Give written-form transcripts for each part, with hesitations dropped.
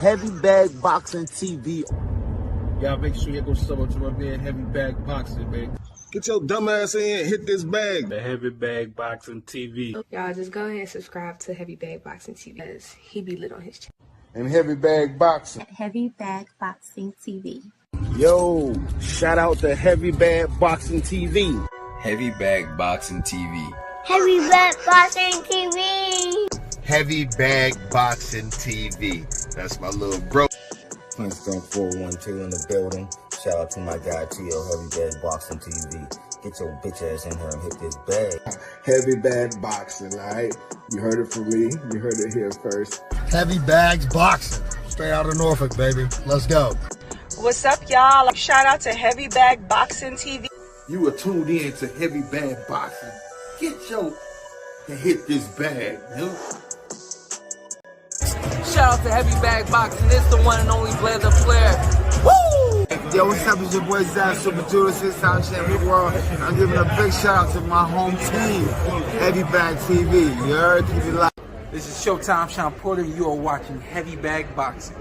Heavy Bag Boxing TV. Y'all make sure you go sub up to my man Heavy Bag Boxing, man. Get your dumb ass in and hit this bag. The Heavy Bag Boxing TV. Y'all just go ahead and subscribe to Heavy Bag Boxing TV because he be lit on his channel. And Heavy Bag Boxing. Heavy Bag Boxing TV. Yo, shout out to Heavy Bag Boxing TV. Heavy Bag Boxing TV. Heavy Bag Boxing TV. Heavy Bag Boxing TV. That's my little bro. Flintstone 412 in the building. Shout out to my guy T.O. Heavy Bag Boxing TV. Get your bitch ass in here and hit this bag. Heavy Bag Boxing, alright? You heard it from me. You heard it here first. Heavy Bags Boxing. Straight out of Norfolk, baby. Let's go. What's up, y'all? Shout out to Heavy Bag Boxing TV. You are tuned in to Heavy Bag Boxing. Get your and hit this bag, you know? Shout out to Heavy Bag Boxing. It's the one and only Blair the Flair. Woo! Yo, what's up? It's your boy Zach, Super Judas, this time champion world. I'm giving a big shout out to my home team, Heavy Bag TV. You heard? Keep it live. This is Showtime Sean Porter, and you are watching Heavy Bag Boxing.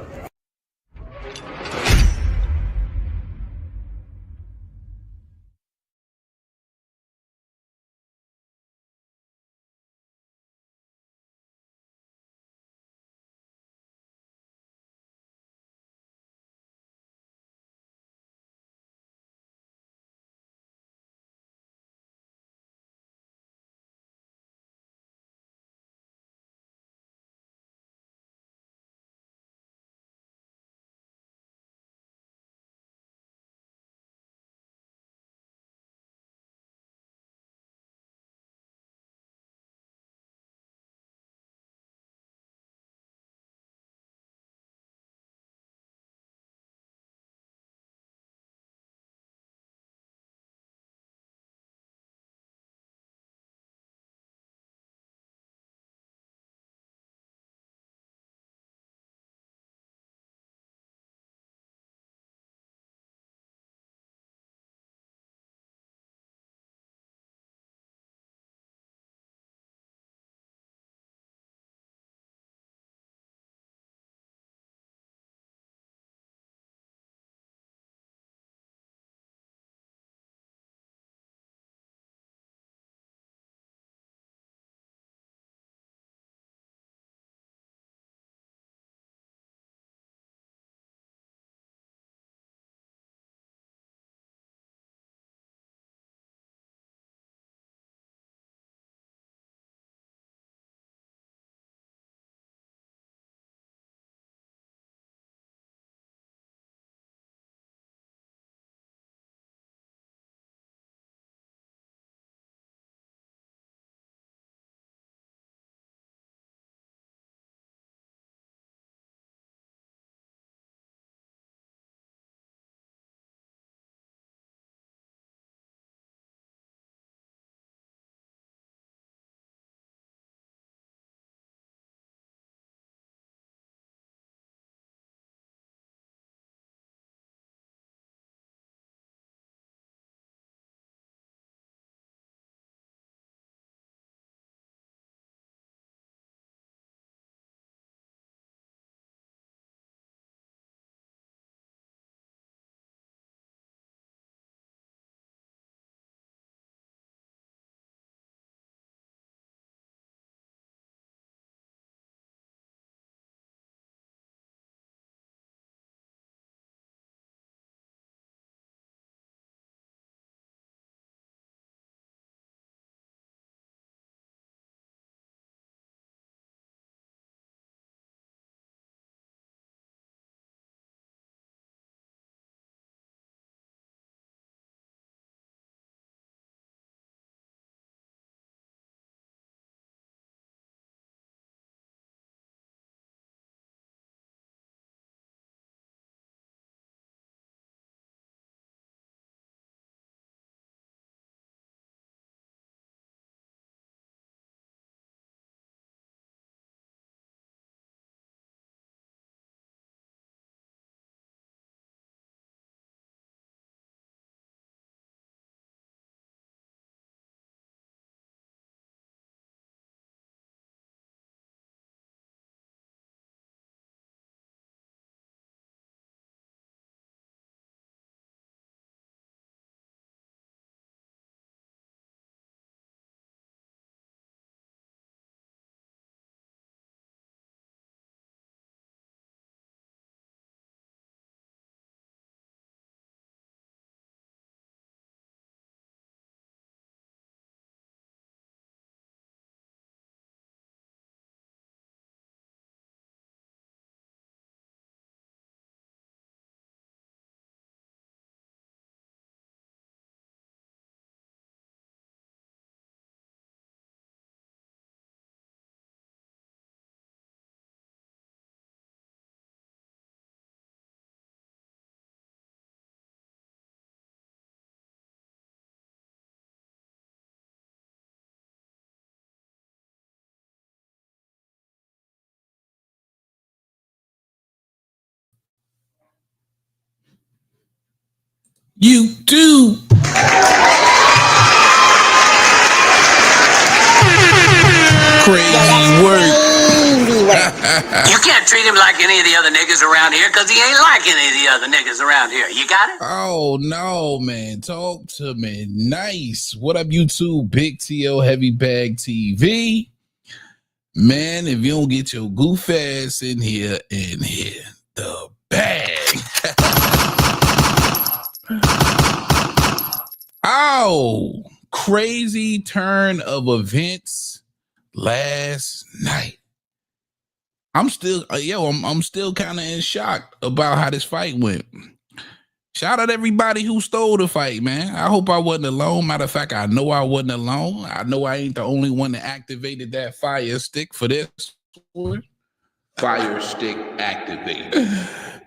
YouTube. Crazy work. You can't treat him like any of the other niggas around here because he ain't like any of the other niggas around here. You got it? Oh, no, man. Talk to me. Nice. What up, YouTube? Big T.O. Heavy Bag TV. Man, if you don't get your goof ass in here and hit the bag. Oh, crazy turn of events last night. I'm still, I'm still kind of in shock about how this fight went. Shout out everybody who stole the fight, man. I hope I wasn't alone. Matter of fact, I know I wasn't alone. I know I ain't the only one that activated that fire stick for this one. Fire stick activated.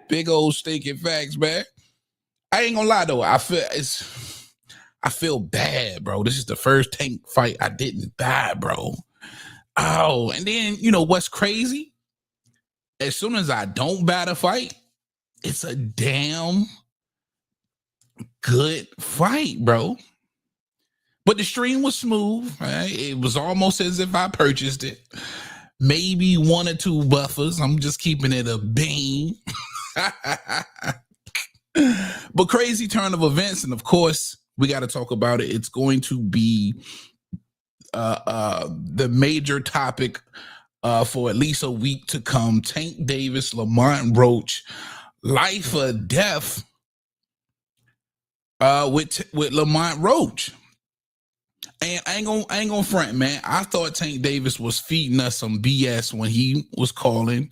Big old stinking facts, man. I ain't gonna lie though. I feel bad, bro. This is the first Tank fight I didn't buy, bro. Oh, and then you know what's crazy? As soon as I don't buy the fight, it's a damn good fight, bro. But the stream was smooth, right? It was almost as if I purchased it. Maybe one or two buffers. I'm just keeping it a bean. But crazy turn of events, and of course, we got to talk about it. It's going to be the major topic for at least a week to come. Tank Davis, Lamont Roach, life or death with Lamont Roach. And I ain't gonna front, man. I thought Tank Davis was feeding us some BS when he was calling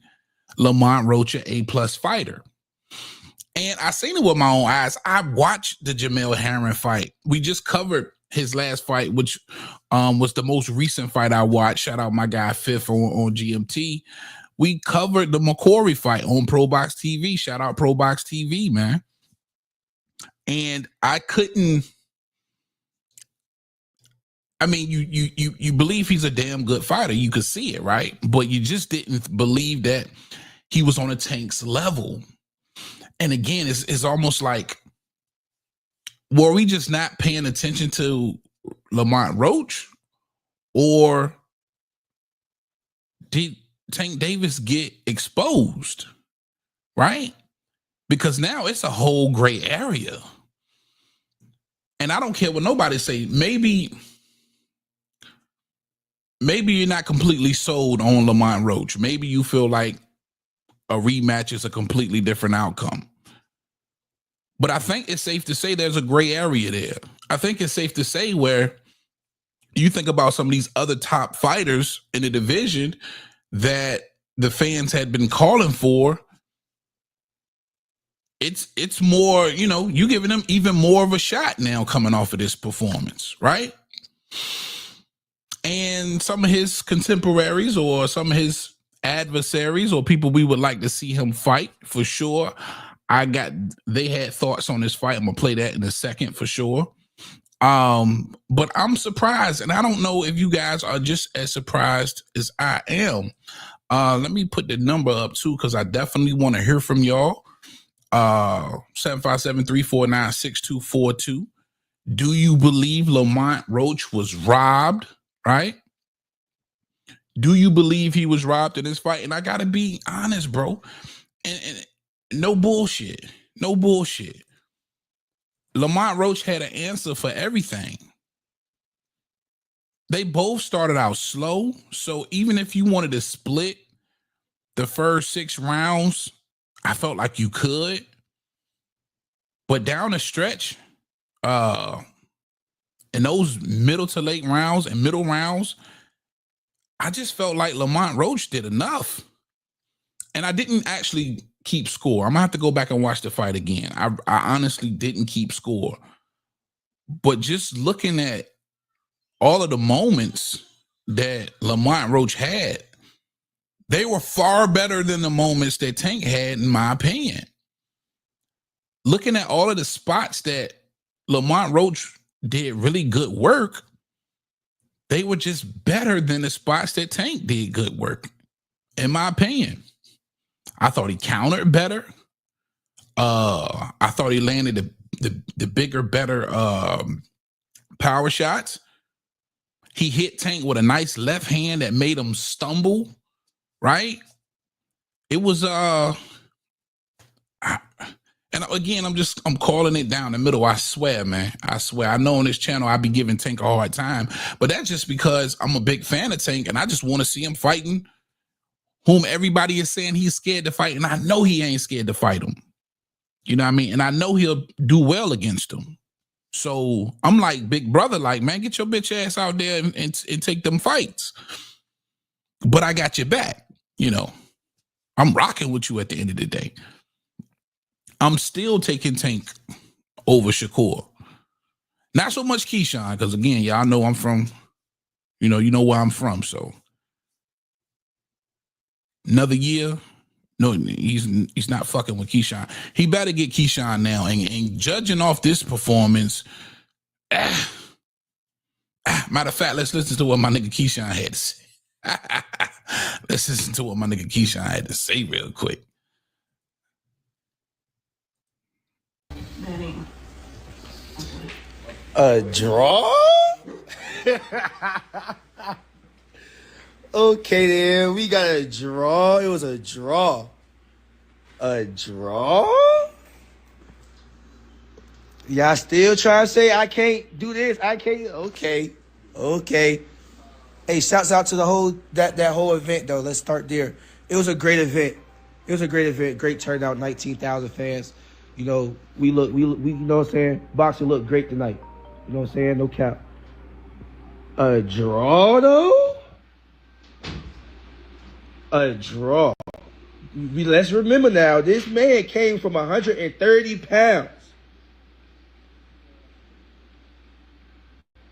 Lamont Roach an A+ fighter. And I seen it with my own eyes. I watched the Jamel Herring fight. We just covered his last fight, which was the most recent fight I watched. Shout out my guy Fifth on GMT. We covered the McCory fight on ProBox TV. Shout out ProBox TV, man. And I couldn't. I mean, you believe he's a damn good fighter. You could see it, right? But you just didn't believe that he was on a Tank's level. And again, it's almost like, were we just not paying attention to Lamont Roach? Or did Tank Davis get exposed? Right? Because now it's a whole gray area. And I don't care what nobody say. Maybe you're not completely sold on Lamont Roach. Maybe you feel like a rematch is a completely different outcome. But I think it's safe to say there's a gray area there. I think it's safe to say where you think about some of these other top fighters in the division that the fans had been calling for. It's more, you know, you giving them even more of a shot now coming off of this performance, right? And some of his contemporaries or some of his adversaries or people we would like to see him fight, for sure. They had thoughts on this fight. I'm gonna play that in a second for sure. But I'm surprised, and I don't know if you guys are just as surprised as I am. Let me put the number up too, because I definitely want to hear from y'all. 757-349-6242. Do you believe Lamont Roach was robbed? Right? Do you believe he was robbed in this fight? And I gotta be honest, bro. And no bullshit. No bullshit. Lamont Roach had an answer for everything. They both started out slow. So even if you wanted to split the first 6 rounds, I felt like you could. But down the stretch, in those middle to late rounds and middle rounds, I just felt like Lamont Roach did enough. And I didn't actually keep score. I'm gonna have to go back and watch the fight again. I honestly didn't keep score. But just looking at all of the moments that Lamont Roach had, they were far better than the moments that Tank had, in my opinion. Looking at all of the spots that Lamont Roach did really good work, they were just better than the spots that Tank did good work, in my opinion. I thought he countered better. I thought he landed the bigger, better power shots. He hit Tank with a nice left hand that made him stumble, right? It was and again, I'm calling it down the middle. I swear, man. I swear. I know on this channel I be giving Tank a hard time, but that's just because I'm a big fan of Tank and I just want to see him fighting whom everybody is saying he's scared to fight, and I know he ain't scared to fight him. You know what I mean? And I know he'll do well against him. So I'm like, big brother, like, man, get your bitch ass out there and take them fights. But I got your back. You know, I'm rocking with you at the end of the day. I'm still taking Tank over Shakur. Not so much Keyshawn, because again, y'all know I'm from, you know where I'm from. So another year, no, he's not fucking with Keyshawn. He better get Keyshawn now. And judging off this performance, matter of fact, let's listen to what my nigga Keyshawn had to say. Let's listen to what my nigga Keyshawn had to say real quick. A draw? Okay, then we got a draw. It was a draw. A draw? Y'all still trying to say I can't do this? I can't? Okay. Hey, shouts out to the whole that whole event though. Let's start there. It was a great event. Great turnout, 19,000 fans. You know, we you know what I'm saying? Boxing looked great tonight. You know what I'm saying? No cap. A draw though? A draw. Let's remember now, this man came from 130 pounds.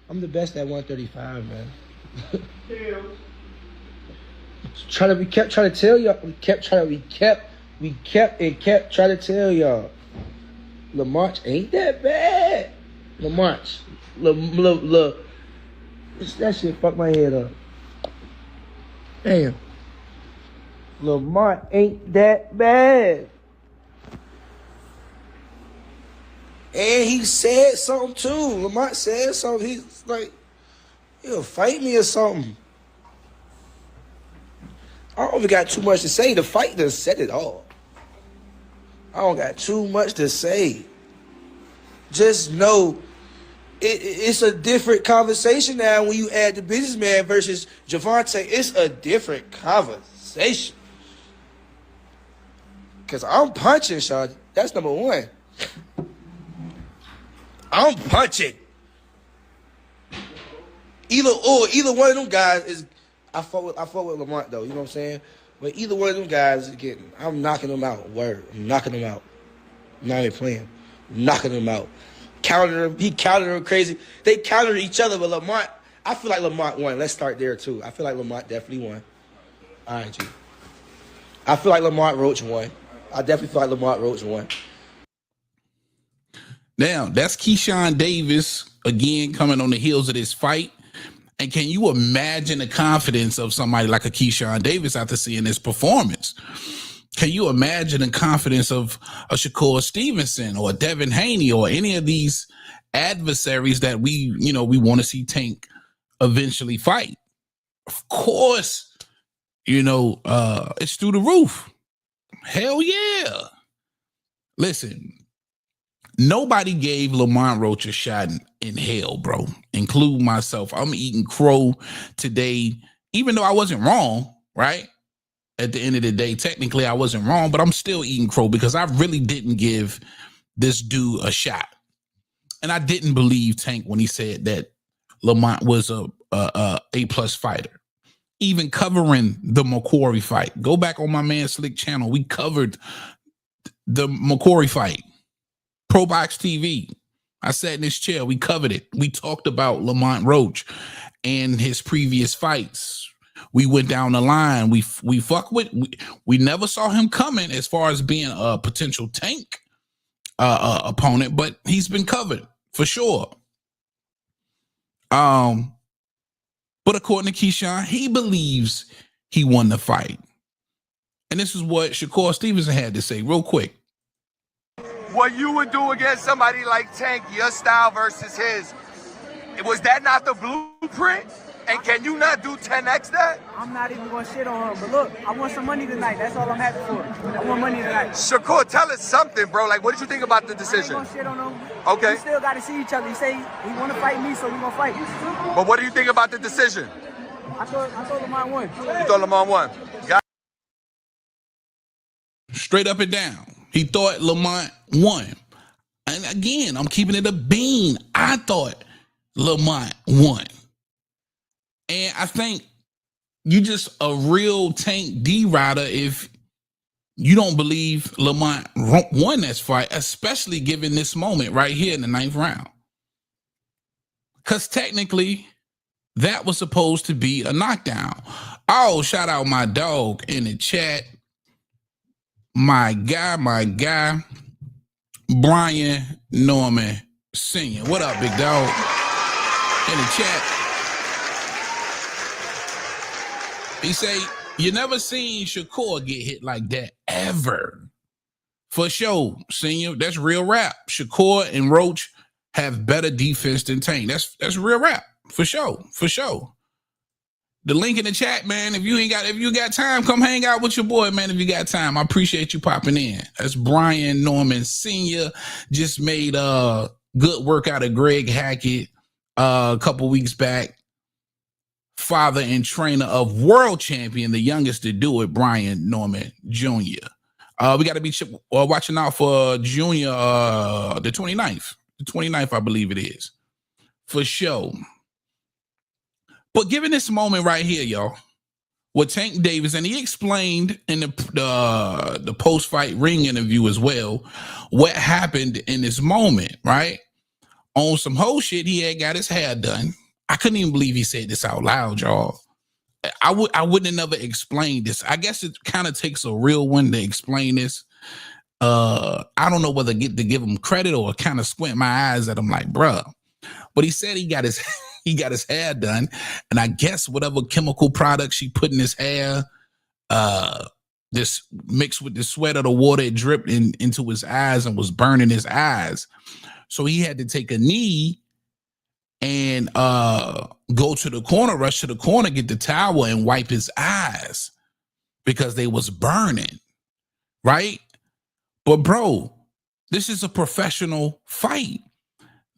I'm the best at 135, man. We kept trying to tell y'all. Lamont ain't that bad. Lamont. That shit fucked my head up. Damn. Lamont ain't that bad. And he said something too. Lamont said something. He's like, he'll fight me or something. I don't even got too much to say. The fight done said it all. I don't got too much to say. Just know it's a different conversation now when you add the businessman versus Javante. It's a different conversation. Because I'm punching, Sean. That's number one. I'm punching. Either one of them guys is. I fought with Lamont though. You know what I'm saying? But either one of them guys is getting. I'm knocking them out. Word. I'm knocking them out. I'm not even playing. I'm knocking them out. Counter him. He countered him crazy. They countered each other, but Lamont. I feel like Lamont won. Let's start there too. I feel like Lamont definitely won. All right, G. I feel like Lamont Roach won. I definitely feel like Lamont Roach won. Now, that's Keyshawn Davis, again, coming on the heels of this fight. And can you imagine the confidence of somebody like a Keyshawn Davis after seeing this performance? Can you imagine the confidence of a Shakur Stevenson or a Devin Haney or any of these adversaries that we want to see Tank eventually fight? Of course, it's through the roof. Hell yeah. Listen, nobody gave Lamont Roach a shot in hell, bro, including myself. I'm eating crow today, even though I wasn't wrong, right? At the end of the day, technically I wasn't wrong, but I'm still eating crow because I really didn't give this dude a shot. And I didn't believe Tank when he said that Lamont was a A+ fighter. Even covering the McQuarrie fight. Go back on my man Slick channel. We covered the McQuarrie fight. Pro Box TV. I sat in this chair. We covered it. We talked about Lamont Roach and his previous fights. We went down the line. We never saw him coming as far as being a potential Tank opponent, but he's been covered for sure. But according to Keyshawn, he believes he won the fight. And this is what Shakur Stevenson had to say real quick. what you would do against somebody like Tank, your style versus his, was that not the blueprint? And can you not do 10x that? I'm not even going to shit on him. But look, I want some money tonight. That's all I'm happy for. I want money tonight. Shakur, tell us something, bro. Like, what did you think about the decision? I ain't going to shit on him. Okay. We still got to see each other. He say he want to fight me, so we going to fight. But what do you think about the decision? I thought Lamont won. You thought Lamont won? Got Straight up and down. He thought Lamont won. And again, I'm keeping it a bean. I thought Lamont won. And I think you just a real Tank D rider if you don't believe Lamont won this fight, especially given this moment right here in the 9th round. Because technically, that was supposed to be a knockdown. Oh, shout out my dog in the chat. My guy, Brian Norman Sr. What up, big dog? In the chat. He say, you never seen Shakur get hit like that, ever. For sure, Senior. That's real rap. Shakur and Roach have better defense than Tank. That's real rap. For sure. For sure. The link in the chat, man. If you got time, come hang out with your boy, man. If you got time. I appreciate you popping in. That's Brian Norman Sr. Just made good work out of Greg Hackett a couple weeks back. Father and trainer of world champion, the youngest to do it, Brian Norman Jr. We got to be watching out for Junior the 29th. The 29th, I believe it is. For sure. But given this moment right here, y'all, with Tank Davis, and he explained in the post-fight ring interview as well, what happened in this moment, right? On some whole shit, he had got his hair done. I couldn't even believe he said this out loud, y'all. I wouldn't have never explained this. I guess it kind of takes a real one to explain this. I don't know whether to give him credit or kind of squint my eyes at him like, bruh. But he said he got his hair done, and I guess whatever chemical product she put in his hair, this mixed with the sweat of the water, it dripped into his eyes and was burning his eyes. So he had to take a knee and go to the corner, rush to the corner, get the towel and wipe his eyes because they was burning, right? But bro, this is a professional fight.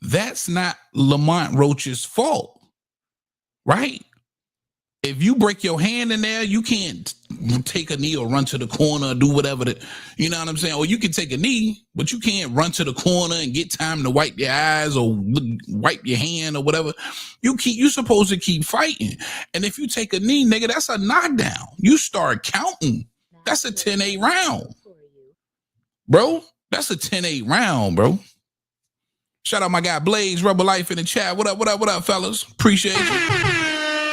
That's not Lamont Roach's fault, right? If you break your hand in there, you can't take a knee or run to the corner or do whatever you know what I'm saying? Or you can take a knee, but you can't run to the corner and get time to wipe your eyes or wipe your hand or whatever. You supposed to keep fighting. And if you take a knee, nigga, that's a knockdown. You start counting. That's a 10-8 round. Bro, that's a 10-8 round, bro. Shout out my guy Blaze, Rubber Life in the chat. What up, fellas? Appreciate you.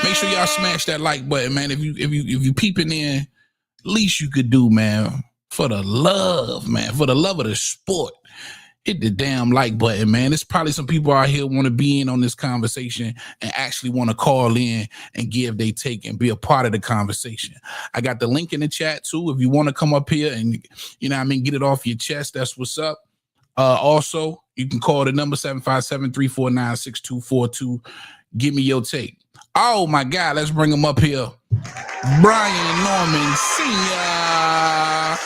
Make sure y'all smash that like button, man. If you peeping in, least you could do, man, for the love, man, for the love of the sport, hit the damn like button, man. There's probably some people out here want to be in on this conversation and actually want to call in and give they take and be a part of the conversation. I got the link in the chat too. If you want to come up here and, you know what I mean, get it off your chest, that's what's up. Also, you can call the number 757-349-6242. Give me your take. Oh my God, let's bring him up here. Brian Norman Sr.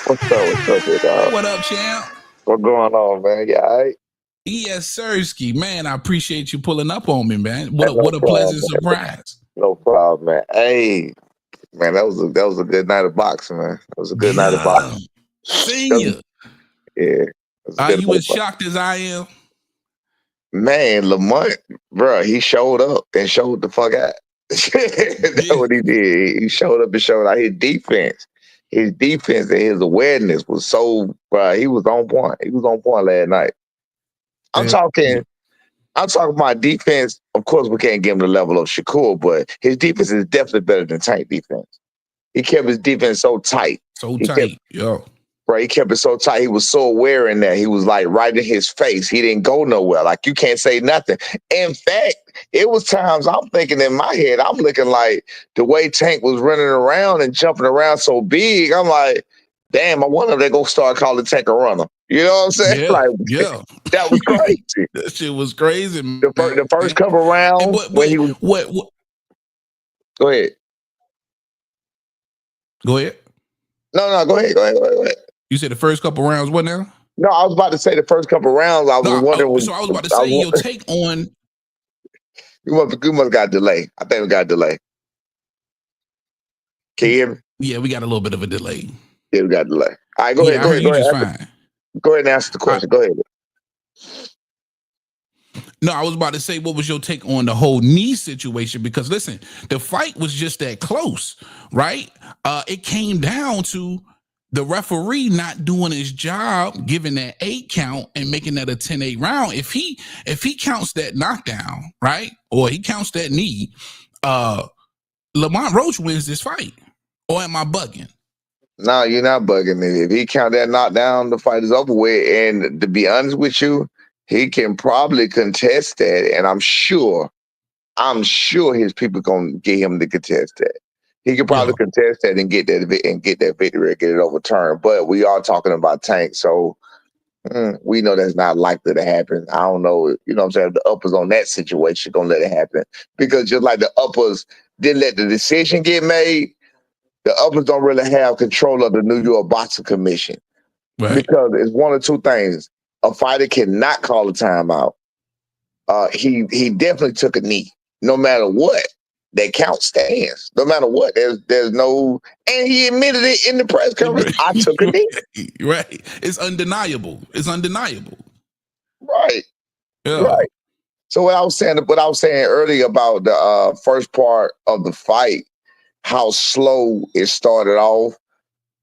What's up, dog? What up, champ? What's going on, man? Yeah, all right? Yes, Sirski. Man, I appreciate you pulling up on me, man. What a pleasant surprise. No problem, man. Hey, man, that was a good night of boxing, man. That was a good night of boxing. Senior. Yeah. Are you as shocked as I am? Man, Lamont, bro, he showed up and showed the fuck out. That's what he did. He showed up and showed out his defense. His defense and his awareness was so, bro, he was on point. He was on point last night. I'm talking about defense. Of course, we can't give him the level of Shakur, but his defense is definitely better than Tank defense. He kept his defense so tight. Bro, he kept it so tight. He was so aware in there. He was like right in his face. He didn't go nowhere. Like, you can't say nothing. In fact, it was times I'm thinking in my head, I'm looking like the way Tank was running around and jumping around so big. I'm like, damn, I wonder if they're going to start calling Tank a runner. You know what I'm saying? Yeah, Like, yeah. that was crazy. That shit was crazy, man. The first couple rounds when he was. What? Go ahead. Go ahead. No, go ahead. You said the first couple rounds. What now? No, I was about to say the first couple rounds. I was wondering. So I was about to say your take on. You must got a delay. I think we got a delay. Can you hear me? Yeah, we got a little bit of a delay. Yeah, we got a delay. All right, go ahead. Go ahead. Go ahead and answer the question. Go ahead. No, I was about to say, what was your take on the whole knee situation? Because listen, the fight was just that close, right? It came down to the referee not doing his job, giving that 8 count and making that a 10-8 round. If he counts that knockdown, right, or he counts that knee, Lamont Roach wins this fight. Or am I bugging? No, you're not bugging me. If he count that knockdown, the fight is over with. And to be honest with you, he can probably contest that, and I'm sure his people gonna get him to contest that. He could probably contest that and get that victory, get it overturned. But we are talking about Tank, so we know that's not likely to happen. I don't know, you know what I'm saying? If the uppers on that situation gonna let it happen, because just like the uppers didn't let the decision get made, the uppers don't really have control of the New York Boxing Commission, because it's one or two things. A fighter cannot call a timeout. He definitely took a knee. No matter what, that count stands. No matter what, there's no, and he admitted it in the press conference. I took a knee. Right. It's undeniable. Right. Yeah. Right. So what I was saying earlier about the first part of the fight, how slow it started off.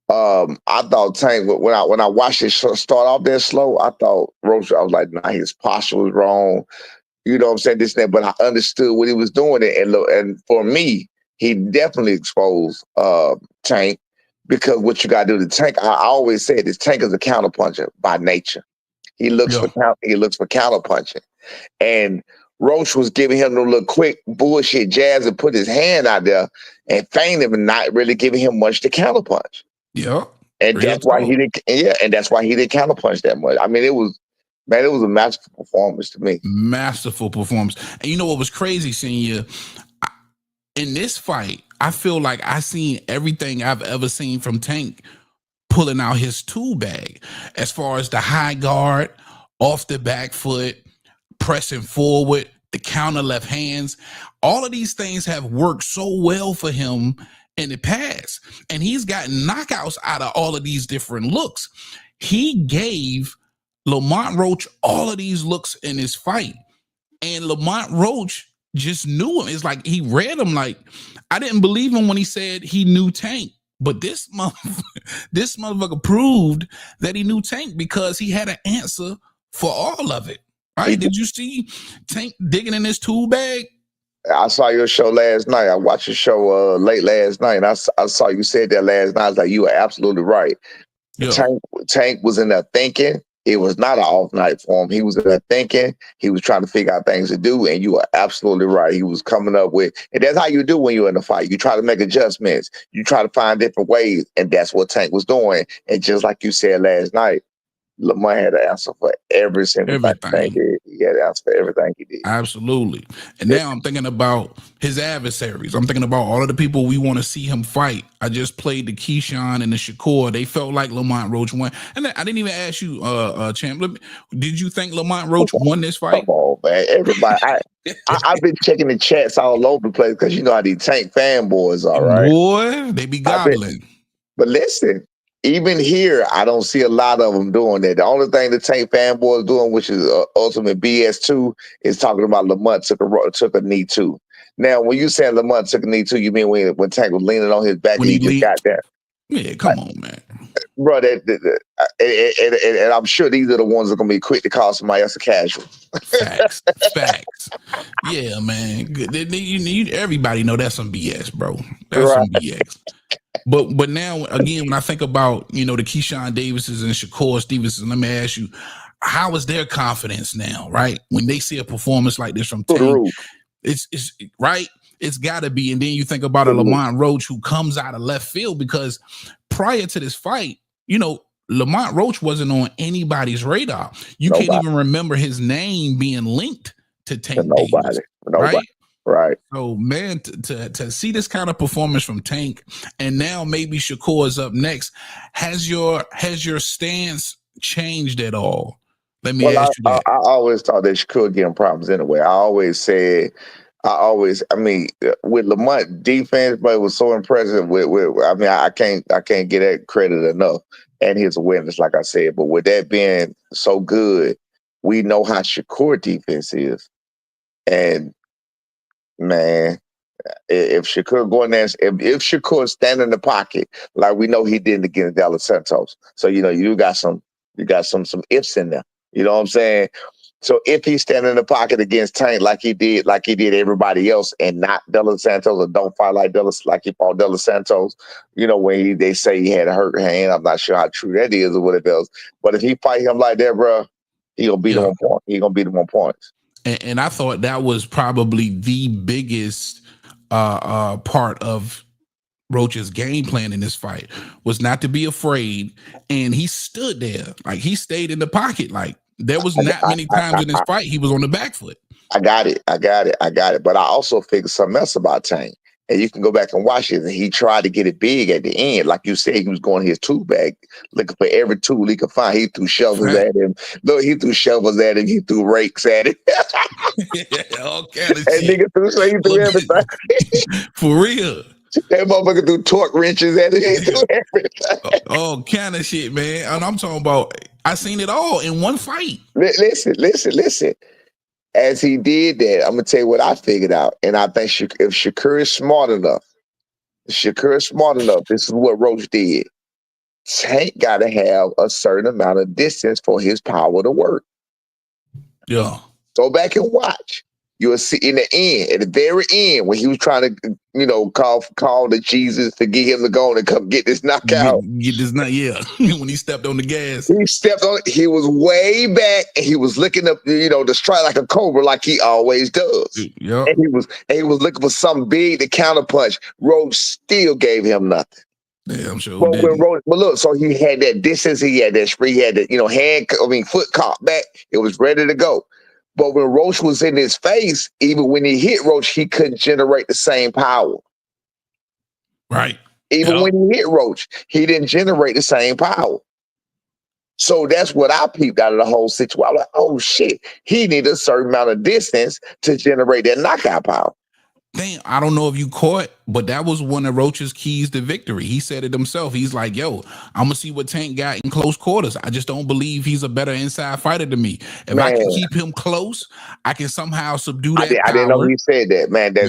I thought Tank, when I watched it start off that slow, I thought Roach, I was like, nah, his posture was wrong. You know what I'm saying? This and that, but I understood what he was doing. And for me, he definitely exposed Tank, because what you got to do to Tank, I always said this, Tank is a counterpuncher by nature. He looks for counterpunching. And Roach was giving him the little quick bullshit jabs and put his hand out there and feign him and not really giving him much to counterpunch. Yeah. And that's why he didn't counterpunch that much. I mean, it was a masterful performance to me. Masterful performance. And you know what was crazy, Senior? In this fight, I feel like I seen everything I've ever seen from Tank pulling out his tool bag, as far as the high guard, off the back foot, pressing forward, the counter left hands. All of these things have worked so well for him in the past, and he's gotten knockouts out of all of these different looks. He gave Lamont Roach all of these looks in his fight, and Lamont Roach just knew him. It's like he read him. Like, I didn't believe him when he said he knew Tank, but this motherfucker proved that he knew Tank, because he had an answer for all of it. Right? Did you see Tank digging in his tool bag? I saw your show last night. I watched your show late last night, and I saw you said that last night. I was like, you are absolutely right. Yeah. Tank was in there thinking. It was not an off night for him. He was in there thinking. He was trying to figure out things to do, and you are absolutely right. He was coming up with, and that's how you do when you're in a fight. You try to make adjustments. You try to find different ways, and that's what Tank was doing. And just like you said last night, Lamont had an answer for every single thing he did. He had an answer for everything he did. Absolutely. And now I'm thinking about his adversaries. I'm thinking about all of the people we want to see him fight. I just played the Kean and the Shakur. They felt like Lamont Roach won. And I didn't even ask you, Champ, did you think Lamont Roach won this fight? Come on, man. Everybody, I've been checking the chats all over the place, because you know how these Tank fanboys are, right? Boy, they be gobbling. But listen, even here, I don't see a lot of them doing that. The only thing the Tank fanboys doing, which is ultimate BS too, is talking about Lamont took a knee too. Now, when you say Lamont took a knee too, you mean when Tank was leaning on his back and he just got there? Yeah, come on, man. Bro, and I'm sure these are the ones that are going to be quick to call somebody else a casual. Facts. Yeah, man. Everybody know that's some BS, bro. That's some BS. But now, again, when I think about, the Keyshawn Davises and Shakur Stevenson, let me ask you, how is their confidence now, right? When they see a performance like this from Tank, it's right. It's got to be. And then you think about a Lamont Roach who comes out of left field, because prior to this fight, Lamont Roach wasn't on anybody's radar. You can't even remember his name being linked to Tank Davis, right? Right. So, man, to see this kind of performance from Tank, and now maybe Shakur is up next. Has your stance changed at all? Let me ask you that. I always thought that Shakur getting problems anyway. I mean, with Lamont defense, but it was so impressive. I mean, I can't get that credit enough, and his awareness, like I said. But with that being so good, we know how Shakur defense is, and man, if Shakur go in there, if Shakur stand in the pocket like we know he did against De Los Santos, so you got some ifs in there. You know what I'm saying? So if he stand in the pocket against Tank like he did everybody else, and not De Los Santos, or don't fight like he fought De Los Santos, when they say he had a hurt hand, I'm not sure how true that is or whatever else. But if he fight him like that, bro, he gonna beat him on point. He gonna beat him on points. And I thought that was probably the biggest part of Roach's game plan in this fight, was not to be afraid, and he stood there, like he stayed in the pocket. Like there was not many times in this fight he was on the back foot. I got it. But I also figured something else about Tank, and you can go back and watch it. And he tried to get it big at the end, like you said. He was going his tool bag, looking for every tool he could find. He threw shovels at him. Look, he threw shovels at him. He threw rakes at him. All kind of shit. Nigga threw everything. For real. That motherfucker threw torque wrenches at him. He threw everything. All kind of shit, man. And I'm talking about, I seen it all in one fight. Listen. As he did that, I'm gonna tell you what I figured out, and I think if Shakur is smart enough, this is what Roach did. Tank got to have a certain amount of distance for his power to work. Yeah. Go back and watch. You'll see in the end, at the very end, when he was trying to, call to Jesus to get him to go and come get this knockout. Get this when he stepped on the gas. He stepped on it. He was way back, and he was looking up, to strike like a cobra, like he always does. Yeah. And he was looking for something big to counterpunch. Roach still gave him nothing. Yeah, I'm sure. But look, so he had that distance, he had that spree, he had that, foot caught back. It was ready to go. But when Roach was in his face, even when he hit Roach, he couldn't generate the same power. Right. Even when he hit Roach, he didn't generate the same power. So that's what I peeped out of the whole situation. I'm like, oh shit, he needed a certain amount of distance to generate that knockout power. Dang, I don't know if you caught, but that was one of Roach's keys to victory. He said it himself. He's like, yo, I'm going to see what Tank got in close quarters. I just don't believe he's a better inside fighter than me. If I can keep him close, I can somehow subdue that I didn't know he said that, man. That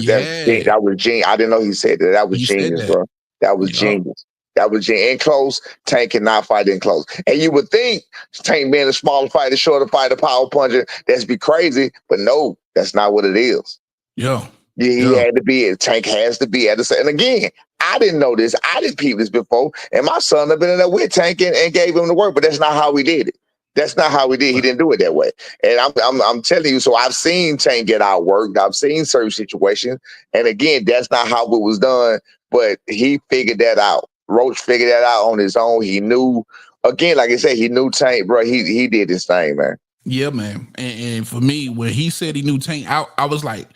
was genius. I didn't know he said that. That was genius, bro. That was genius. That was in close. Tank cannot fight in close. And you would think Tank being a smaller fighter, shorter fighter, power puncher, that's be crazy. But no, that's not what it is. Yeah. He had to be, Tank has to be at the same. And again, I didn't know this. I didn't peep this before. And my son had been in there with Tank and gave him the work, but that's not how we did it. That's not how we did. He didn't do it that way. And I'm telling you, so I've seen Tank get outworked. I've seen certain situations. And again, that's not how it was done, but he figured that out. Roach figured that out on his own. He knew, again, like I said, he knew Tank, bro. He did his thing, man. Yeah, man. And for me, when he said he knew Tank, I was like,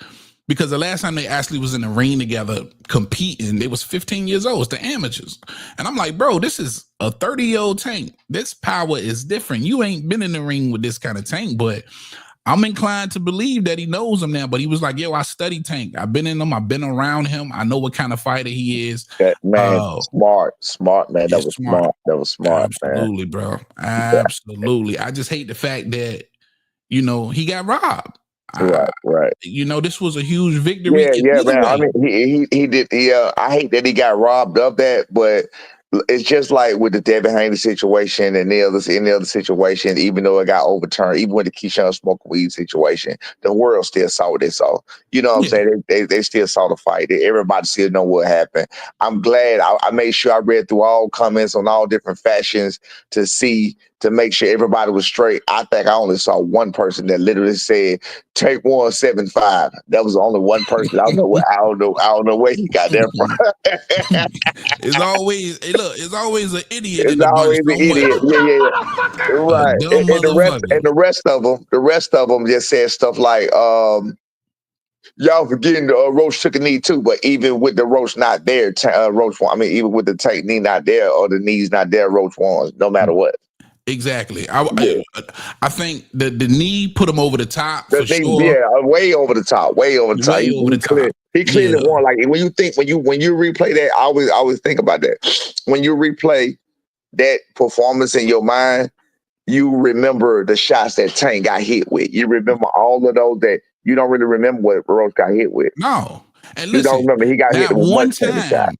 because the last time they actually was in the ring together competing, they was 15 years old. It's the amateurs. And I'm like, bro, this is a 30-year-old Tank. This power is different. You ain't been in the ring with this kind of Tank, but I'm inclined to believe that he knows him now. But he was like, yo, I studied Tank. I've been in him. I've been around him. I know what kind of fighter he is. That man, smart, man. That was smart. That was smart, Absolutely, man. Bro. Absolutely. I just hate the fact that, he got robbed. Right. This was a huge victory. Yeah, man. I mean, he did. I hate that he got robbed of that, but it's just like with the Devin Haney situation and any other situation, even though it got overturned, even with the Keyshawn smoking weed situation, the world still saw what they saw. You know what I'm saying? They still saw the fight. Everybody still know what happened. I'm glad I made sure I read through all comments on all different fashions to make sure everybody was straight. I think I only saw one person that literally said, take 175. That was only one person. I don't know where he got that from. It's always, look, it's always an idiot in It's the bunch always an somewhere. idiot. Yeah. A Right. dumb And motherfucker. the rest of them just said stuff like, y'all forgetting Roach took a knee too, but even with the Roach not there, Roach won. I mean, even with the tight knee not there or the knees not there, Roach won, no matter what. Exactly. Yeah. I think the knee put him over the top The for thing, sure. yeah, way over the top, way over the top. Way over the top. He clearly Yeah. won. Like when you replay that, I always think about that. When you replay that performance in your mind, you remember the shots that Tank got hit with. You remember all of those that you don't really remember what Roach got hit with. No. And You don't listen, remember he got hit with much heavy shot.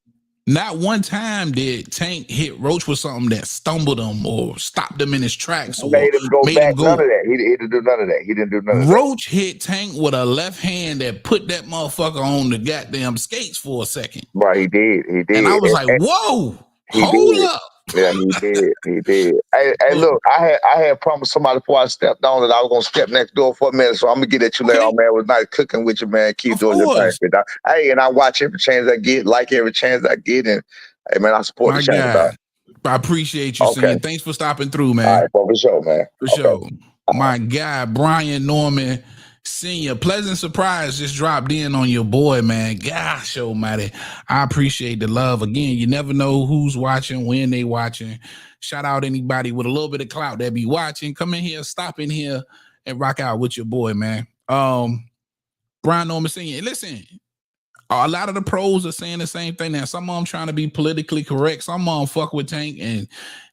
not one time did Tank hit Roach with something that stumbled him or stopped him in his tracks or Made him go made back. him go. None of that. He didn't do none of that. He didn't do none of that. Roach hit Tank with a left hand that put that motherfucker on the goddamn skates for a second. Right, he did. And I was like, whoa, hold did. up. Yeah, he did. Hey, look, I had promised somebody before I stepped on that I was gonna step next door for a minute, so I'm gonna get at you later on, man. It was nice cooking with you, man. Keep doing your thing. Hey, and I watch every chance I get, like every chance I get, and hey, man, I support the channel, dog. I appreciate you, Okay. Sin. Thanks for stopping through, man. All right, for sure, man. For sure. My guy, Brian Norman Senior, pleasant surprise just dropped in on your boy, man. Gosh almighty. I appreciate the love. Again, you never know who's watching, when they watching. Shout out anybody with a little bit of clout that be watching. Come in here, stop in here, and rock out with your boy, man. Brian Norman Senior. Listen, a lot of the pros are saying the same thing now. Some of them trying to be politically correct. Some of them fuck with Tank and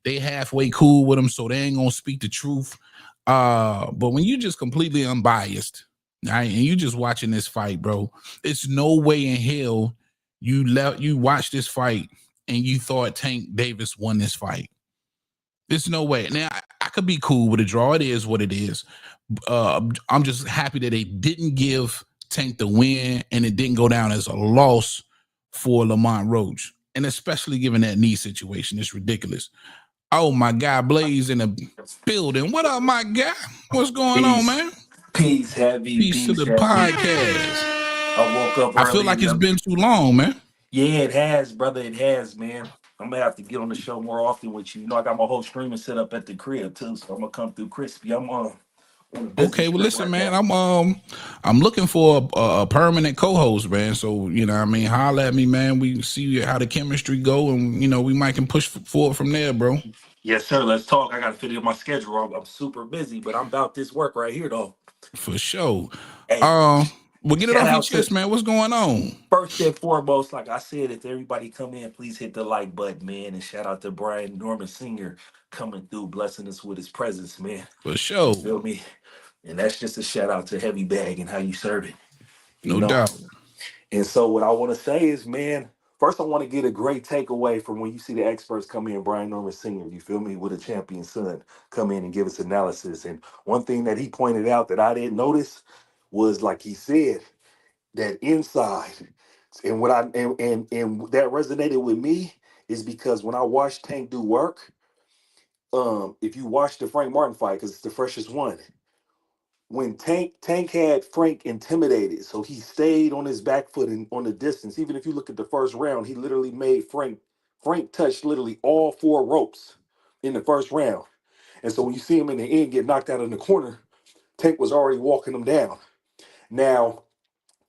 they halfway cool with him, so they ain't gonna speak the truth. But when you just completely unbiased, right, and you just watching this fight, bro, it's no way in hell you watch this fight and you thought Tank Davis won this fight. There's no way. Now I could be cool with a draw. It is what it is. I'm just happy that they didn't give Tank the win and it didn't go down as a loss for Lamont Roach, and especially given that knee situation, it's ridiculous. Oh, my guy Blaze in the building. What up, my guy? What's going on, man? Peace, peace to the heavy. podcast. I woke up early. I feel like it's been too long, man. Yeah, it has, brother. It has, man. I'm gonna have to get on the show more often with you. You know, I got my whole streaming set up at the crib too, so I'm gonna come through crispy. I'm on. Okay, well, listen, man. I'm looking for a permanent co-host, man. So you know, what I mean, holler at me, man. We see how the chemistry go, and you know, we might can push forward from there, bro. Yes, sir. Let's talk. I got to fit in my schedule. I'm super busy, but I'm about this work right here, though. For sure. Hey, well, get it off your chest, man. What's going on? First and foremost, like I said, if everybody come in, please hit the like button, man. And shout out to Brian Norman Sr. coming through, blessing us with his presence, man. For sure. You feel me? And that's just a shout out to Heavy Bag and how you serve it. No doubt. And so what I want to say is, man, first I want to get a great takeaway from when you see the experts come in, Brian Norman Sr., you feel me, with a champion son, come in and give us analysis. And one thing that he pointed out that I didn't notice was, like he said, that inside. And what and that resonated with me is because when I watched Tank do work, if you watch the Frank Martin fight, because it's the freshest one, when Tank had Frank intimidated, so he stayed on his back foot and on the distance. Even if you look at the first round, he literally made Frank touched literally all 4 ropes in the first round. And so when you see him in the end get knocked out in the corner, Tank was already walking him down. Now,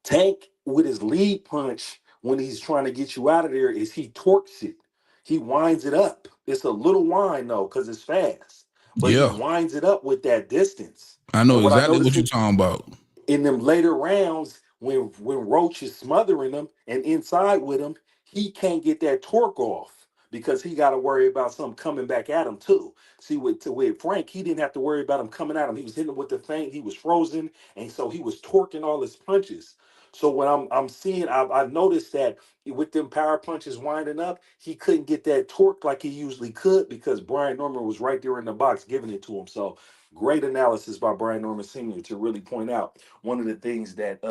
Tank with his lead punch, when he's trying to get you out of there, is he torques it. He winds it up. It's a little wind though, because it's fast. But he winds it up with that distance. I know exactly what you're talking about. In them later rounds, when Roach is smothering him and inside with him, he can't get that torque off because he got to worry about something coming back at him too. See, with Frank, he didn't have to worry about him coming at him. He was hitting him with the feint. He was frozen, and so he was torquing all his punches. So when I'm seeing, I've noticed that with them power punches winding up, he couldn't get that torque like he usually could because Brian Norman was right there in the box giving it to him. So great analysis by Brian Norman Sr. to really point out one of the things that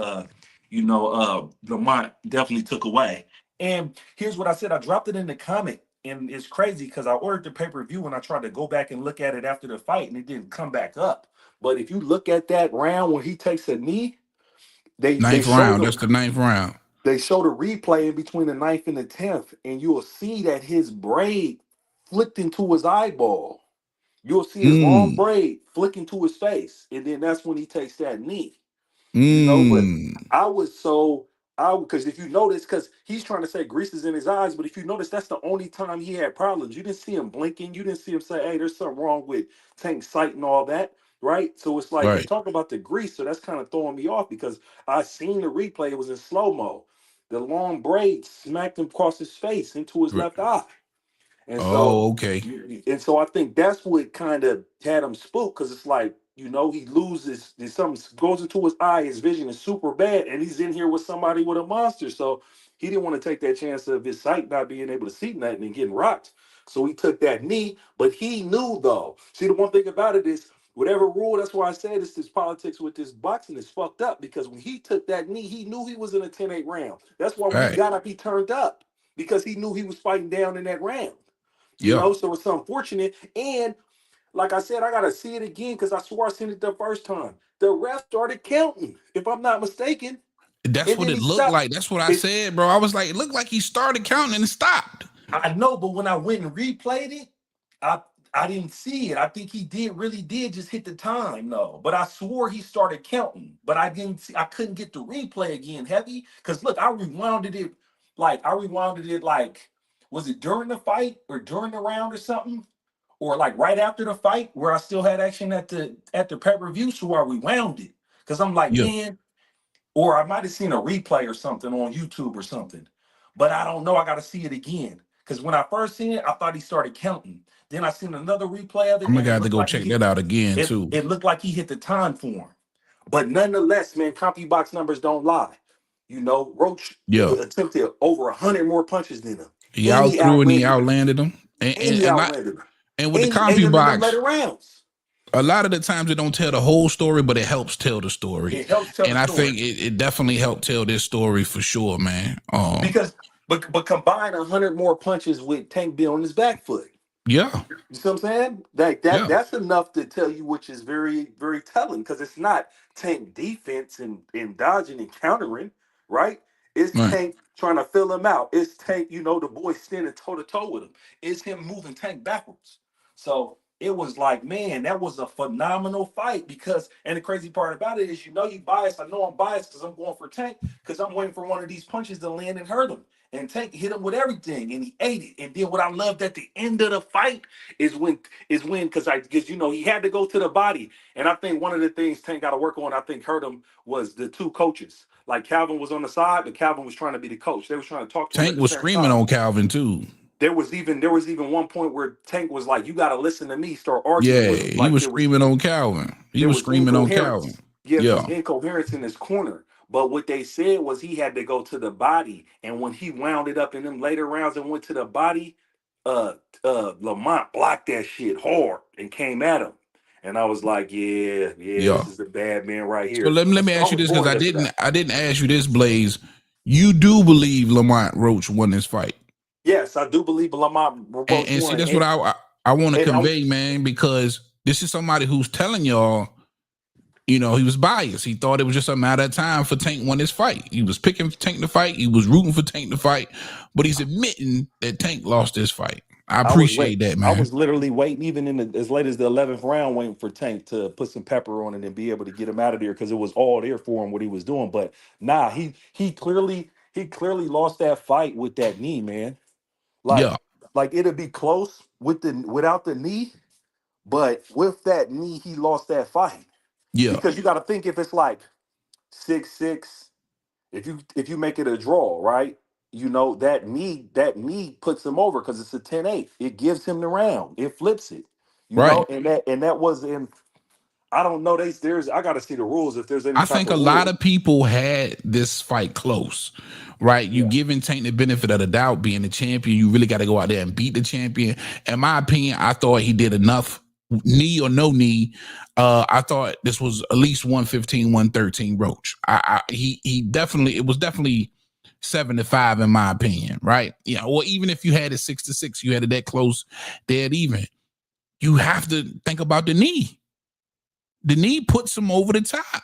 Lamont definitely took away. And here's what I said. I dropped it in the comment, and it's crazy because I ordered the pay-per-view and I tried to go back and look at it after the fight, and it didn't come back up. But if you look at that round when he takes a knee, ninth round. That's the 9th round. they show the replay in between the 9th and the 10th, and you'll see that his braid flicked into his eyeball. You'll see his long braid flick into his face, and then that's when he takes that knee. But I was so because if you notice, because he's trying to say grease is in his eyes, but if you notice, that's the only time he had problems. You didn't see him blinking. You didn't see him say, "Hey, there's something wrong with Tank's sight and all that." Right? So it's like they Right. talk about the grease, so that's kind of throwing me off because I seen the replay. It was in slow mo. The long braid smacked him across his face into his left eye. And so, okay. I think that's what kind of had him spooked because it's like, he loses, something goes into his eye, his vision is super bad, and he's in here with somebody with a monster. So he didn't want to take that chance of his sight not being able to see nothing and getting rocked. So he took that knee, but he knew though. See, the one thing about it is, whatever rule, that's why I said this politics with this boxing is fucked up because when he took that knee, he knew he was in a 10-8 round. That's why when he got up, he turned up because he knew he was fighting down in that round. So it's unfortunate. And like I said, I gotta see it again because I swore I seen it the first time. The ref started counting, if I'm not mistaken. That's what it looked like. That's what I said, bro. I was like, it looked like he started counting and stopped. I know, but when I went and replayed it, I didn't see it. I think he really did just hit the time, though. But I swore he started counting. But I didn't see, I couldn't get the replay again, heavy. Because look, I rewounded it like, was it during the fight or during the round or something? Or like right after the fight where I still had action at the pay-per-view, so I rewound it. Because I'm like, man, or I might have seen a replay or something on YouTube or something. But I don't know. I got to see it again. Because when I first seen it, I thought he started counting. Then I seen another replay of it. I'm gonna have to go check that out again too. It looked like he hit the time for him. But nonetheless, man, CompuBox numbers don't lie. Roach attempted over 100 more punches than him. He outthrew and he outlanded him. And with the CompuBox, later rounds. A lot of the times it don't tell the whole story, but it helps tell the story. It helps tell the story. I think it definitely helped tell this story for sure, man. But combine 100 more punches with Tank being on his back foot. Yeah. You see what I'm saying? That's enough to tell you, which is very, very telling, because it's not Tank defense and dodging and countering, right? It's Tank trying to fill him out. It's Tank, the boy standing toe-to-toe with him. It's him moving Tank backwards. So it was like, man, that was a phenomenal fight and the crazy part about it is, you biased. I know I'm biased because I'm going for Tank because I'm waiting for one of these punches to land and hurt him. And Tank hit him with everything, and he ate it. And then what I loved at the end of the fight is when because he had to go to the body. And I think one of the things Tank got to work on, I think hurt him, was the two coaches. Like Calvin was on the side, but Calvin was trying to be the coach. They was trying to talk to him. Tank was screaming on Calvin too. There was even one point where Tank was like, "You got to listen to me." Start arguing. with him. He was screaming on Calvin. He was screaming on Calvin. Yeah, there was incoherence in his corner. But what they said was he had to go to the body, and when he wound it up in them later rounds and went to the body, Lamont blocked that shit hard and came at him. And I was like, yeah, this is the bad man right here. So let me ask you this, because I didn't ask you this, Blaze. You do believe Lamont Roach won this fight? Yes, I do believe Lamont Roach won. And see, that's what I want to convey, man, because this is somebody who's telling y'all, he was biased. He thought it was just a matter of time for Tank won this fight. He was picking for Tank to fight. He was rooting for Tank to fight, but he's admitting that Tank lost this fight. I appreciate that, man. I was literally waiting, even as late as the 11th round, waiting for Tank to put some pepper on it and be able to get him out of there because it was all there for him what he was doing. But nah, he clearly lost that fight with that knee, man. Like it'd be close without the knee, but with that knee, he lost that fight. Yeah, because you got to think, if it's like 6-6, if you make it a draw, right? That knee puts him over because it's a 10-8. It gives him the round. It flips it. You know, and that was in. I don't know. I got to see the rules if there's any. I think a lot of people had this fight close, right? You giving Tank the benefit of the doubt, being the champion. You really got to go out there and beat the champion. In my opinion, I thought he did enough, knee or no knee. I thought this was at least 115, 113 Roach. It was definitely 7-5 in my opinion, right? Yeah, or even if you had it 6-6, you had it that close, dead even. You have to think about the knee. The knee puts him over the top.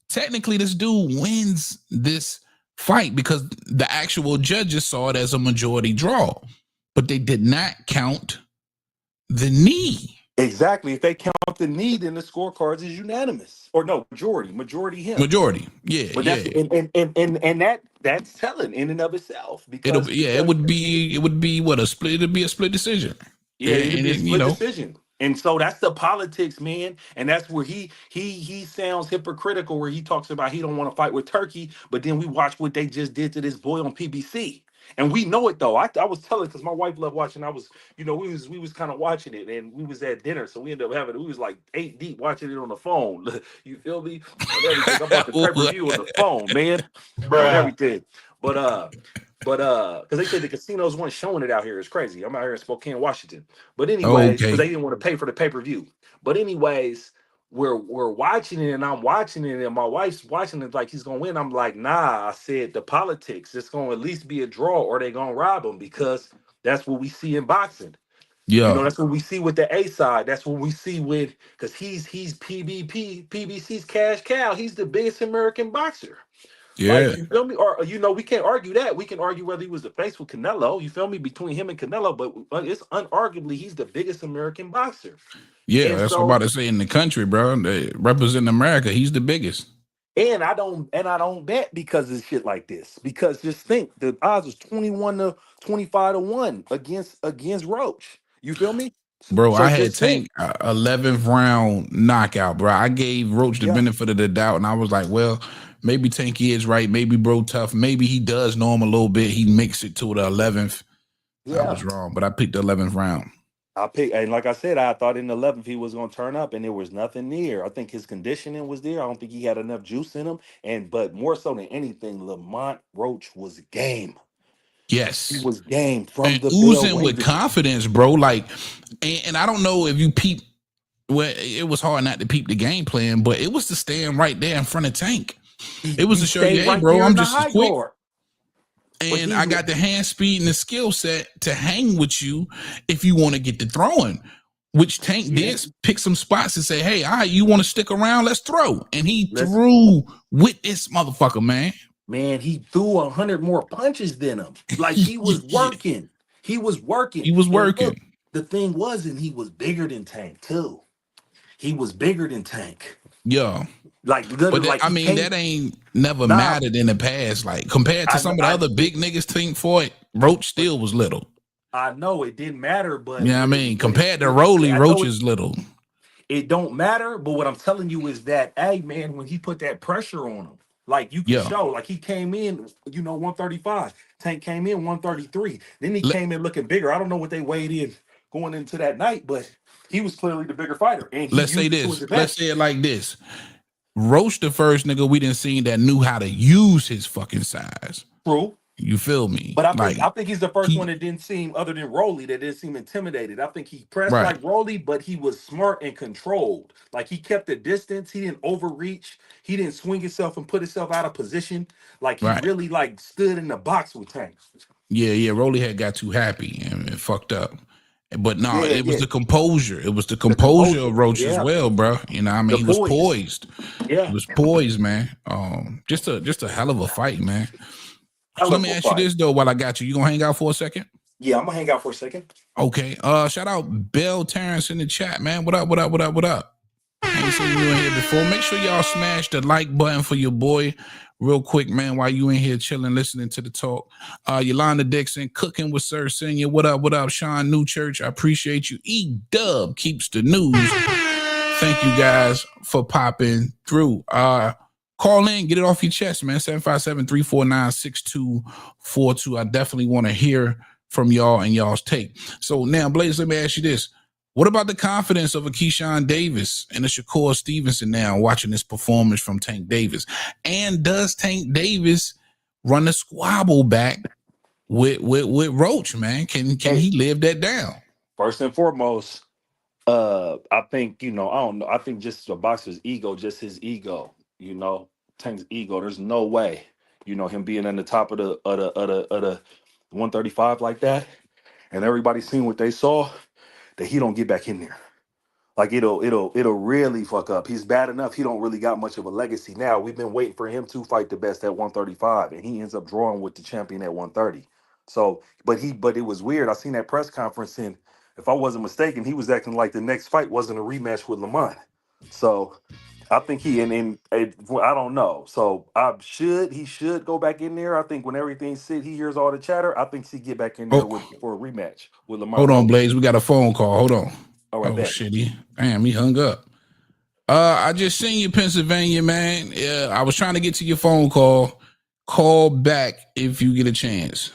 Technically, this dude wins this fight because the actual judges saw it as a majority draw, but they did not count the knee. Exactly. If they count the knee, then the scorecards is unanimous. Or no, majority him. Majority. Yeah, But that's yeah. and that's telling in and of itself because It would be what a split. It'd be a split decision. yeah, it'd be a You split know, decision. And so that's the politics, man. And that's where he sounds hypocritical where he talks about he don't want to fight with Turkey, but then we watch what they just did to this boy on PBC. And we know it though. I was telling because my wife loved watching. I was, we was kind of watching it and we was at dinner. So we ended up we was like 8 deep watching it on the phone. You feel me? On everything. I'm about to pay-per-view on the phone, man. On everything. Because they said the casinos weren't showing it out here. It's crazy. I'm out here in Spokane, Washington. But anyways, because they didn't want to pay for the pay-per-view. But anyways, we're watching it and I'm watching it and my wife's watching it like he's gonna win. I'm like, nah, I said the politics, it's gonna at least be a draw or they gonna rob him because that's what we see in boxing. Yeah. That's what we see with the A side. That's what we see with because he's PBC's cash cow. He's the biggest American boxer. Yeah. Like, you feel me? Or we can't argue that. We can argue whether he was the face with Canelo. You feel me? Between him and Canelo, but it's unarguably he's the biggest American boxer. Yeah, and that's what I'm about to say in the country, bro. They representing America. He's the biggest. And I don't bet because of shit like this. Because just think the odds was 21 to 25 to 1 against Roach. You feel me? Bro, So I had just think. Tank 11th round knockout, bro. I gave Roach the benefit of the doubt, and I was like, well, maybe Tank is right. Maybe bro tough. Maybe he does know him a little bit. He makes it to the 11th. Yeah. I was wrong, but I picked the 11th round. And like I said, I thought in the 11th he was going to turn up, and there was nothing near. I think his conditioning was there. I don't think he had enough juice in him. But more so than anything, Lamont Roach was game. Yes, he was game from and the oozing with confidence, bro. Like, and I don't know if you peep. Well, it was hard not to peep the game plan, but it was to stand right there in front of Tank. It was to show you, hey, bro, I'm just as quick. And I got the hand speed and the skill set to hang with you if you want to get the throwing, which Tank did pick some spots and say, hey, all right, you want to stick around? Let's throw. And he threw with this motherfucker, man. Man, he threw 100 more punches than him. Like he was working. He was working. He was working. Look, the thing was, and he was bigger than Tank too. He was bigger than Tank. Yeah. Like, but that, I mean, that ain't never mattered in the past. Like compared to some of the other big niggas Tank fought, Roach still was little. I know it didn't matter, but yeah, I mean, compared to Rolly, Roach is little. It don't matter, but what I'm telling you is that, hey man, when he put that pressure on him, like you can show, like he came in, 135. Tank came in 133. Then he came in looking bigger. I don't know what they weighed in going into that night, but he was clearly the bigger fighter. And let's say this. Let's say it like this. Roach the first nigga we didn't see that knew how to use his fucking size. True. You feel me? But I think he's the first one that didn't seem, other than Rolly, that didn't seem intimidated. I think he pressed like Rolly, but he was smart and controlled. Like he kept the distance. He didn't overreach. He didn't swing himself and put himself out of position. Like he really like stood in the box with Tank. Yeah. Rolly had got too happy and fucked up. But no, it was the composure. It was the composure of Roach as well, bro. You know, I mean, he was poised. Yeah, he was poised, man. Just a hell of a fight, man. So let me ask you this though, while I got you. You gonna hang out for a second? Yeah, I'm gonna hang out for a second. Okay. Shout out Bell Terrence in the chat, man. What up? I ain't seen you in here before. Make sure y'all smash the like button for your boy real quick, man, while you in here chilling, listening to the talk. Yolanda Dixon, cooking with Sir Senior. What up? Sean Newchurch, I appreciate you. E-Dub keeps the news. Thank you guys for popping through. Call in, get it off your chest, man. 757-349-6242. I definitely want to hear from y'all and y'all's take. So now, Blaze, let me ask you this. What about the confidence of a Keyshawn Davis and a Shakur Stevenson now watching this performance from Tank Davis? And does Tank Davis run the squabble back with Roach, man? Can he live that down? First and foremost, I think, I don't know. I think just the boxer's ego, just his ego, Tank's ego. There's no way, him being in the top of the 135 like that, and everybody seen what they saw, that he don't get back in there. Like it'll really fuck up. He's bad enough. He don't really got much of a legacy now. We've been waiting for him to fight the best at 135, and he ends up drawing with the champion at 130. So, but it was weird. I seen that press conference, and if I wasn't mistaken, he was acting like the next fight wasn't a rematch with Lamont. So I think I don't know. So he should go back in there. I think when everything's sit, he hears all the chatter. I think he get back in there for a rematch with Lamont Hold on, Roach. Blaze. We got a phone call. Hold on. All right, Oh bet. shit, he hung up. I just seen you, Pennsylvania, man. Yeah, I was trying to get to your phone call. Call back if you get a chance.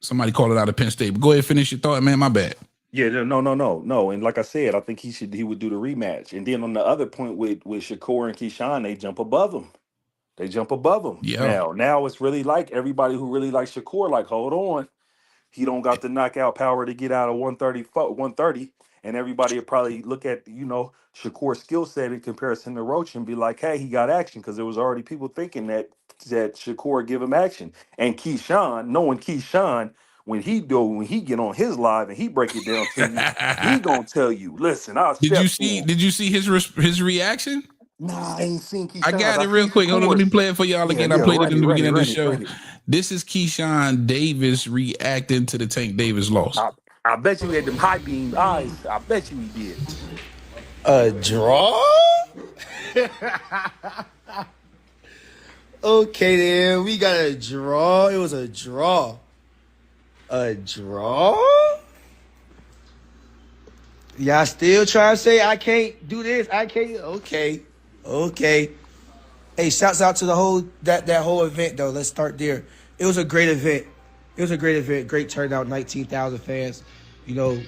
Somebody called it out of Penn State. But go ahead, finish your thought, man. My bad. Yeah, no. And like I said, I think he would do the rematch. And then on the other point with Shakur and Keyshawn, they jump above him. They jump above him. Yeah. Now it's really like everybody who really likes Shakur, like, hold on. He don't got the knockout power to get out of 130, and everybody will probably look at, Shakur's skill set in comparison to Roach and be like, hey, he got action, because there was already people thinking that Shakur give him action. And Keyshawn, knowing Keyshawn, when he get on his live and he break it down to you, he gonna tell you, listen, I'll Did step you through him. see his reaction? Nah, I ain't seen Keyshawn. I got it real quick. Hold on, let me play it for y'all Yeah, again. I played it in the beginning of the ready. show. This is Keyshawn Davis reacting to the Tank Davis loss. I bet you had them high beam eyes. I bet you he did. A draw? Okay, then. We got a draw. It was a draw. A draw? Y'all still trying to say I can't do this? I can't? Okay. Hey, shouts out to the whole that whole event, though. Let's start there. It was a great event. Great turnout, 19,000 fans. We you know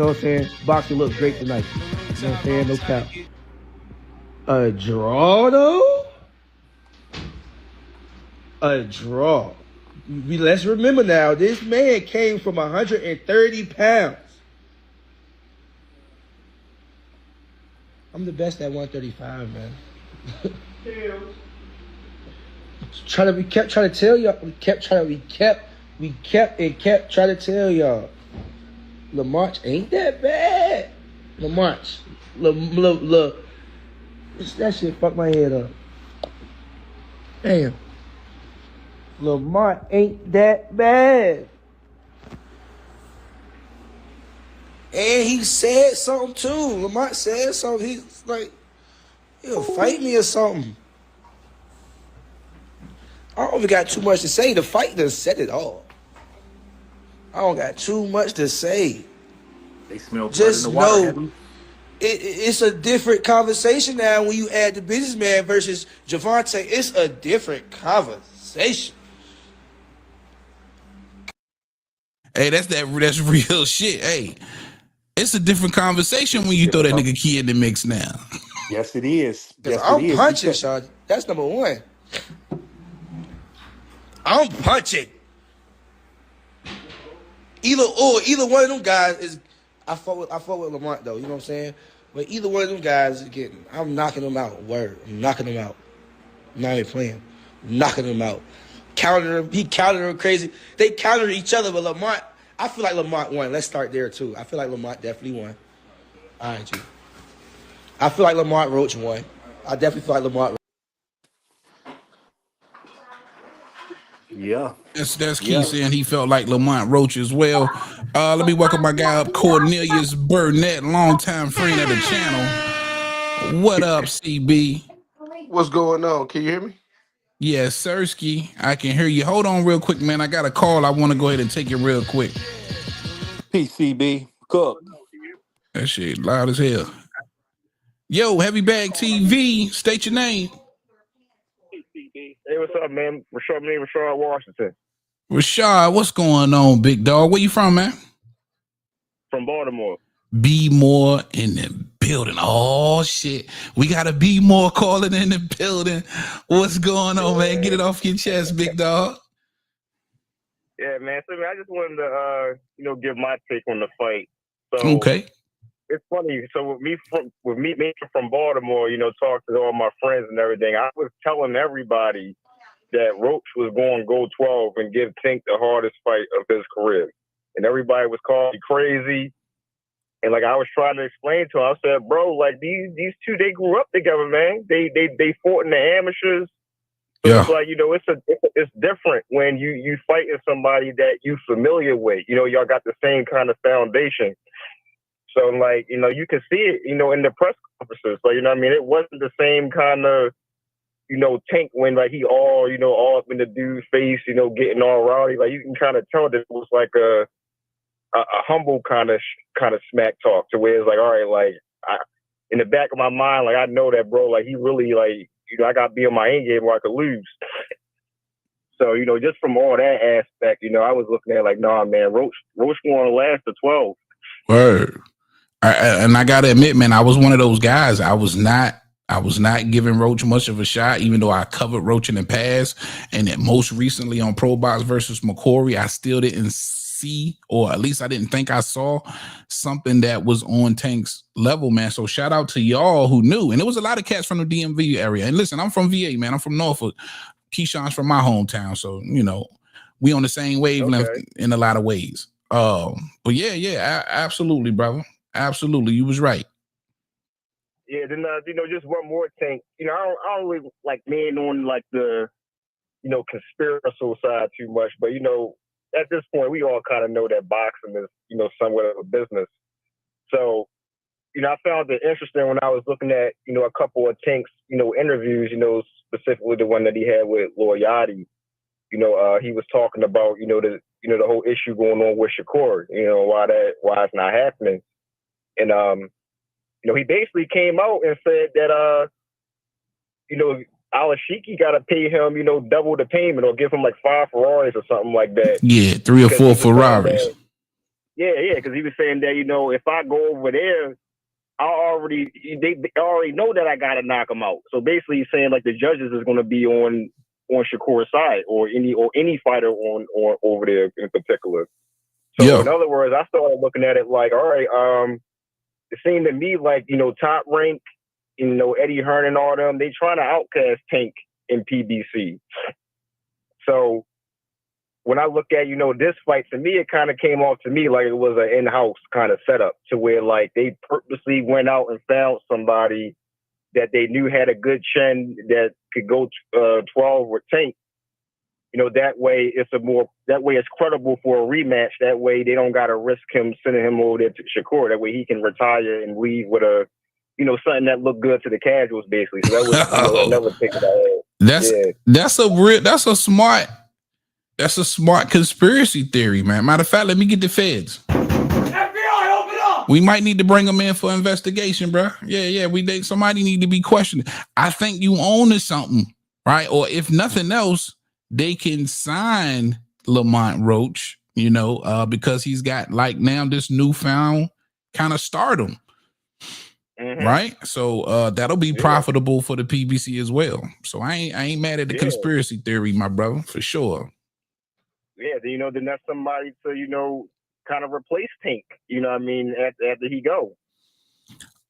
what I'm saying? Boxing looked great tonight. You know what I'm saying? No cap. A draw, though? A draw. Let's remember now, this man came from 130 pounds. I'm the best at 135, man. We kept trying to tell y'all. Lamont ain't that bad. Lamont. That shit fucked my head up. Damn. Lamont ain't that bad. And he said something too. Lamont said something. He's like, he'll fight me or something. I don't even got too much to say. The fight done said it all. I don't got too much to say. They smell blood Just in the water. know it's a different conversation now when you add the businessman versus Javante. It's a different conversation. Hey, that's real shit. Hey, it's a different conversation when you throw that nigga Key in the mix now. Yes, it is. Yes, I'm punching, Sean. That's number one. I'm punching. Either one of them guys is. I fought with Lamont though. You know what I'm saying? But either one of them guys is getting. I'm knocking them out. Word. I'm knocking them out. I'm not even playing. I'm knocking them out. Counter him. He countered him crazy. They countered each other, but Lamont. I feel like Lamont won. Let's start there too. I feel like Lamont definitely won. All right, G. I feel like Lamont Roach won. I definitely feel like Lamont. Yeah. That's Key saying he felt like Lamont Roach as well. Let me welcome my guy up, Cornelius Burnett, longtime friend of the channel. What up, CB? What's going on? Can you hear me? Yes, Sirski. I can hear you. Hold on real quick, man. I got a call. I want to go ahead and take it real quick. PCB. Cook. That shit loud as hell. Yo, Heavy Bag TV. State your name. Hey, what's up, man? Rashard Washington. Rashad, what's going on, big dog? Where you from, man? From Baltimore. Be more in the building. Oh shit. We got a Be More calling in the building. What's going on, man? Get it off your chest, big dog. Yeah, man. So, I just wanted to, give my take on the fight. So, okay. It's funny. So, with me from Baltimore, talk to all my friends and everything, I was telling everybody that Roach was going to go 12 and give Tank the hardest fight of his career. and everybody was calling me crazy. And like I was trying to explain to him, I said, bro, like these two, they grew up together, man. They fought in the amateurs. So it's like, it's different when you fighting somebody that you familiar with. Y'all got the same kind of foundation. So like, you can see it, in the press conferences. So what I mean? It wasn't the same kind of, Tank when like he all up in the dude's face, getting all rowdy. Like you can kind of tell that it was like a humble kind of smack talk, to where it's like, all right, like in the back of my mind, like I know that bro, like he really like, I got to be on my end game or I could lose. So, just from all that aspect, I was looking at like, nah, man, Roach going to last to 12. Word. And I got to admit, man, I was one of those guys. I was not giving Roach much of a shot, even though I covered Roach in the past. And that most recently on Pro Box versus McCory, I still didn't see, or at least I didn't think I saw something that was on Tank's level, man. So shout out to y'all who knew. And there was a lot of cats from the DMV area. And listen, I'm from VA, man. I'm from Norfolk. Keyshawn's from my hometown. So, we on the same wavelength in a lot of ways. But yeah, absolutely, brother. Absolutely. You was right. Yeah, then just one more thing. I don't really like being on like the conspiratorial side too much, but at this point we all kind of know that boxing is somewhat of a business. So I found it interesting when I was looking at a couple of Tank's interviews, specifically the one that he had with Lil Yachty. He was talking about the whole issue going on with Shakur, why it's not happening. And he basically came out and said that Alashiki got to pay him double the payment, or give him like 5 Ferraris or something like that. Yeah, 3 or 4 Ferraris. Yeah, because he was saying that if I go over there, they already know that I got to knock him out. So basically, he's saying like the judges is going to be on Shakur's side, or any fighter on over there in particular. So in other words, I started looking at it like, all right, it seemed to me like, Top Rank, Eddie Hearn and all them, they trying to outcast Tank in PBC. So when I look at, this fight, to me, it kind of came off to me like it was an in-house kind of setup, to where like they purposely went out and found somebody that they knew had a good chin that could go 12 with Tank. That way it's credible for a rematch. That way they don't got to risk him sending him over there to Shakur. That way he can retire and leave with a, something that looked good to the casuals, basically. So that was another pick that I had. That's a smart conspiracy theory, man. Matter of fact, let me get the feds. FBI, open up! We might need to bring them in for investigation, bro. Yeah. Somebody need to be questioned. I think you own to something, right? Or if nothing else, they can sign Lamont Roach, because he's got like now this newfound kind of stardom, right? So that'll be profitable for the PBC as well. So I ain't mad at the conspiracy theory, my brother, for sure. Yeah, then that's somebody to kind of replace Tank. After he go.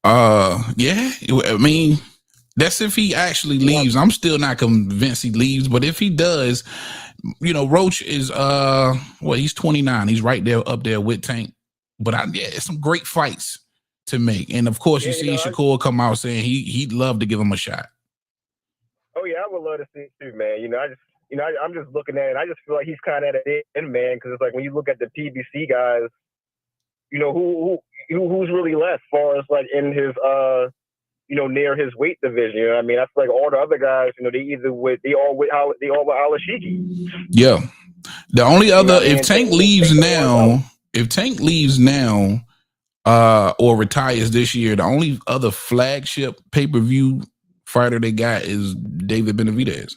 Yeah. I mean, that's if he actually leaves. I'm still not convinced he leaves, but if he does, Roach is he's 29. He's right there up there with Tank. But it's some great fights to make. And of course, you see Shakur come out saying he'd love to give him a shot. Oh yeah, I would love to see it too, man. I'm just looking at it. I just feel like he's kind of at an end, man, because it's like when you look at the PBC guys, who's really left, as far as like in his near his weight division. I mean, I feel like all the other guys, they all with Alashiki. Yeah. The only other, if Tank leaves now, or retires this year, the only other flagship pay-per-view fighter they got is David Benavidez.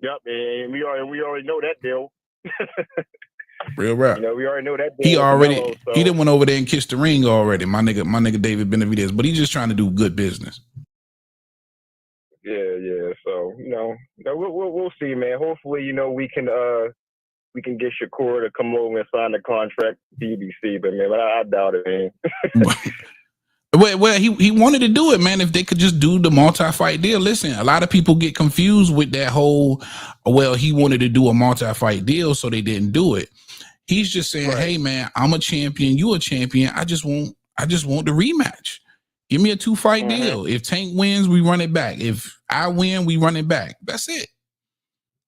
Yep, and we already know that deal. Real rap. We already know that. He done went over there and kissed the ring already. My nigga David Benavidez, but he's just trying to do good business. Yeah. So we'll see, man. Hopefully, we can get Shakur to come over and sign the contract PBC, but man, I doubt it, man. Well, he wanted to do it, man. If they could just do the multi-fight deal. Listen, a lot of people get confused with that whole, he wanted to do a multi-fight deal, so they didn't do it. He's just saying, hey man, I'm a champion, you a champion. I just want the rematch. Give me a 2-fight deal. If Tank wins, we run it back. If I win, we run it back. That's it.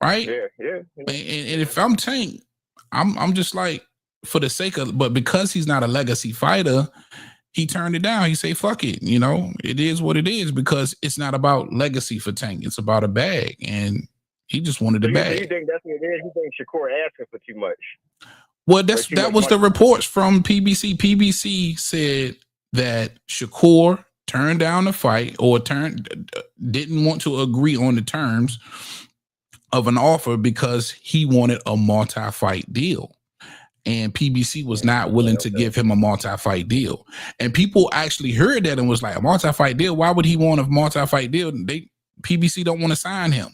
Right? Yeah. And if I'm Tank, I'm just like, for the sake of, but because he's not a legacy fighter, he turned it down. He say, fuck it. You know, it is what it is, because it's not about legacy for Tank. It's about a bag. And he just wanted the bag. You think that's what it is? You think Shakur asking for too much? Well, that was the reports from PBC. PBC said that Shakur turned down the fight, or didn't want to agree on the terms of an offer because he wanted a multi-fight deal. And PBC was not willing to give him a multi-fight deal. And people actually heard that and was like, a multi-fight deal? Why would he want a multi-fight deal? PBC don't want to sign him.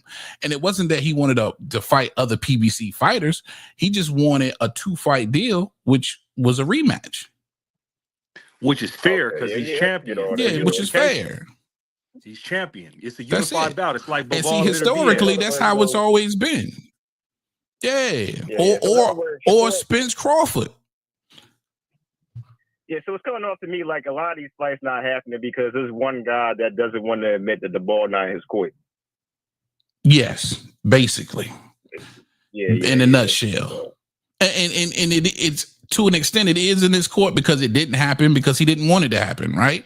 And it wasn't that he wanted to fight other PBC fighters. He just wanted a 2-fight deal, which was a rematch. Which is fair because he's champion. Yeah, which is fair. He's champion. It's a unified bout. It's like and see, historically, that's how it's always been. Yeah. Or Spence Crawford. Yeah, so it's coming off to me like a lot of these fights not happening because there's one guy that doesn't want to admit that the ball not in his court. Yes, basically. In a nutshell. And it's to an extent it is in his court because it didn't happen because he didn't want it to happen, right?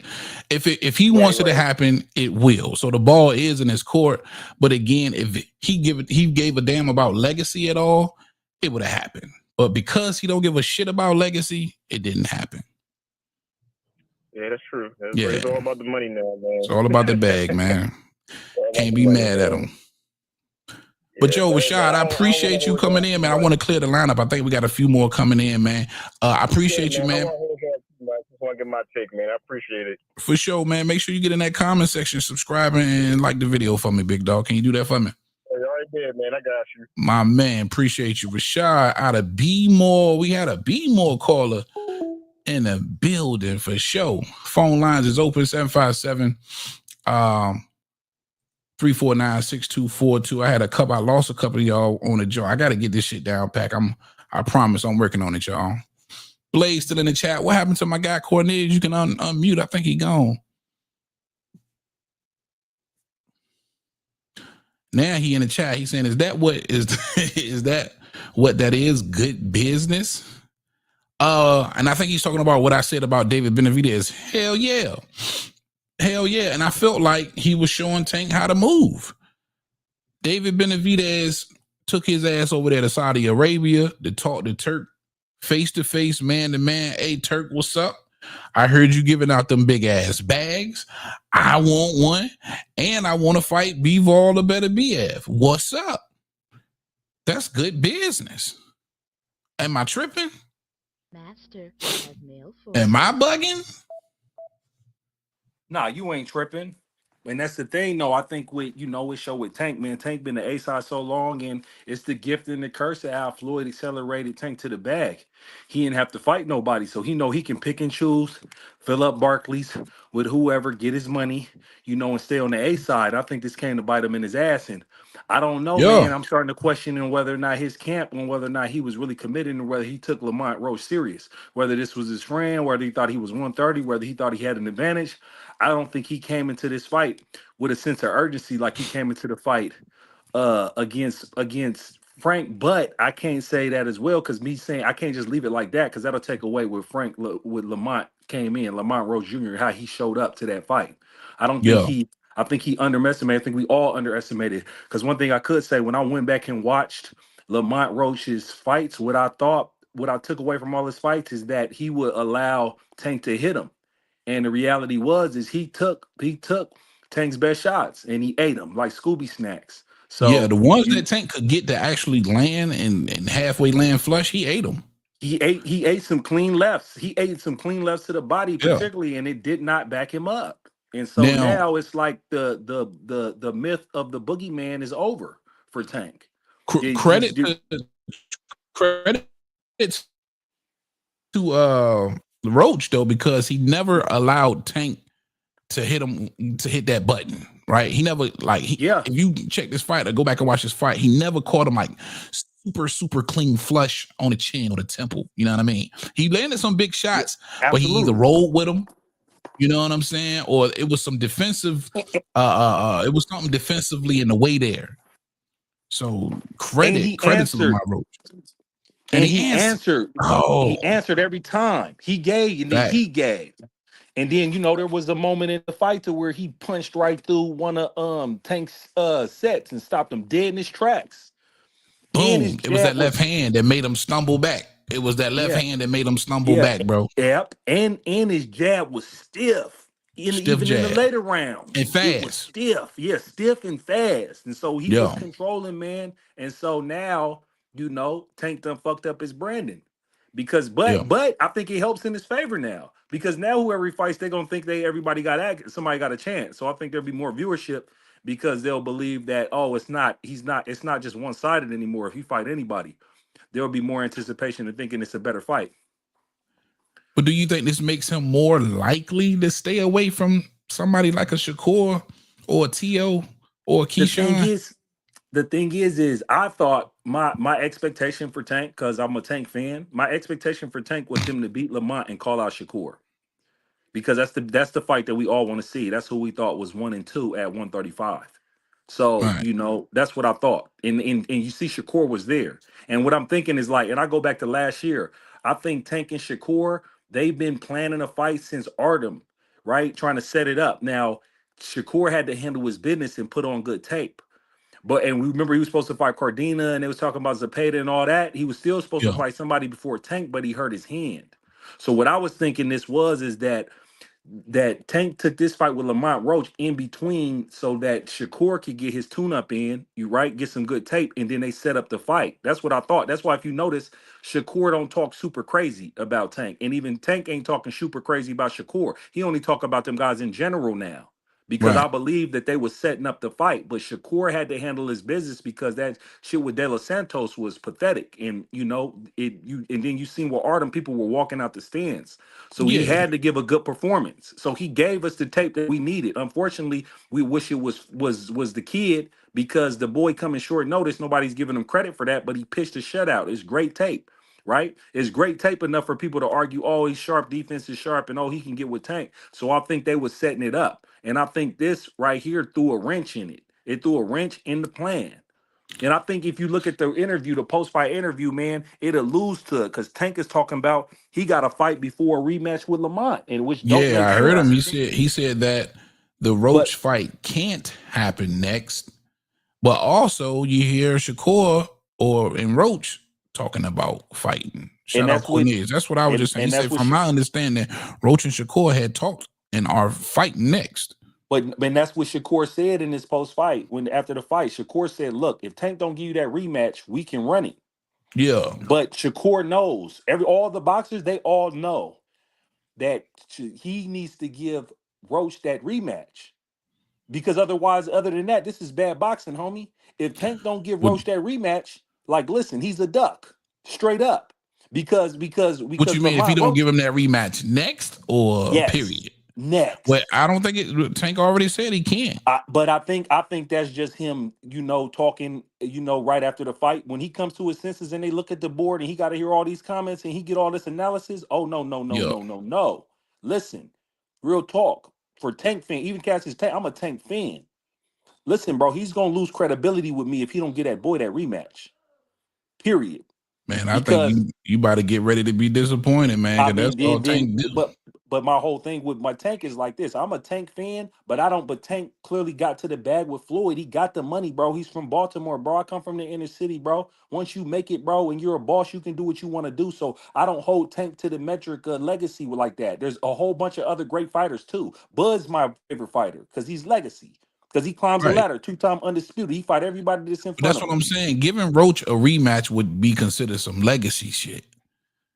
If he wants it to happen, it will. So the ball is in his court. But again, if he gave a damn about legacy at all, it would have happened. But because he don't give a shit about legacy, it didn't happen. Yeah, that's true. It's all about the money now, man. It's all about the bag, man. Can't be mad at him. But Joe, Rashad, I appreciate you coming in, man. I want to clear the lineup. I think we got a few more coming in, man. I appreciate you, man. I just want to get my take, man. I appreciate it. For sure, man. Make sure you get in that comment section, subscribe, and like the video for me, big dog. Can you do that for me? All right there, man. I got you. My man, appreciate you. Rashad out of B-More. We had a B-More caller in the building for sure. Phone lines is open, 757 349-6242. I lost a couple of y'all on the joint. I got to get this shit down, Pack. I promise I'm working on it, y'all. Blaze still in the chat. What happened to my guy Cornelius? You can unmute. I think he gone. Now he in the chat. He's saying, is that what that is? Good business? And I think he's talking about what I said about David Benavidez. Hell yeah. Hell yeah. And I felt like he was showing Tank how to move. David Benavidez took his ass over there to Saudi Arabia to talk to Turk face-to-face, man-to-man. Hey, Turk, what's up? I heard you giving out them big-ass bags. I want one, and I want to fight Bivol or better BF. What's up? That's good business. Am I tripping? Master Am I bugging? Nah, you ain't tripping. And that's the thing, though. I think with, we show with Tank, man. Tank been the A-side so long, and it's the gift and the curse of how Floyd accelerated Tank to the bag. He didn't have to fight nobody, so he know he can pick and choose, fill up Barclays with whoever, get his money, and stay on the A-side. I think this came to bite him in his ass, and I don't know, man. I'm starting to question whether or not his camp, and whether or not he was really committed, and whether he took Lamont Roach serious, whether this was his friend, whether he thought he was 130, whether he thought he had an advantage. I don't think he came into this fight with a sense of urgency like he came into the fight against Frank. But I can't say that as well, because me saying I can't just leave it like that, because that'll take away with Lamont came in, Lamont Roach Jr., how he showed up to that fight. I think he underestimated. I think we all underestimated. Because one thing I could say, when I went back and watched Lamont Roach's fights, what I took away from all his fights is that he would allow Tank to hit him. And the reality is he took Tank's best shots and he ate them like Scooby snacks. So yeah, the ones that Tank could get to actually land and halfway land flush, he ate them. He ate some clean lefts. He ate some clean lefts to the body, particularly, and it did not back him up. And so now it's like the myth of the boogeyman is over for Tank. Credit to Roach though, because he never allowed Tank to hit that button, right? He never if you check this fight or go back and watch this fight, he never caught him like super clean flush on the chin or the temple. You know what I mean? He landed some big shots, but he either rolled with him. You know what I'm saying? Or it was some defensive. It was something defensively in the way there. So credit to Lamont Roach. And he answered. Oh, he answered every time. He gave and then he gave. And then, you know, there was a moment in the fight to where he punched right through one of Tank's sets and stopped him dead in his tracks. Boom. It was that left hand that made him stumble back. It was that left hand that made him stumble back, bro. Yep. And his jab was stiff. Even in the later rounds. And fast. It was stiff. Yeah, stiff and fast. And so he was controlling, man. And so now, you know, Tank done fucked up his branding. Because but I think it helps in his favor now. Because now whoever he fights, they're gonna think somebody got a chance. So I think there'll be more viewership because they'll believe that, it's not just one-sided anymore. If he fight anybody, there'll be more anticipation and thinking it's a better fight. But do you think this makes him more likely to stay away from somebody like a Shakur or a T.O. or a Keyshawn? The thing is I thought my expectation for Tank, because I'm a Tank fan, my expectation for Tank was him to beat Lamont and call out Shakur. Because that's the fight that we all want to see. That's who we thought was 1 and 2 at 135. So, you know, that's what I thought. And you see Shakur was there. And what I'm thinking is like, and I go back to last year, I think Tank and Shakur, they've been planning a fight since Artem, right? Trying to set it up. Now, Shakur had to handle his business and put on good tape. And we remember he was supposed to fight Cardina and they was talking about Zepeda and all that. He was still supposed to fight somebody before Tank, but he hurt his hand. So what I was thinking is that Tank took this fight with Lamont Roach in between so that Shakur could get his tune-up in, get some good tape, and then they set up the fight. That's what I thought. That's why if you notice, Shakur don't talk super crazy about Tank. And even Tank ain't talking super crazy about Shakur. He only talk about them guys in general now. Because I believe that they were setting up the fight, but Shakur had to handle his business because that shit with De Los Santos was pathetic, and and then you seen where Artem people were walking out the stands, so he had to give a good performance. So he gave us the tape that we needed. Unfortunately, we wish it was the kid because the boy coming short notice. Nobody's giving him credit for that, but he pitched a shutout. It's great tape. Right? It's great tape enough for people to argue, he's sharp, defense is sharp, and he can get with Tank. So I think they were setting it up. And I think this right here threw a wrench in it. It threw a wrench in the plan. And I think if you look at the interview, the post-fight interview, man, it alludes to it because Tank is talking about he got a fight before a rematch with Lamont, and which don't make I sense. heard him. He said that the Roach fight can't happen next. But also you hear Shakur and Roach talking about fighting. Shout out Cornelius. That's what I was just saying. He said, from my understanding, Roach and Shakur had talked and are fighting next. But that's what Shakur said in his post-fight. After the fight, Shakur said, look, if Tank don't give you that rematch, we can run it. Yeah. But Shakur knows, all the boxers, they all know that he needs to give Roach that rematch. Because otherwise, other than that, this is bad boxing, homie. If Tank don't give Roach that rematch, listen, he's a duck, straight up. Because what you mean if he don't give him that rematch next or period? Next. Well, I don't think Tank already said he can. But I think that's just him, talking, right after the fight. When he comes to his senses and they look at the board and he got to hear all these comments and he get all this analysis. Oh, no. Listen, real talk. For Tank fan, even Cassie's Tank, I'm a Tank fan. Listen, bro, he's going to lose credibility with me if he don't get that boy that rematch. Period. Man, I think you about to get ready to be disappointed, man. That's all Tank do. But my whole thing with my Tank is like this. I'm a Tank fan, but Tank clearly got to the bag with Floyd. He got the money, bro. He's from Baltimore, bro. I come from the inner city, bro. Once you make it, bro, and you're a boss, you can do what you want to do. So I don't hold Tank to the metric legacy like that. There's a whole bunch of other great fighters too. Bud's my favorite fighter because he's legacy. Because he climbs the ladder, 2-time undisputed. He fight everybody that's in front of him. That's what I'm saying. Giving Roach a rematch would be considered some legacy shit.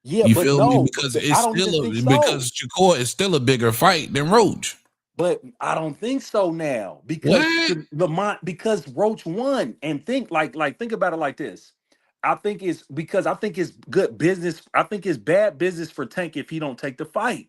Yeah, you but feel no, me? Because it's I don't still even think so. because Shakur is still a bigger fight than Roach. But I don't think so now because Lamont, because Roach won, and think about it like this. I think it's good business. I think it's bad business for Tank if he don't take the fight,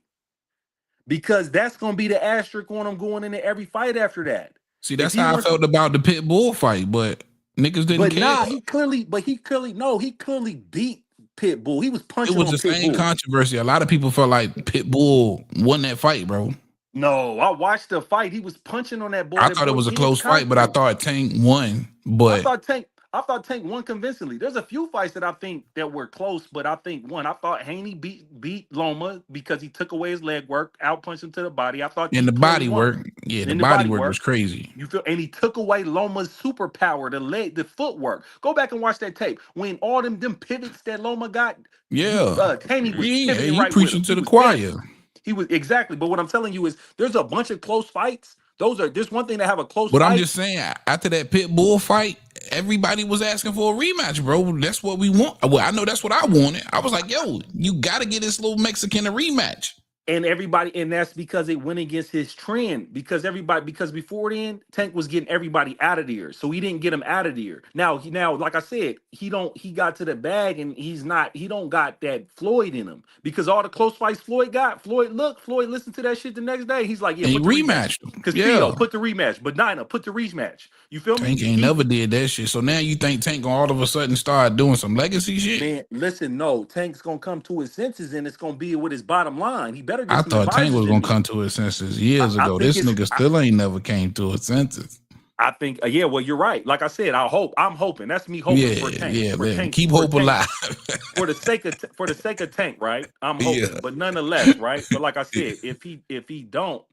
because that's gonna be the asterisk on him going into every fight after that. See, that's how I felt about the Pit Bull fight, but Niggas didn't But care. he clearly beat Pitbull. He was It punching was on the same Pitbull. controversy. A lot of people felt like Pitbull won that fight, bro. No, I watched the fight. He was punching on that boy. I That thought it boy was a did close fight, but I concrete. thought Tank won. I But thought Tank won convincingly. There's a few fights that I think that were close, but I think one. I thought Haney beat Loma because he took away his leg work, out punched him to the body. I thought in he the clearly body won. work, yeah, the In the body body work work, was crazy. you feel, and he took away Loma's superpower, the footwork. Go back and watch that tape. When all them pivots that Loma got, Yeah, Haney was pivoting he right with preaching him. to He the was choir. dancing. He was exactly. But what I'm telling you is, there's a bunch of close fights. There's one thing to have a close But fight. I'm just saying, after that Pitbull fight, everybody was asking for a rematch, bro. That's what we want. Well, I know that's what I wanted. I was like, yo, you got to get this little Mexican a rematch. And that's because it went against his trend. Because before then, Tank was getting everybody out of there, so he didn't get him out of there. Now, like I said, he got to the bag, and he don't got that Floyd in him. Because all the close fights Floyd listened to that shit the next day. He's like, yeah, And he put the rematch. rematched him. Because Yeah. put the rematch, but Nina, put the rematch. You feel me? Tank ain't never did that shit. So now you think Tank gonna all of a sudden start doing some legacy shit? Man, listen, no, Tank's gonna come to his senses, and it's gonna be with his bottom line. He better get I some thought advisors Tank was in gonna there. come to his senses years I ago. think This nigga still ain't never came to his senses. I think, yeah, well, you're right. Like I said, I'm hoping. That's me hoping for Tank. Yeah, For man. Tank, Keep for hope Tank, alive. for the sake of Tank, right? I'm Yeah. hoping, but nonetheless, right? But like I said, if he don't,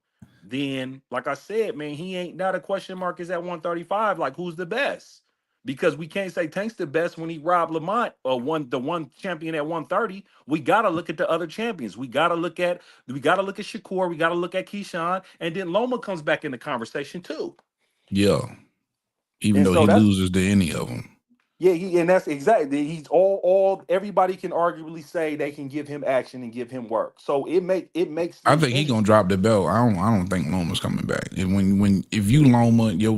then like I said, man, he ain't. Now the question mark is at 135. Like, who's the best? Because we can't say Tank's the best when he robbed Lamont or the one champion at 130. We gotta look at the other champions. We gotta look at Shakur. We gotta look at Keyshawn, and then Loma comes back in the conversation too. Yeah. Even And though so he that's loses to any of them. Yeah, and that's exactly. He's all. Everybody can arguably say they can give him action and give him work. So it makes. I think he gonna drop the belt. I don't think Loma's coming back. And if you Loma, your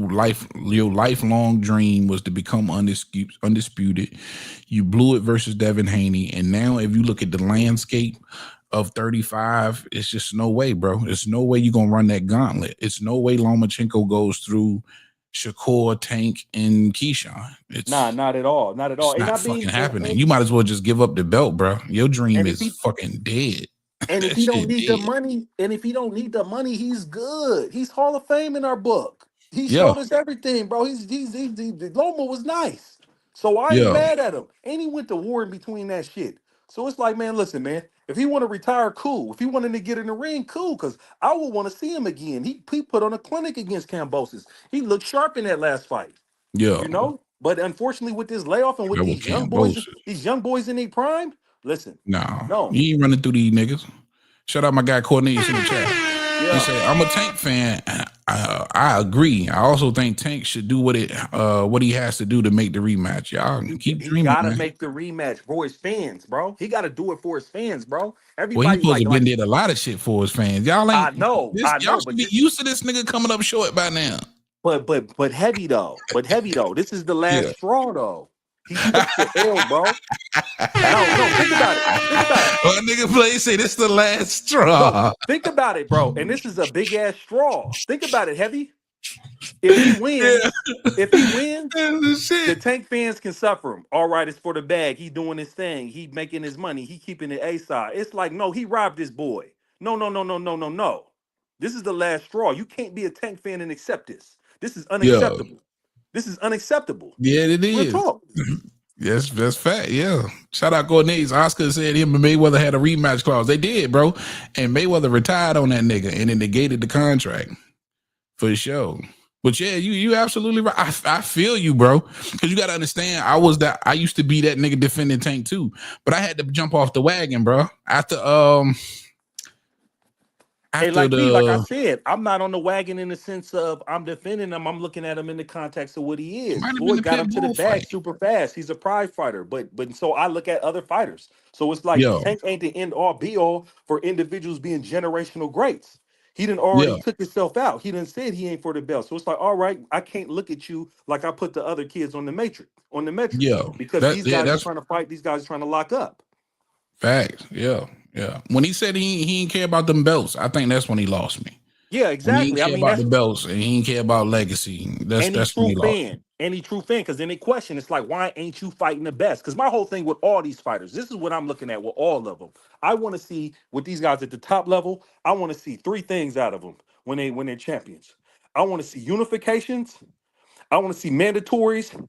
lifelong dream was to become undisputed. You blew it versus Devin Haney, and now if you look at the landscape of 35, it's just no way, bro. It's no way you're gonna run that gauntlet. It's no way Lomachenko goes through Shakur, Tank, and Keyshawn. It's not at all. Not at all. It's And not I mean, fucking happening. You might as well just give up the belt, bro. Your dream is fucking dead. and if That he don't shit need the dead. money, he's good. He's Hall of Fame in our book. He Yeah. showed us everything, bro. Loma was nice. So I ain't Yeah. mad at him. And he went to war in between that shit. So it's like, man, listen, man. If he want to retire, cool. If he wanted to get in the ring, cool. Because I would want to see him again. He put on a clinic against Cambosis. He looked sharp in that last fight. Yeah. You know? But unfortunately, with this layoff and with That was these young boys Cambosis. in their prime, listen, No. no. You ain't running through these niggas. Shout out my guy Cornelius in the chat. Yeah. He said, I'm a Tank fan. I agree. I also think Tank should do what he has to do to make the rematch. Y'all keep He dreaming, gotta man. make the rematch for his fans, bro. He gotta do it for his fans, bro. Well, he Everybody supposed to like been did a lot of shit for his fans. Y'all I ain't know, y'all but should be used to this nigga coming up short by now. But heavy though. This is the last Yeah. straw though. He took the L, bro. No, think about it. Well, nigga play say this the last straw. No, think about it, bro. And this is a big ass straw. Think about it, heavy. If he wins, the Tank fans can suffer him. All right, it's for the bag. He doing his thing. He making his money. He keeping it A side. It's like, no, he robbed this boy. No. This is the last straw. You can't be a Tank fan and accept this. This is unacceptable. This is unacceptable. Yeah, it Real is. talk. Yes, that's fact. Yeah. Shout out Cornelius. Oscar said him and Mayweather had a rematch clause. They did, bro. And Mayweather retired on that nigga and it negated the contract for sure. But yeah, you absolutely right. I feel you, bro. Because you got to understand, I used to be that nigga defending Tank too. But I had to jump off the wagon, bro. Hey, like I said, I'm not on the wagon in the sense of I'm defending him. I'm looking at him in the context of what he is. Floyd got him to the bag super fast. He's a prize fighter. But so I look at other fighters. So it's like Tank ain't the end all be all for individuals being generational greats. He done already took himself out. He done said he ain't for the belt. So it's like, all right, I can't look at you like I put the other kids on the metric. Yeah. Because these guys are trying to fight. These guys are trying to lock up. Facts. Yeah. When he said he didn't care about them belts, I think that's when he lost me. Yeah, exactly. When he didn't care about the belts and he didn't care about legacy. That's when he lost me. any true fan, because then they question, it's like, why ain't you fighting the best? Because my whole thing with all these fighters, this is what I'm looking at with all of them. I want to see with these guys at the top level, I want to see three things out of them when they're champions. I want to see unifications, I want to see mandatories,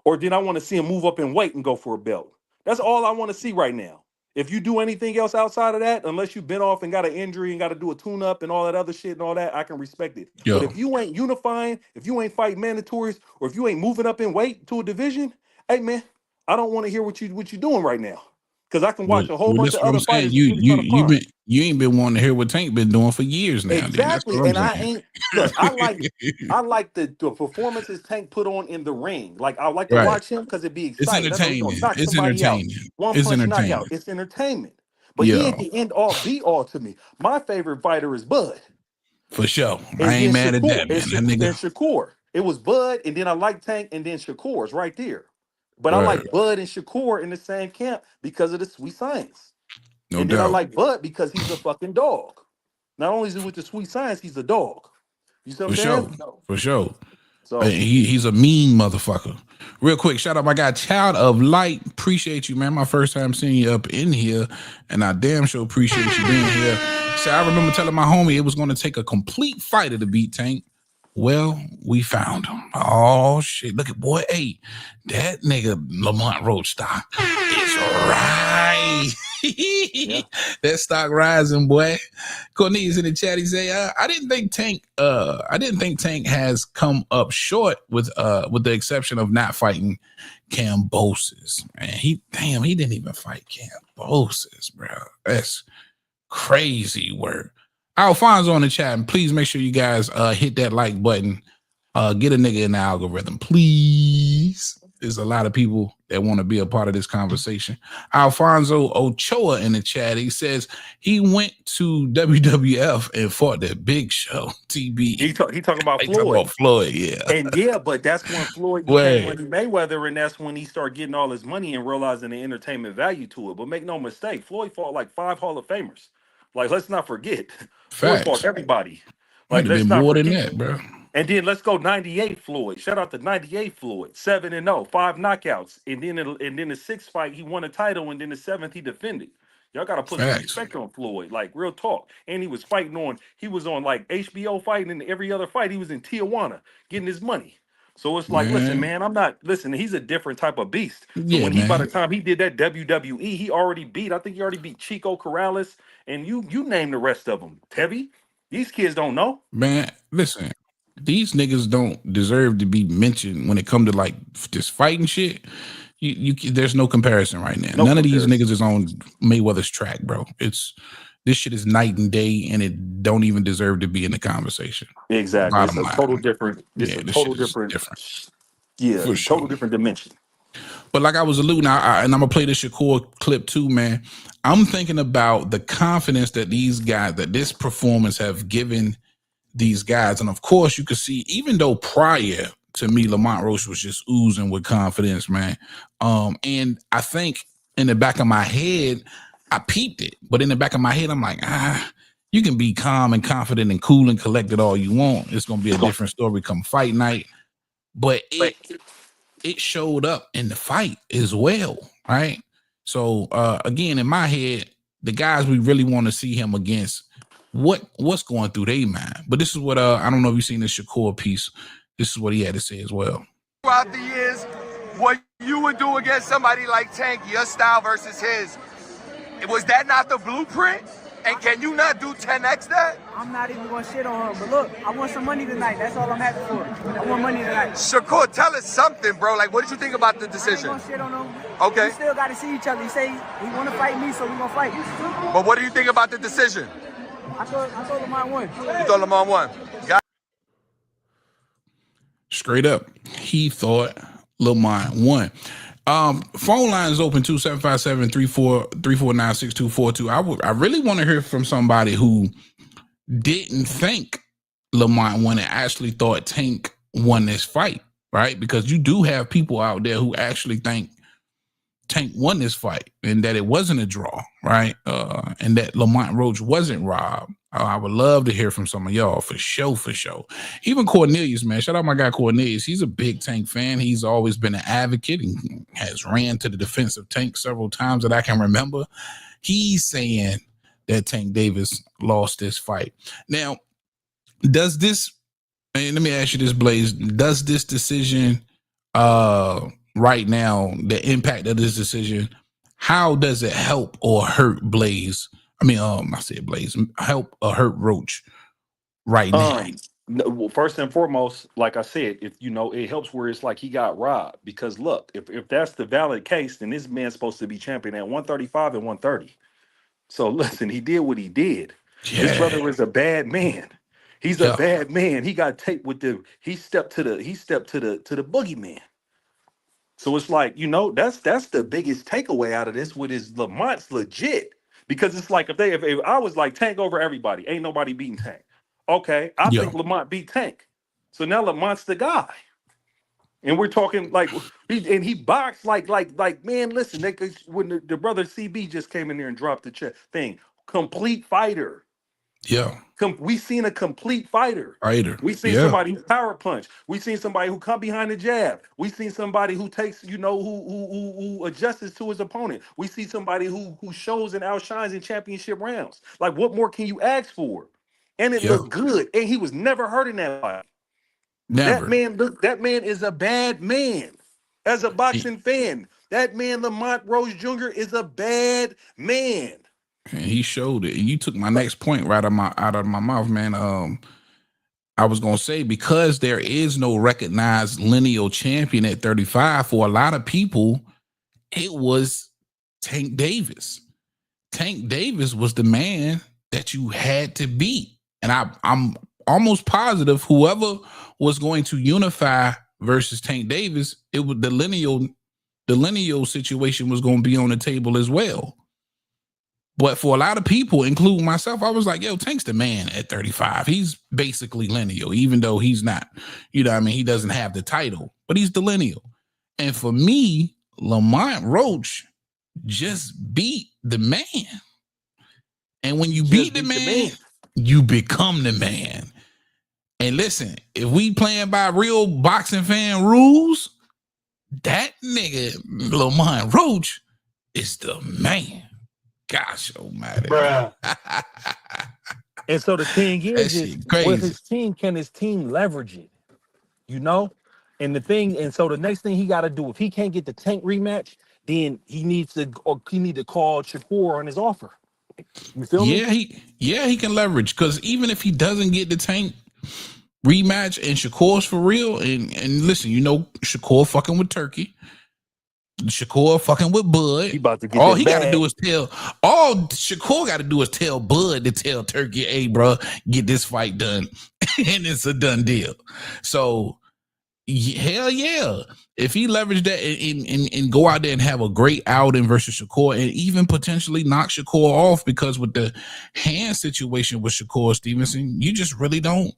or then I want to see them move up in weight and go for a belt. That's all I want to see right now. If you do anything else outside of that, unless you've been off and got an injury and got to do a tune-up and all that other shit and all that, I can respect it. Yo. But if you ain't unifying, if you ain't fighting mandatories, or if you ain't moving up in weight to a division, hey man, I don't want to hear what you doing right now. Because I can watch a whole bunch that's of what I'm other saying. fighters really trying to prime. You ain't been wanting to hear what Tank been doing for years now. Exactly. Then. And That's what I'm I saying. ain't look, I like the performances Tank put on in the ring. Like I like to Right. watch him because it'd be It's exciting. I know he's gonna entertaining. knock It's somebody out. entertaining. One It's punch entertaining. knockout. It's entertainment. But he Yeah, ain't the end all be all to me. My favorite fighter is Bud. for sure. I And ain't then mad at Shakur. that, man. That nigga. Shakur. It was Bud, and then I like Tank, and then Shakur's right there. But I Right. like Bud and Shakur in the same camp because of the sweet science. No And then I doubt. like Bud because he's a fucking dog. Not only is he with the sweet science, he's a dog. You see what I'm For saying? sure. For sure. So He's a mean motherfucker. Real quick, shout out my guy Child of Light. Appreciate you, man. My first time seeing you up in here, and I damn sure appreciate you being here. So I remember telling my homie it was going to take a complete fighter to beat Tank. Well, we found him. Oh shit! Look at boy, hey, that nigga Lamont Roach stock is right. yeah. That stock rising, boy. Cornelius in the chat, he say, I didn't think Tank has come up short with the exception of not fighting Cambosis. Man, he didn't even fight Cambosis, bro. That's crazy work. Alfonso in the chat, and please make sure you guys hit that like button. Get a nigga in the algorithm, please. There's a lot of people that want to be a part of this conversation. Alfonso Ochoa in the chat, he says he went to WWF and fought that Big Show, TB. He talking about Floyd. Talking about Floyd, yeah. And yeah, but that's when Floyd became Money Mayweather, and that's when he started getting all his money and realizing the entertainment value to it. But make no mistake, Floyd fought like 5 Hall of Famers. Like, let's not forget. Floyd fought everybody. Like, let's not more forget. than that, bro. And then let's go 98 Floyd. Shout out to 98 Floyd. 7-0, 5 knockouts. And then the 6th fight, he won a title, and then the 7th, he defended. Y'all gotta put some respect on Floyd, like real talk. And he was on like HBO fighting, and every other fight, he was in Tijuana getting his money. So it's like, listen, man, he's a different type of beast. So by the time he did that WWE, he already beat Chico Corrales, and you name the rest of them. Tevy, these kids don't know. Man, listen, these niggas don't deserve to be mentioned when it comes to like this fighting shit. There's no comparison right now. None of these niggas is on Mayweather's track, bro. This shit is night and day, and it don't even deserve to be in the conversation. Exactly. It's a total different. Different. Yeah, for sure. Total different dimension. But like I was alluding, and I'm gonna play the Shakur clip too, man. I'm thinking about the confidence that this performance have given these guys, and of course, you could see, even though prior to me, Lamont Roach was just oozing with confidence, man. And I think in the back of my head, I peeped it, but in the back of my head, I'm like, you can be calm and confident and cool and collected all you want. It's gonna be a different story come fight night, but it showed up in the fight as well, right? So again, in my head, the guys we really want to see him against, what's going through their mind. But this is what I don't know if you've seen the Shakur piece. This is what he had to say as well. Throughout the years, what you would do against somebody like Tank, your style versus his, was that not the blueprint? And can you not do 10x that? I'm not even going to shit on him. But look, I want some money tonight. That's all I'm happy for. I want money tonight. Shakur, tell us something, bro. Like, what did you think about the decision? I ain't going to shit on him. Okay. We still got to see each other. He say he want to fight me, so we going to fight. But what do you think about the decision? I thought Lamont won. You thought Lamont won? Straight up, he thought Lamont won. Phone line is open 2757-349-6242. I really want to hear from somebody who didn't think Lamont won and actually thought Tank won this fight, right? Because you do have people out there who actually think Tank won this fight and that it wasn't a draw, right? And that Lamont Roach wasn't robbed. Oh, I would love to hear from some of y'all for sure, for sure. Even Cornelius, man. Shout out my guy Cornelius. He's a big Tank fan. He's always been an advocate and has ran to the defense of Tank several times that I can remember. He's saying that Tank Davis lost this fight. Now, does this, and let me ask you this, Blaze, does this decision right now, the impact of this decision, how does it help or hurt Blaze? I mean, I said Blaze, help or hurt Roach right now? Well, first and foremost, like I said, if it helps where it's like he got robbed. Because look, if that's the valid case, then this man's supposed to be champion at 135 and 130. So listen, he did what he did. Yeah. This brother is a bad man. He's a bad man. He got taped with he stepped to the boogeyman. So it's like, that's the biggest takeaway out of this, with his Lamont's legit. Because it's like if I was like Tank over everybody, ain't nobody beating Tank. Okay, I think Lamont beat Tank. So now Lamont's the guy. And we're talking like he boxed like man, listen, when the brother CB just came in there and dropped the thing, complete fighter. Yeah. We seen a complete fighter. We seen Yeah. somebody who power punch. We seen somebody who come behind the jab. We seen somebody who takes, who adjusts to his opponent. We see somebody who shows and outshines in championship rounds. Like, what more can you ask for? And it looked good. And he was never hurt in that fight. Never. That man is a bad man. As a boxing fan, that man Lamont Roach Jr. is a bad man. And he showed it. And you took my next point right out of my mouth, man. I was gonna say, because there is no recognized lineal champion at 35, for a lot of people, it was Tank Davis. Tank Davis was the man that you had to beat. And I'm almost positive whoever was going to unify versus Tank Davis, it was the lineal situation was going to be on the table as well. But for a lot of people, including myself, I was like, yo, Tank's the man at 35. He's basically lineal, even though he's not, he doesn't have the title, but he's the lineal. And for me, Lamont Roach just beat the man. And when you beat the man, you become the man. And listen, if we playing by real boxing fan rules, that nigga Lamont Roach is the man. Gosh almighty. Bruh. And so the thing is with his team, can his team leverage it? And so the next thing he got to do, if he can't get the Tank rematch, then he need to call Shakur on his offer. You feel me? He can leverage, because even if he doesn't get the Tank rematch and Shakur's for real, and listen, Shakur fucking with Turkey, Shakur fucking with Bud. He about to get all Shakur got to do is tell Bud to tell Turkey, hey, bro, get this fight done, and it's a done deal. So hell yeah, if he leveraged that and go out there and have a great outing versus Shakur, and even potentially knock Shakur off, because with the hand situation with Shakur Stevenson, you just really don't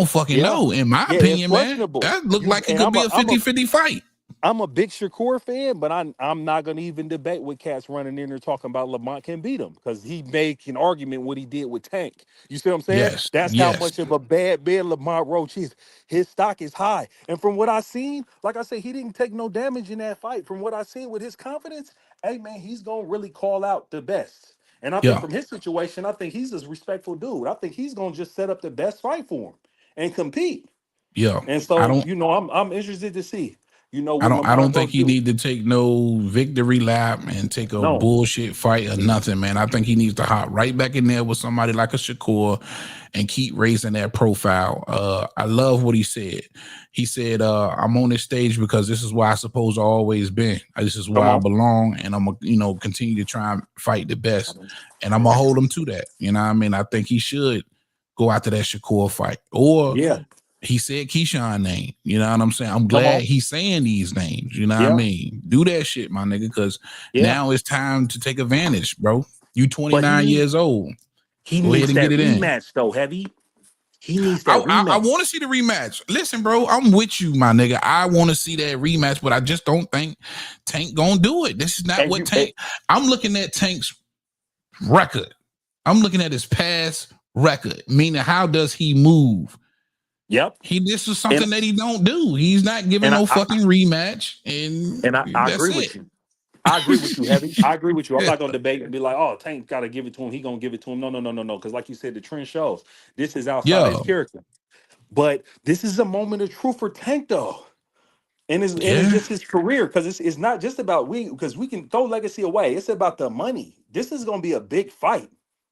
fucking know, in my opinion, man. That looked like it could be a 50-50 fight. I'm a big Shakur fan, but I'm not going to even debate with cats running in there talking about Lamont can beat him, because he made an argument what he did with Tank. You see what I'm saying? Yes, That's how much of a bad man Lamont Roach is. His stock is high. And from what I seen, like I said, he didn't take no damage in that fight. From what I seen with his confidence, hey, man, he's going to really call out the best. And I think from his situation, I think he's a respectful dude. I think he's going to just set up the best fight for him and compete. Yeah. And so, I'm interested to see. I don't think he need to take no victory lap and take a bullshit fight or nothing, man. I think he needs to hop right back in there with somebody like a Shakur and keep raising that profile. I love what he said. He said, I'm on this stage because this is where I suppose I've always been. This is where I belong, and I'm gonna, continue to try and fight the best. And I'm gonna hold him to that. I think he should go after that Shakur fight. Or he said Keyshawn name. You know what I'm saying? I'm glad he's saying these names. You know what I mean? Do that shit, my nigga, because now it's time to take advantage, bro. You 29 years old. He needs that rematch, though, Heavy. He needs that rematch. I want to see the rematch. Listen, bro, I'm with you, my nigga. I want to see that rematch, but I just don't think Tank gonna do it. This is not what Tank. I'm looking at Tank's record. I'm looking at his past record, meaning how does he move? Yep. This is something that he don't do. He's not giving no fucking rematch, and I that's agree it. with you. I agree with you, Heavy. I agree with you. I'm not gonna debate and be like, "Oh, Tank got to give it to him. He gonna give it to him." No. Because, like you said, the trend shows this is outside of his character. But this is a moment of truth for Tank, though, and it's just his career, because it's not just about because we can throw legacy away. It's about the money. This is gonna be a big fight.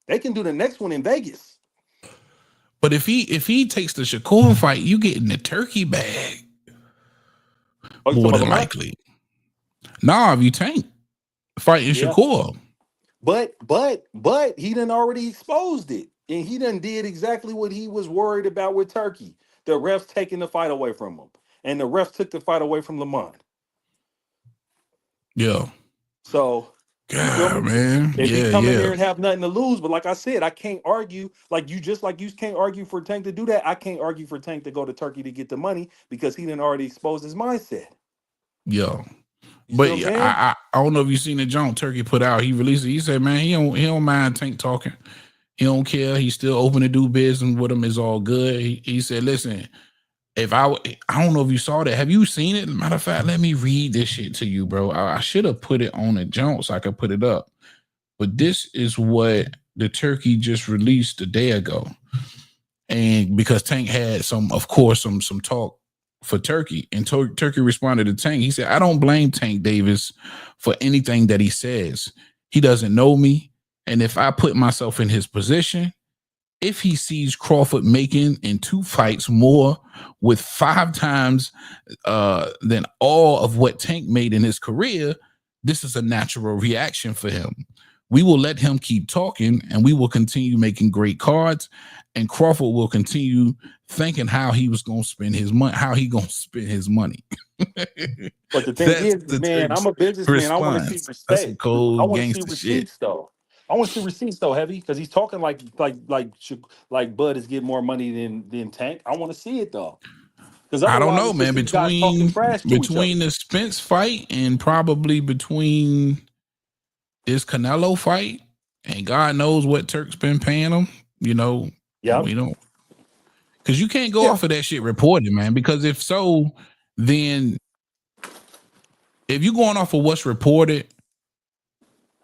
They can do the next one in Vegas. But if he takes the Shakur fight, you get in the turkey bag. More than likely. Nah, if you Tank fighting Shakur. But he done already exposed it. And he done did exactly what he was worried about with Turkey. The refs taking the fight away from him. And the refs took the fight away from Lamont. Yeah. So, God, man. If he come in there and have nothing to lose, but like I said, I can't argue. Like you can't argue for Tank to do that. I can't argue for Tank to go to Turkey to get the money because he done already exposed his mindset. Yeah. But I don't know if you seen the junk Turkey put out. He released it. He said, man, he don't mind Tank talking. He don't care. He's still open to do business with him. It's all good. He said, listen, if I don't know if you saw that. Have you seen it? Matter of fact, let me read this shit to you, bro. I should have put it on the junk so I could put it up. But this is what the Turkey just released a day ago. And because Tank had some talk for Turkey, and Turkey responded to Tank. He said, I don't blame Tank Davis for anything that he says. He doesn't know me. And if I put myself in his position, if he sees Crawford making in 2 fights more with 5 times than all of what Tank made in his career, this is a natural reaction for him. We will let him keep talking, and we will continue making great cards, and Crawford will continue thinking how he was going to spend his money, But the thing is, man, I'm a businessman. I want to see respect. That's some cold I want to see gangster receipts, shit. though. I want to see receipts, though, Heavy, because he's talking like Bud is getting more money than Tank. I want to see it, though. Because I don't know, man. Between the Spence fight and probably between this Canelo fight, and God knows what Turk's been paying him, we don't. Because you can't go off of that shit reported, man. Because if so, then if you're going off of what's reported,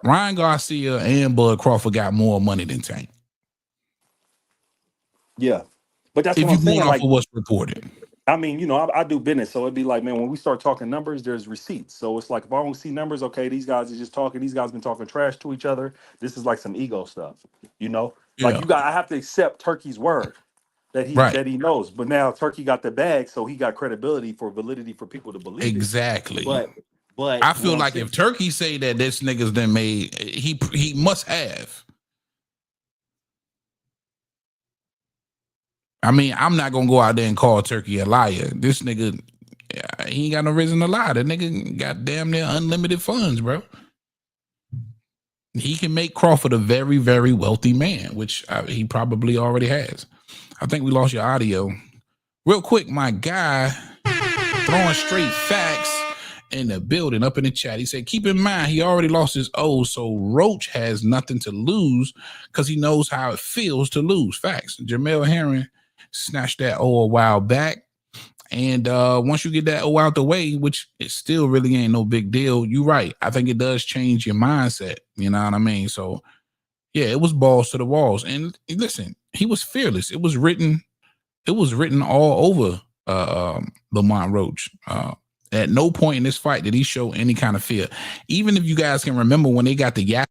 Ryan Garcia and Bud Crawford got more money than Tank. Yeah. But that's if what you're I'm saying. Going off of what's reported. I mean, I do business, so it'd be like, man, when we start talking numbers, there's receipts. So it's like, if I don't see numbers, okay, these guys are just talking. These guys been talking trash to each other. This is like some ego stuff, Like I have to accept Turkey's word that he knows. But now Turkey got the bag, so he got credibility for validity for people to believe. Exactly. But I feel like if Turkey say that this nigga's done made, he must have. I mean, I'm not gonna go out there and call Turkey a liar. This nigga, he ain't got no reason to lie. That nigga got damn near unlimited funds, bro. He can make Crawford a very, very wealthy man, which he probably already has. I think we lost your audio. Real quick, my guy throwing straight facts in the building up in the chat. He said, keep in mind, he already lost his O, so Roach has nothing to lose because he knows how it feels to lose. Facts. Jamel Herring snatched that O a while back. And once you get that O out the way, which it still really ain't no big deal, you're right. I think it does change your mindset. You know what I mean? So, yeah, it was balls to the walls. And listen, he was fearless. It was written all over Lamont Roach. At no point in this fight did he show any kind of fear. Even if you guys can remember when they got the yapping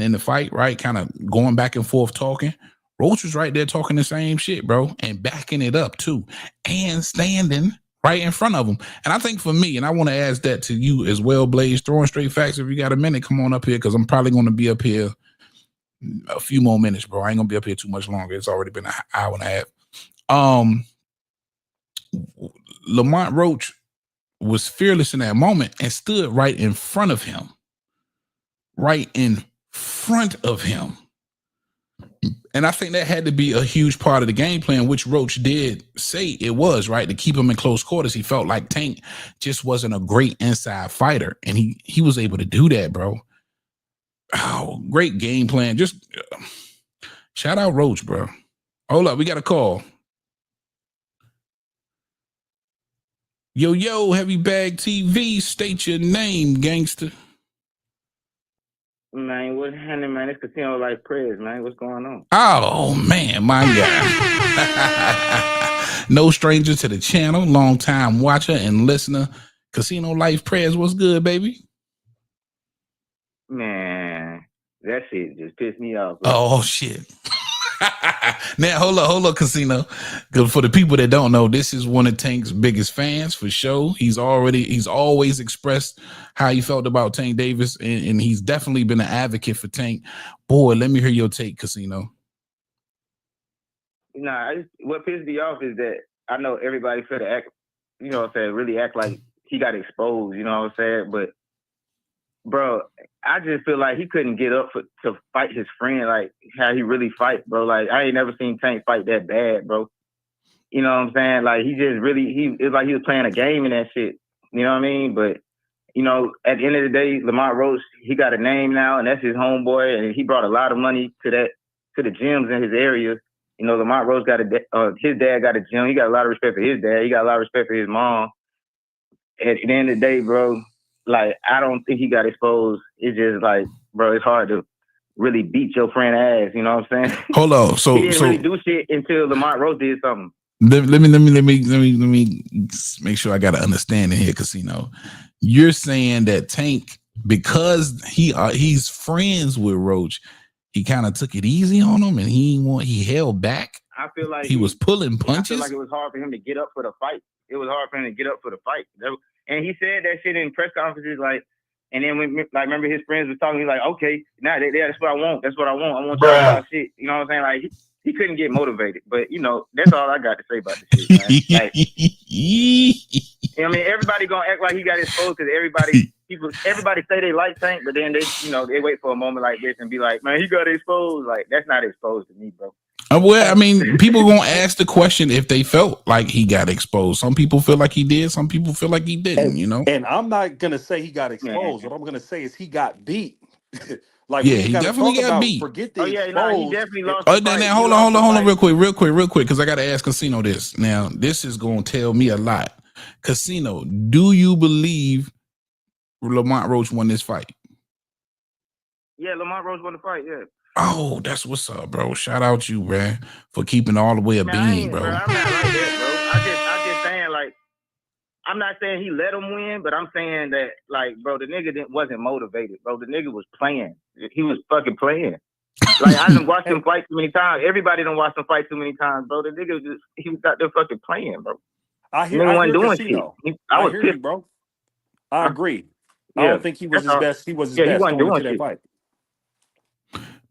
in the fight, right? Kind of going back and forth talking. Roach was right there talking the same shit, bro, and backing it up too, and standing right in front of him. And I think for me, and I want to ask that to you as well, Blaze, throwing straight facts. If you got a minute, come on up here, because I'm probably going to be up here a few more minutes, bro. I ain't gonna be up here too much longer. It's already been an hour and a half. Lamont Roach was fearless in that moment and stood right in front of him. Right in front of him. And I think that had to be a huge part of the game plan, which Roach did say it was, right? To keep him in close quarters. He felt like Tank just wasn't a great inside fighter. And he was able to do that, bro. Oh, great game plan. Just shout out Roach, bro. Hold up, we got a call. Yo, Heavy Bag TV, state your name, gangster. Man, what's happening, man? It's Casino Life Prayers, man. What's going on? Oh, man, my guy. No stranger to the channel, long time watcher and listener. Casino Life Prayers, what's good, baby? Man, that shit just pissed me off, bro. Oh, shit. Now, hold up, Casino. Because for the people that don't know, this is one of Tank's biggest fans for sure. He's always expressed how he felt about Tank Davis, and he's definitely been an advocate for Tank. Boy, let me hear your take, Casino. Nah, what pissed me off is that I know everybody could act, you know what I'm saying, really act like he got exposed, you know what I'm saying? But, bro, I just feel like he couldn't get up to fight his friend like how he really fight, bro. Like, I ain't never seen Tank fight that bad, bro. You know what I'm saying? Like, he just really, it's like he was playing a game in that shit. You know what I mean? But, you know, at the end of the day, Lamont Roach, he got a name now, and that's his homeboy, and he brought a lot of money to the gyms in his area. You know, Lamont Roach his dad got a gym. He got a lot of respect for his dad. He got a lot of respect for his mom. At the end of the day, bro, like, I don't think he got exposed. It's just like, bro, it's hard to really beat your friend ass. You know what I'm saying? Hold on. So he didn't really do shit until Lamont Roach did something. Let me make sure I got an understanding here, Casino. You're saying that Tank, because he's friends with Roach, he kind of took it easy on him, and he held back. I feel like he was pulling punches. I feel like it was hard for him to get up for the fight. It was hard for him to get up for the fight. And he said that shit in press conferences, like, and then when, like, remember his friends was talking, he's like, okay, now that's what I want. That's what I want. I want y'all to talk shit. You know what I'm saying? Like, he couldn't get motivated. But, you know, that's all I got to say about the shit, man. Like, I mean, everybody gonna act like he got exposed because everybody say they like Tank, but then they wait for a moment like this and be like, man, he got exposed. Like, that's not exposed to me, bro. Well, I mean, people gonna ask the question if they felt like he got exposed. Some people feel like he did. Some people feel like he didn't. You know. And I'm not gonna say he got exposed. What I'm gonna say is he got beat. Like, yeah, he definitely got beat. Forget the he definitely lost. Now hold on, real quick, because I gotta ask Casino this. Now, this is gonna tell me a lot. Casino, do you believe Lamont Roach won this fight? Yeah, Lamont Roach won the fight. Yeah. Oh, that's what's up, bro. Shout out you, man, for keeping all the way a bean, bro. I'm not like that, bro. I just saying, like, I'm not saying he let him win, but I'm saying that, like, bro, the nigga wasn't motivated, bro. The nigga was playing. He was fucking playing. Like, I done watched him fight too many times. Everybody done watched him fight too many times, bro. The nigga he was out there fucking playing, bro. I hear Casino. I was hear pissed, you, bro. I agree. Yeah, I don't think he was his best. He was his best. He wasn't doing that shit. Fight.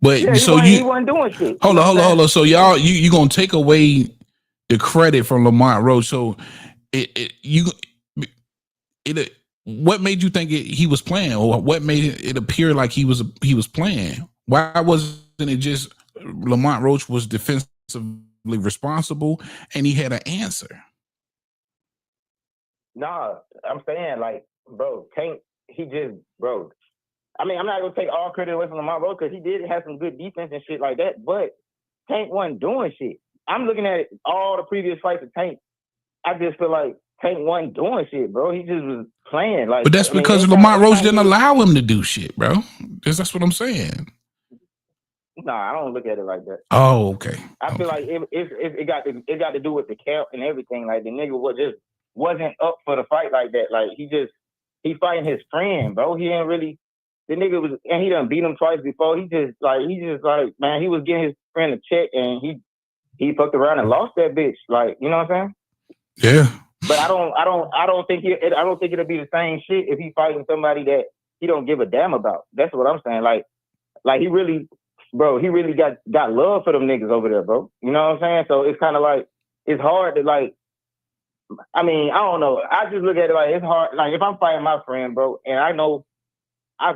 But yeah, so he wasn't doing shit. Hold on. So y'all, you gonna take away the credit from Lamont Roach? So what made you think he was playing, or what made it appear like he was playing? Why wasn't it just Lamont Roach was defensively responsible and he had an answer? Nah, I'm saying, like, bro, Tank, bro. I mean, I'm not gonna take all credit away from Lamont Roach because he did have some good defense and shit like that, but Tank wasn't doing shit. I'm looking at all the previous fights of Tank. I just feel like Tank wasn't doing shit, bro. He just was playing. Like, but that's because Lamont Roach didn't allow him to do shit, bro. That's what I'm saying. Nah, I don't look at it like that. Oh, okay. I feel like it got to do with the camp and everything. Like, the nigga wasn't up for the fight like that. Like, he fighting his friend, bro. He didn't really. The nigga was, and he done beat him twice before. He just like, man, he was getting his friend a check, and he fucked around and lost that bitch. Like, you know what I'm saying? Yeah. But I don't think it'll be the same shit if he fighting somebody that he don't give a damn about. That's what I'm saying. Like he really got love for them niggas over there, bro. You know what I'm saying? So it's kind of like, it's hard to, like, I mean, I don't know. I just look at it like, it's hard. Like, if I'm fighting my friend, bro, and I know I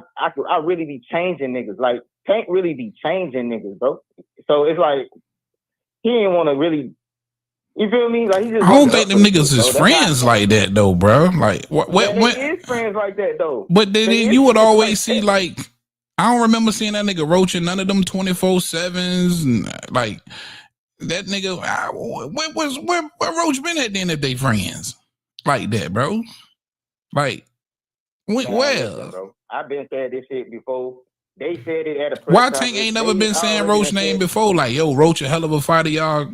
really be changing niggas. Like, Tank really be changing niggas, bro. So it's like, he didn't want to really, you feel me? Like, he just. I don't think them niggas is friends like that, though, bro. Like, what? They is friends like that, though. But then you would always see, like, I don't remember seeing that nigga Roach in none of them 24/7s. Like that nigga, where Roach been at then if they friends like that, bro? Like, Listen, well, bro. I've been said this shit before. They said it at a press why Tank conference. ain't never been saying already Roach done name said. before? Like, yo, Roach a hell of a fighter, y'all.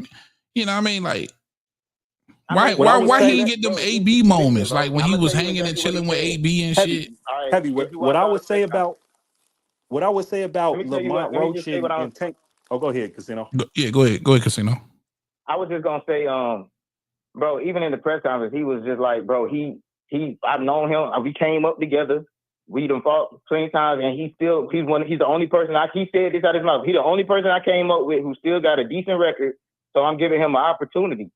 You know what I mean? Like, why What I would he say didn't that, get them bro, AB listen, moments? bro. Like when I'm he gonna was tell you hanging and exactly what he chilling with said. AB and heavy, shit. All right, heavy. if you What watch I all the would press say conference, let about me tell you what. Lamont Let me Roach just say what I was. and Tank. Oh, go ahead, Casino. Go ahead, Casino. I was just gonna say, bro. Even in the press conference, he was just like, bro. I've known him. We came up together. We done fought plenty times, and he's the only person. He said this out of his mouth. He's the only person I came up with who still got a decent record. So I'm giving him an opportunity.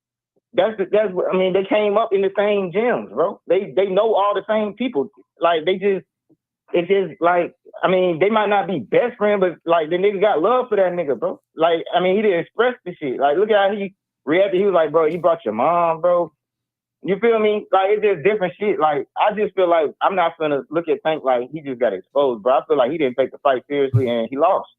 I mean, they came up in the same gyms, bro. They know all the same people. Like it's just like, I mean, they might not be best friends, but like the nigga got love for that nigga, bro. Like, I mean, he didn't express the shit. Like, look at how he reacted. He was like, bro, you brought your mom, bro. You feel me? Like, it's just different shit. Like, I just feel like I'm not gonna look at Tank like he just got exposed, bro. I feel like he didn't take the fight seriously and he lost.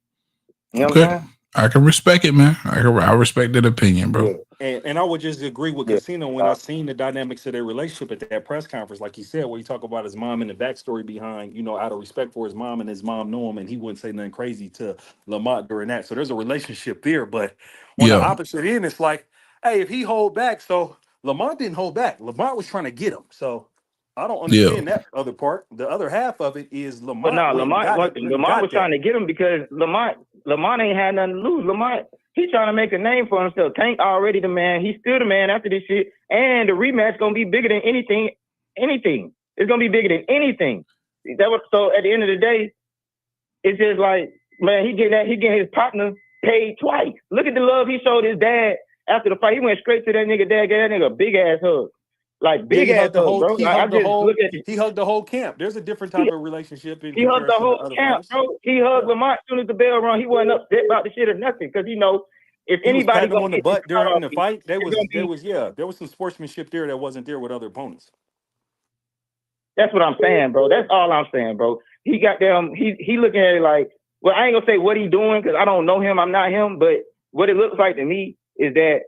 You know what I'm saying? I can respect it, man. I respect that opinion, bro. Yeah. And I would just agree with Yeah. Casino when I seen the dynamics of their relationship at that press conference, like he said, where he talk about his mom and the backstory behind, out of respect for his mom, and his mom knew him, and he wouldn't say nothing crazy to Lamont during that. So there's a relationship there. But on the Yeah. opposite end, it's like, hey, if he hold back, so Lamont didn't hold back. Lamont was trying to get him. So I don't Yeah. understand that other part. The other half of it is But Lamont no, went and got him, and he Lamont got was trying that. to get him because Lamont ain't had nothing to lose. Lamont, he trying to make a name for himself. Tank already the man. He's still the man after this shit. And the rematch gonna be bigger than anything. It's gonna be bigger than anything. So at the end of the day, it's just like, man, he getting his partner paid twice. Look at the love he showed his dad after the fight. He went straight to that nigga dad, gave that nigga a big ass hug. Like Yeah, big ass hug, bro. Like, I just look at he hugged the whole camp. There's a different type of relationship in he hugged the comparison to whole other camp, fighters. bro. He hugged Lamont as soon as the bell rung. He wasn't upset about the shit or nothing because if He was anybody patting him gonna on the get this butt shot during off the me, fight. There it's gonna be. was some sportsmanship there that wasn't there with other opponents. That's what I'm saying, bro. That's all I'm saying, bro. He got them. He looking at it like, well, I ain't gonna say what he doing because I don't know him. I'm not him, but what it looks like to me is that,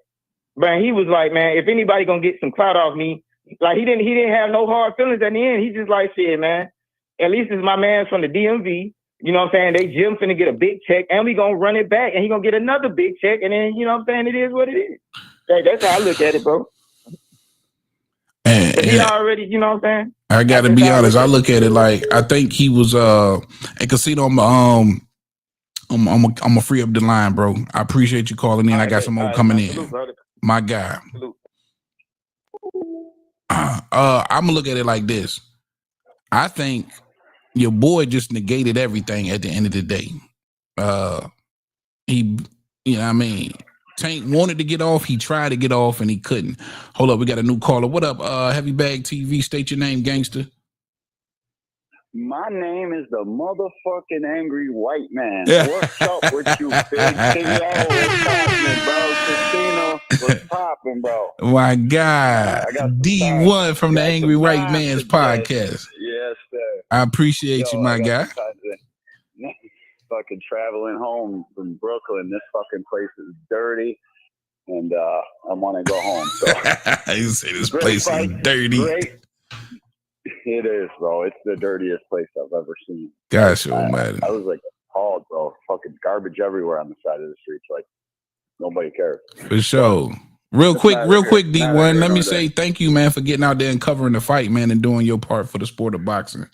man, he was like, man, if anybody gonna get some clout off me, like he didn't have no hard feelings at the end. He just like, shit, man. At least it's my man from the DMV. You know what I'm saying? They Jim finna get a big check, and we gonna run it back, and he gonna get another big check, and then you know what I'm saying? It is what it is. That's how I look at it, bro. And He already, you know what I'm saying? I gotta be honest. I look at it like I think he was at Casino. I'm gonna free up the line, bro. I appreciate you calling in. I got some more coming in. Salute, My guy. salute. I'm gonna look at it like this. I think your boy just negated everything at the end of the day. He, you know what I mean? Tank wanted to get off. He tried to get off and he couldn't. Hold up, we got a new caller. What up, Heavy Bag TV? State your name, gangster. My name is the motherfucking angry white man. What's up with you, big CEO? What's happening, bro? Casino, what's popping, bro? My God, D1 from the Angry White Man's podcast. Yes, sir. I appreciate you, my guy. Fucking traveling home from Brooklyn. This fucking place is dirty, and I want to go home. So you say this place is dirty. Great. It is, bro. It's the dirtiest place I've ever seen. Gosh, man. I was like appalled, bro. Fucking garbage everywhere on the side of the streets. Like nobody cares. For sure. Real quick, D1. Let me say thank you, man, for getting out there and covering the fight, man, and doing your part for the sport of boxing.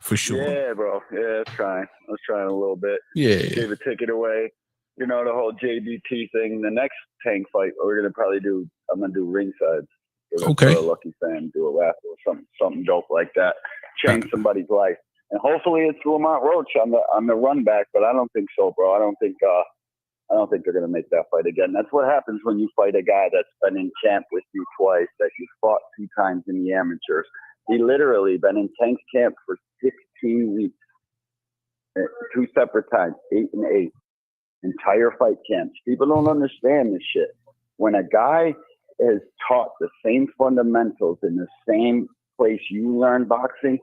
For sure. Yeah, bro. Yeah, I was trying a little bit. Yeah. Gave a ticket away. You know, the whole JBT thing. The next Tank fight, I'm gonna do ringside. Okay. For a lucky fan, do a raffle or something dope like that. Change somebody's life. And hopefully it's Lamont Roach on the run back, but I don't think so, bro. I don't think they're gonna make that fight again. That's what happens when you fight a guy that's been in camp with you twice, that you fought 2 times in the amateurs. He literally been in Tank's camp for 16 weeks. 2 separate times, 8 and 8. Entire fight camps. People don't understand this shit. When a guy is taught the same fundamentals in the same place you learn boxing,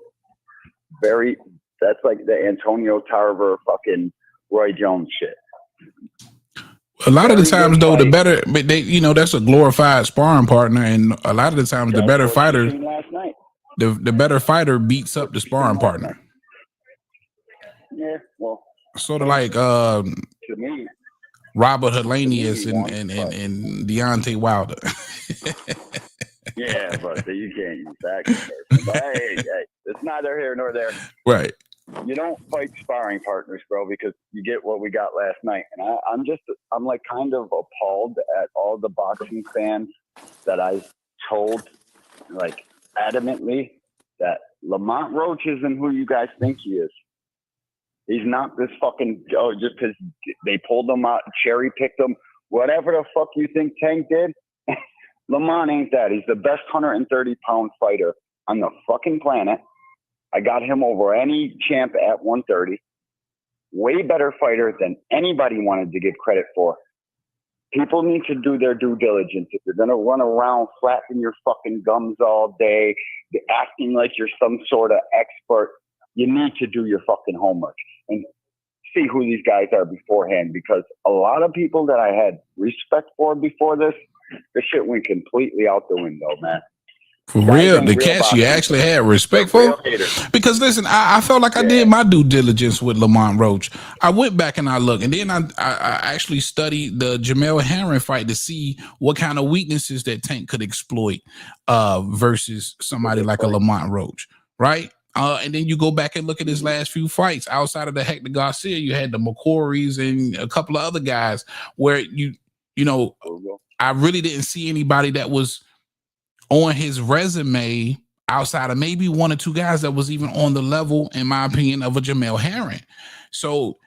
very, That's like the Antonio Tarver fucking Roy Jones shit. A lot of the times, though, the better, but they, you know, that's a glorified sparring partner, and a lot of the times, the better fighter, the better fighter beats up the sparring partner. Yeah, well, sort of like to me, Robert Helenius and Deontay Wilder. Yeah, but you can't use that comparison. But hey, it's neither here nor there. Right. You don't fight sparring partners, bro, because you get what we got last night. And I'm like kind of appalled at all the boxing fans that I told, like, adamantly that Lamont Roach isn't who you guys think he is. He's not this fucking, just because they pulled him out, cherry picked him, whatever the fuck you think Tank did. Lamont ain't that. He's the best 130-pound fighter on the fucking planet. I got him over any champ at 130. Way better fighter than anybody wanted to give credit for. People need to do their due diligence. If you're going to run around flapping your fucking gums all day, acting like you're some sort of expert, you need to do your fucking homework and see who these guys are beforehand, because a lot of people that I had respect for before this shit went completely out the window, man. For real, the cats you actually had respect for? Because listen, I felt like I did my due diligence with Lamont Roach. I went back and I looked, and then I actually studied the Jamel Herring fight to see what kind of weaknesses that Tank could exploit versus somebody like a Lamont Roach, right? And then you go back and look at his last few fights. Outside of the Hector Garcia, you had the McCorries and a couple of other guys where you know, I really didn't see anybody that was on his resume outside of maybe one or two guys that was even on the level, in my opinion, of a Jamel Herring. So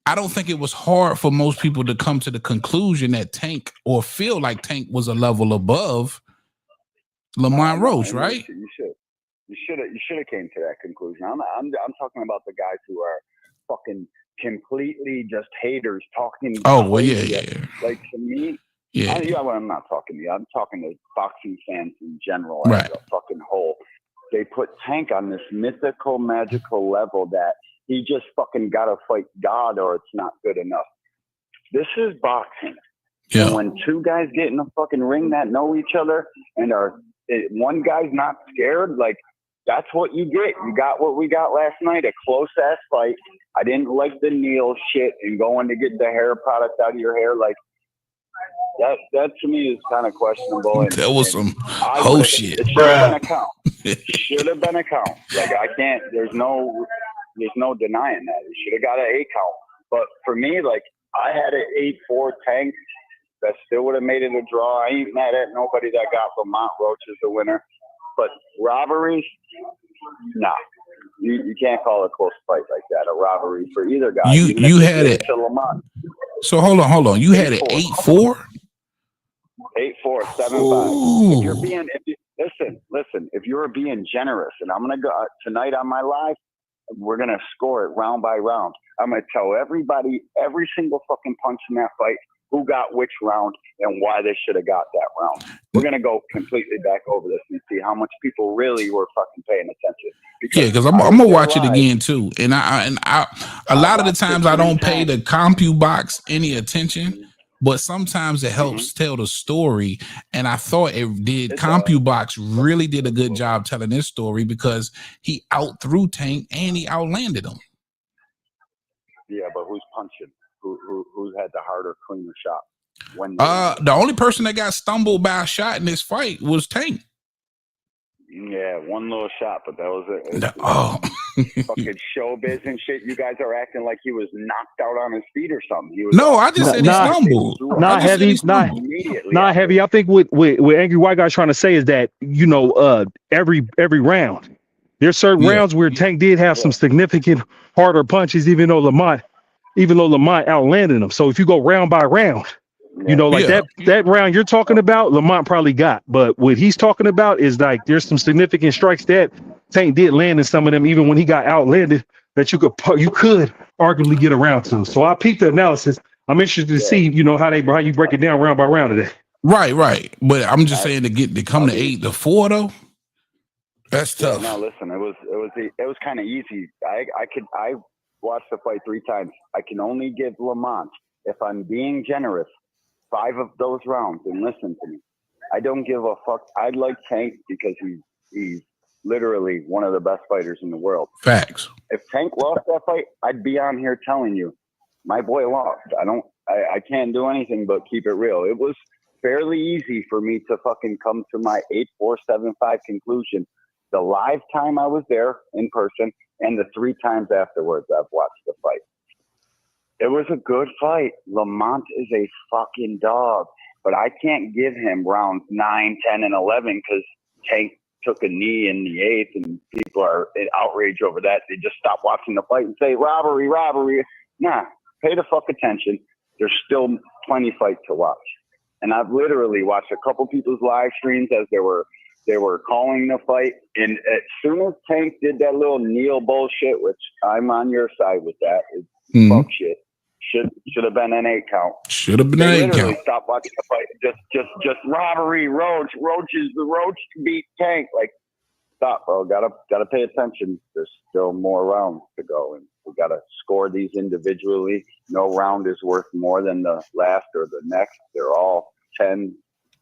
I don't think it was hard for most people to come to the conclusion that Tank, or feel like Tank, was a level above Lamont Roach, right? You should have came to that conclusion. I'm talking about the guys who are fucking completely just haters talking. Oh well, yeah. Like, to me. I'm not talking to you. I'm talking to boxing fans in general, right, as a fucking whole. They put Tank on this mythical, magical level that he just fucking got to fight God or it's not good enough. This is boxing. Yeah. And when two guys get in a fucking ring that know each other and one guy's not scared, like, that's what you get. You got what we got last night, a close-ass fight. I didn't like the kneel shit and going to get the hair product out of your hair, like, that to me is kind of questionable. And, that was some whole shit. It should have been a count. Should have been a count. Like, I can't. There's no denying that. It should have got an 8 count. But for me, like, I had an 8-4 Tank. That still would have made it a draw. I ain't mad at nobody that got Lamont Roach as the winner. But robberies, nah. You can't call a close fight like that a robbery for either guy. You had it. To Lamont. So hold on. You had it 8-4? 8-4, 7-5. If you're being, listen. If you're being generous, and I'm gonna go tonight on my live, we're gonna score it round by round. I'm gonna tell everybody every single fucking punch in that fight, who got which round and why they should have got that round. We're gonna go completely back over this and see how much people really were fucking paying attention. Because I'm gonna watch it again too. And I a lot of the times I don't pay the CompuBox any attention, but sometimes it helps tell the story. And I thought it did. CompuBox really did a good job telling this story because he out-threw Tank and he outlanded him. Yeah, but who's punching? Who had the harder, cleaner shot? The only person that got stumbled by a shot in this fight was Tank. Yeah, one little shot, but that was it. Fucking showbiz and shit. You guys are acting like he was knocked out on his feet or something. He was I just said he stumbled. Not heavy. I think what Angry White Guy's trying to say is that, you know, every round, there's certain rounds where Tank did have some significant harder punches, even though Lamont outlanded him. So if you go round by round, you know, like that round you're talking about, Lamont probably got. But what he's talking about is like there's some significant strikes that Tank did land in some of them, even when he got outlanded, that you could arguably get around to. So I peeped the analysis. I'm interested to see, you know, how you break it down round by round today. Right. But I'm just saying to come to 8-4 though. That's tough. No, listen, it was kind of easy. I watched the fight 3 times. I can only give Lamont, if I'm being generous, 5 of those rounds. And listen to me, I don't give a fuck. I like Tank because he's literally one of the best fighters in the world. Facts. If Tank lost that fight, I'd be on here telling you, my boy lost. I can't do anything but keep it real. It was fairly easy for me to fucking come to my 8-4-7-5 conclusion. The live time I was there in person and the 3 times afterwards I've watched the fight. It was a good fight. Lamont is a fucking dog, but I can't give him rounds 9, 10, and 11 because Tank took a knee in the 8th and people are in outrage over that. They just stop watching the fight and say, robbery. Nah, pay the fuck attention. There's still plenty fight to watch. And I've literally watched a couple people's live streams as they were calling the fight. And as soon as Tank did that little kneel bullshit, which I'm on your side with that, it's fuck shit. Should have been an 8 count. Should have been an 8 count. Stop watching the fight. Just robbery. Roach beat Tank. Like, stop, bro. Gotta pay attention. There's still more rounds to go, and we gotta score these individually. No round is worth more than the last or the next. They're all 10,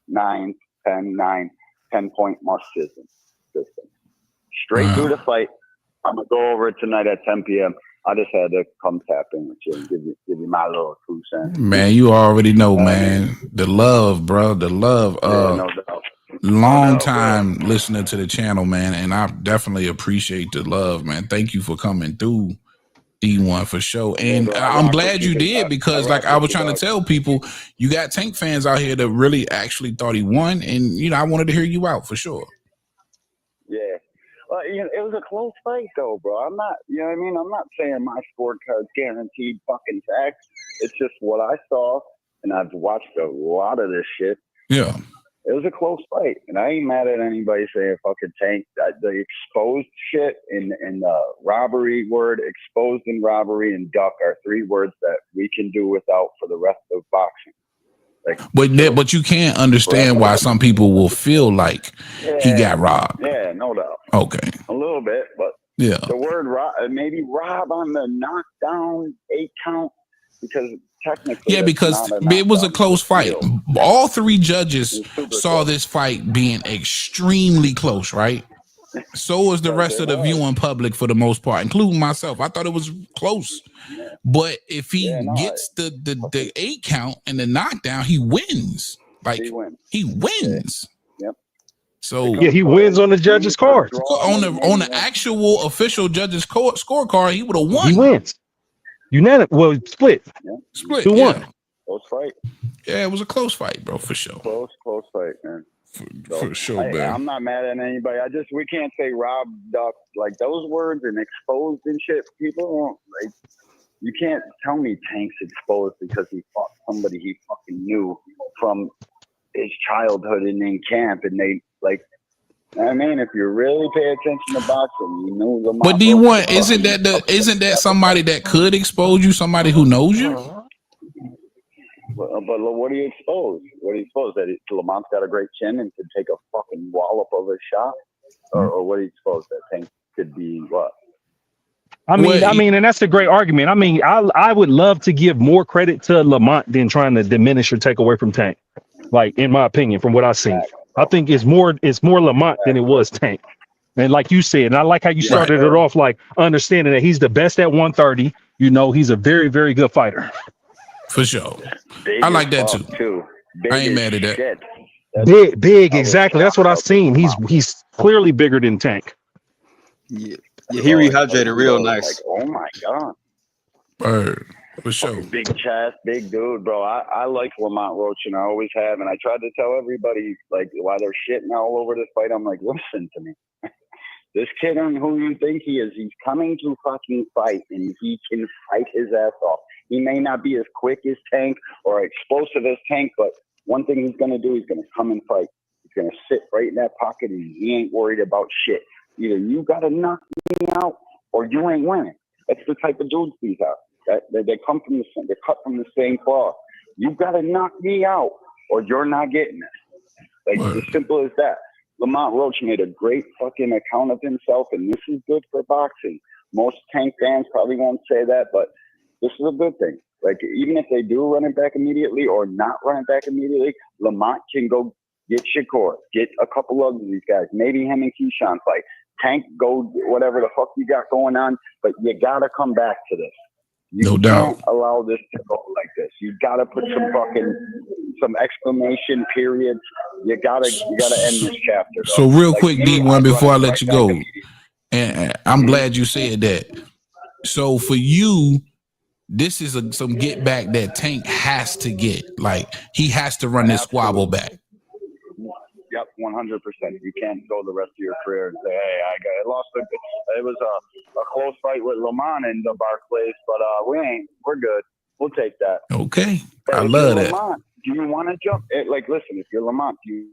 9, 10, 9, 10-point must system. Straight through the fight. I'm gonna go over it tonight at 10 p.m. I just had to come tap in with you and give you my little 2 cents. Man, you already know, man. The love, bro. The love. No doubt. Long time listener to the channel, man, and I definitely appreciate the love, man. Thank you for coming through, D1, for sure. And I'm glad you did, because like I was trying to tell people, you got Tank fans out here that really actually thought he won, and I wanted to hear you out for sure. Yeah. Well, it was a close fight, though, bro. I'm not, what I mean? I'm not saying my scorecard's guaranteed fucking facts. It's just what I saw, and I've watched a lot of this shit. Yeah. It was a close fight, and I ain't mad at anybody saying fucking Tank. The exposed shit and the robbery word, exposed and robbery and duck are 3 words that we can do without for the rest of boxing. But you can't understand why some people will feel like he got robbed. Yeah, no doubt. Okay. A little bit, but yeah. The word maybe rob on the knockdown 8 count, because technically, yeah, because it was a close fight. All 3 judges saw this fight being extremely close, right? So was the rest of the viewing public for the most part, including myself. I thought it was close. But if he gets the 8 count and the knockdown, he wins. Like he wins. Yep. So yeah, he wins on the judges' card. On the actual official judges' scorecard, he would have won. He wins. Unanimous. Well, split. Yeah. Split. 2-1. Close fight. Yeah, it was a close fight, bro, for sure. Close fight, man. For sure, man. I'm not mad at anybody. We can't say rob, duck, like those words and exposed and shit. People won't, like, you can't tell me Tank's exposed because he fought somebody he fucking knew from his childhood and in camp, and they like. I mean, if you really pay attention to boxing, you know the. But D1, isn't that somebody that could expose you? Somebody who knows you. But what do you expose? What do you expose? That Lamont's got a great chin and could take a fucking wallop of a shot, or what do you expose? That Tank could be what? I mean, and that's a great argument. I mean, I would love to give more credit to Lamont than trying to diminish or take away from Tank. Like, in my opinion, from what I've seen, I think it's more Lamont than it was Tank. And like you said, and I like how you started it off, like understanding that he's the best at 130. He's a very, very good fighter. For sure. I like that too. I ain't mad at that. Big, exactly. That's what I've seen. He's clearly bigger than Tank. Yeah, he rehydrated real nice. Like, oh my god. For sure. Big chest, big dude, bro. I like Lamont Roach, and I always have. And I tried to tell everybody, like, why they're shitting all over this fight. I'm like, listen to me. This kid on who you think he is, he's coming to fucking fight, and he can fight his ass off. He may not be as quick as Tank or explosive as Tank, but one thing he's going to do, he's going to come and fight. He's going to sit right in that pocket, and he ain't worried about shit. Either you got to knock me out, or you ain't winning. That's the type of dudes these are. They come from they're cut from the same cloth. You got to knock me out, or you're not getting it. Like, as simple as that. Lamont Roach made a great fucking account of himself, and this is good for boxing. Most Tank fans probably won't say that, but this is a good thing. Like, even if they do run it back immediately or not run it back immediately, Lamont can go get Shakur, get a couple of these guys, maybe him and Keyshawn fight. Tank, go whatever the fuck you got going on, but you got to come back to this. You can't allow this to go like this. You got to put some exclamation periods. You gotta end this chapter. So real quick, D1, before I let you go, and I'm glad you said that. So for you, this is some get back that Tank has to get. Like, he has to run this squabble back. Yep, 100%. You can't go the rest of your career and say, "Hey, I lost it was a close fight with Lamont in the Barclays, but we're good. We'll take that." Okay, but I love that. Lamont, do you want to jump? Like, listen, if you're Lamont, do you